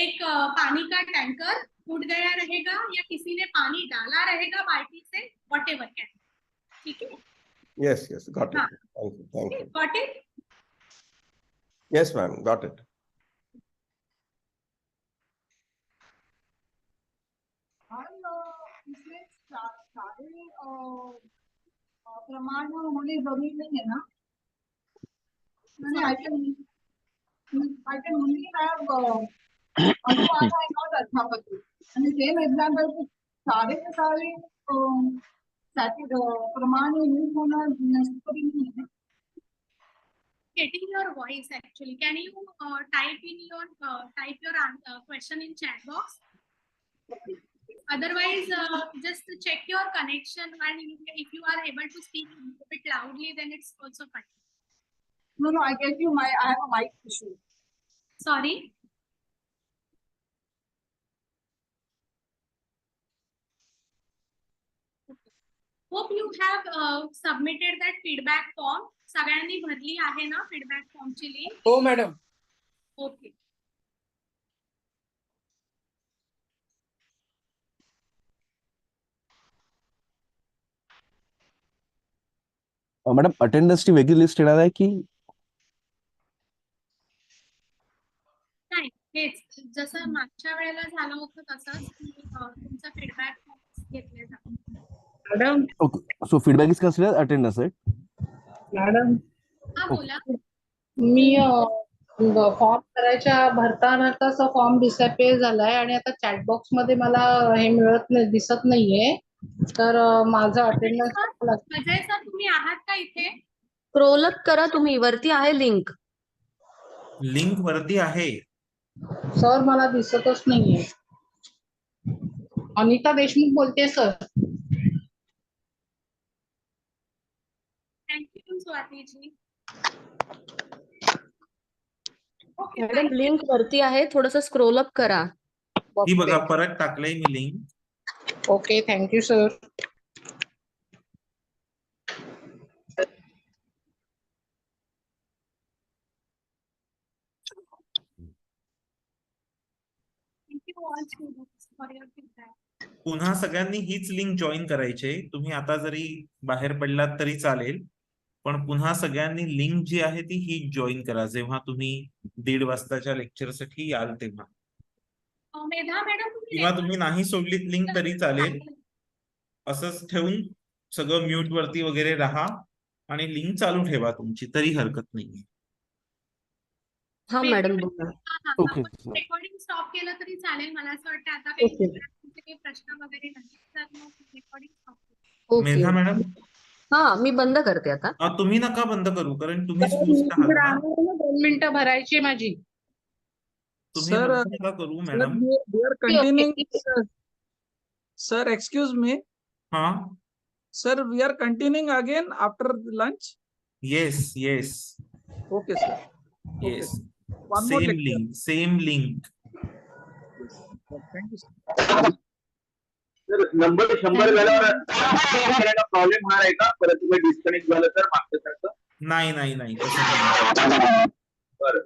एक पानी का टैंकर फूट गया रहेगा या किसी ने पानी डाला रहेगा बाल्टी से, व्हाटएवर कैन. ठीक है. Yes, got it. हाँ. Thank you. Got it? Yes, ma'am, got it. इसमें सारे प्रमाण होने जरूरी नहीं है ना. I can only have अनुमान and not अर्थापत्ति. And the same example सारे के सारे प्रमाण यूज होना necessary नहीं है. Getting your voice actually. Can you type your question in chat box? Otherwise, just check your connection, and if you are able to speak a bit loudly, then it's also fine. No, I get you. I have a mic issue. Sorry. Hope you have submitted that feedback form. सगळ्यांनी भरली आहे ना feedback form ची link? हो madam. Okay. Madam अटेंडन्सची वेगळी list येणार आहे की नाही, हेच जसं मागच्या वेळेला झालं होतं तसंच की तुमचा फीडबॅक घेतले जातो. Madam. Okay, so feedback is considered attendance right. Madam. हा बोला. मी फॉर्म करायच्या भरताना तसा फॉर्म डिसअपिअर झालाय आणि आता चॅट बॉक्स मध्ये मला हे मिळत नाही, दिसत नाहीये, तर माझं अटेंडन्स. अजय सर तुम्ही आहात का इथे? स्क्रोल अप करा तुम्ही, वरती आहे लिंक. लिंक वरती आहे सर मला दिसतच नाहीये. अनिता देशमुख बोलते सर. थँक्यू स्वाती जी. ओके मॅडम लिंक वरती आहे, थोडस स्क्रोल अप करा. ही बघा परत टाकलंय मी लिंक. Okay, thank you sir. पुन्हा सगळ्यांनी हीच लिंक जॉईन करायची. तुम्ही आता जरी बाहेर पडलात तरी चालेल, पण पुन्हा सगळ्यांनी लिंक जी आहे ती हीच जॉईन करा जेव्हा तुम्ही 1:30 वाजताच्या लेक्चर साठी याल तेव्हा. मेधा मॅडम किंवा तुम्ही नाही सोडलीत लिंक तरी चालेल, असंच ठेवून सगळं म्यूट वरती वगैरे राहा आणि लिंक चालू ठेवा तुमची, तरी हरकत नाहीये. हा मॅडम बोला. ओके. रेकॉर्डिंग स्टॉप केलं तरी चालेल. मला असं वाटतं आता ओके. काही प्रश्न वगैरे नाही तर मग recording stop. Okay. Medha madam. हा मी बंद करते आता. तुम्ही नका बंद करू, कारण तुम्हीच होस्ट आहात ना. 2 मिनिटं भरायची माझी. तुम्ही बंद नका करू madam. we are continuing. Sir, excuse me. हा. Sir, we are continuing again after lunch. Yes. Okay, sir. Okay, yes sir. One more lecture. Same link Thank you, sir. तर नंबर 100 झाल्यावर प्रॉब्लेम होणार आहे का परत तुम्ही डिस्कनेक्ट झालं तर मागच्यासारखं? नाही नाही नाही तसं नाही. बरं.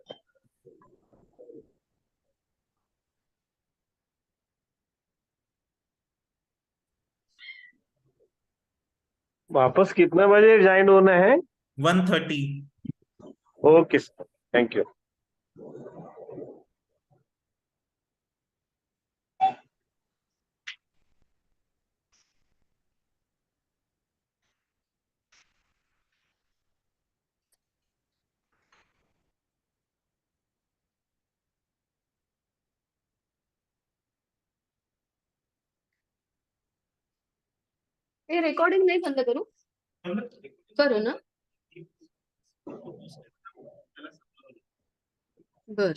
वापस कितना बजे ज्वाइन होना है? 1:30. Okay sir, thank you. हे रेकॉर्डिंग नाही बंद करू करू ना बर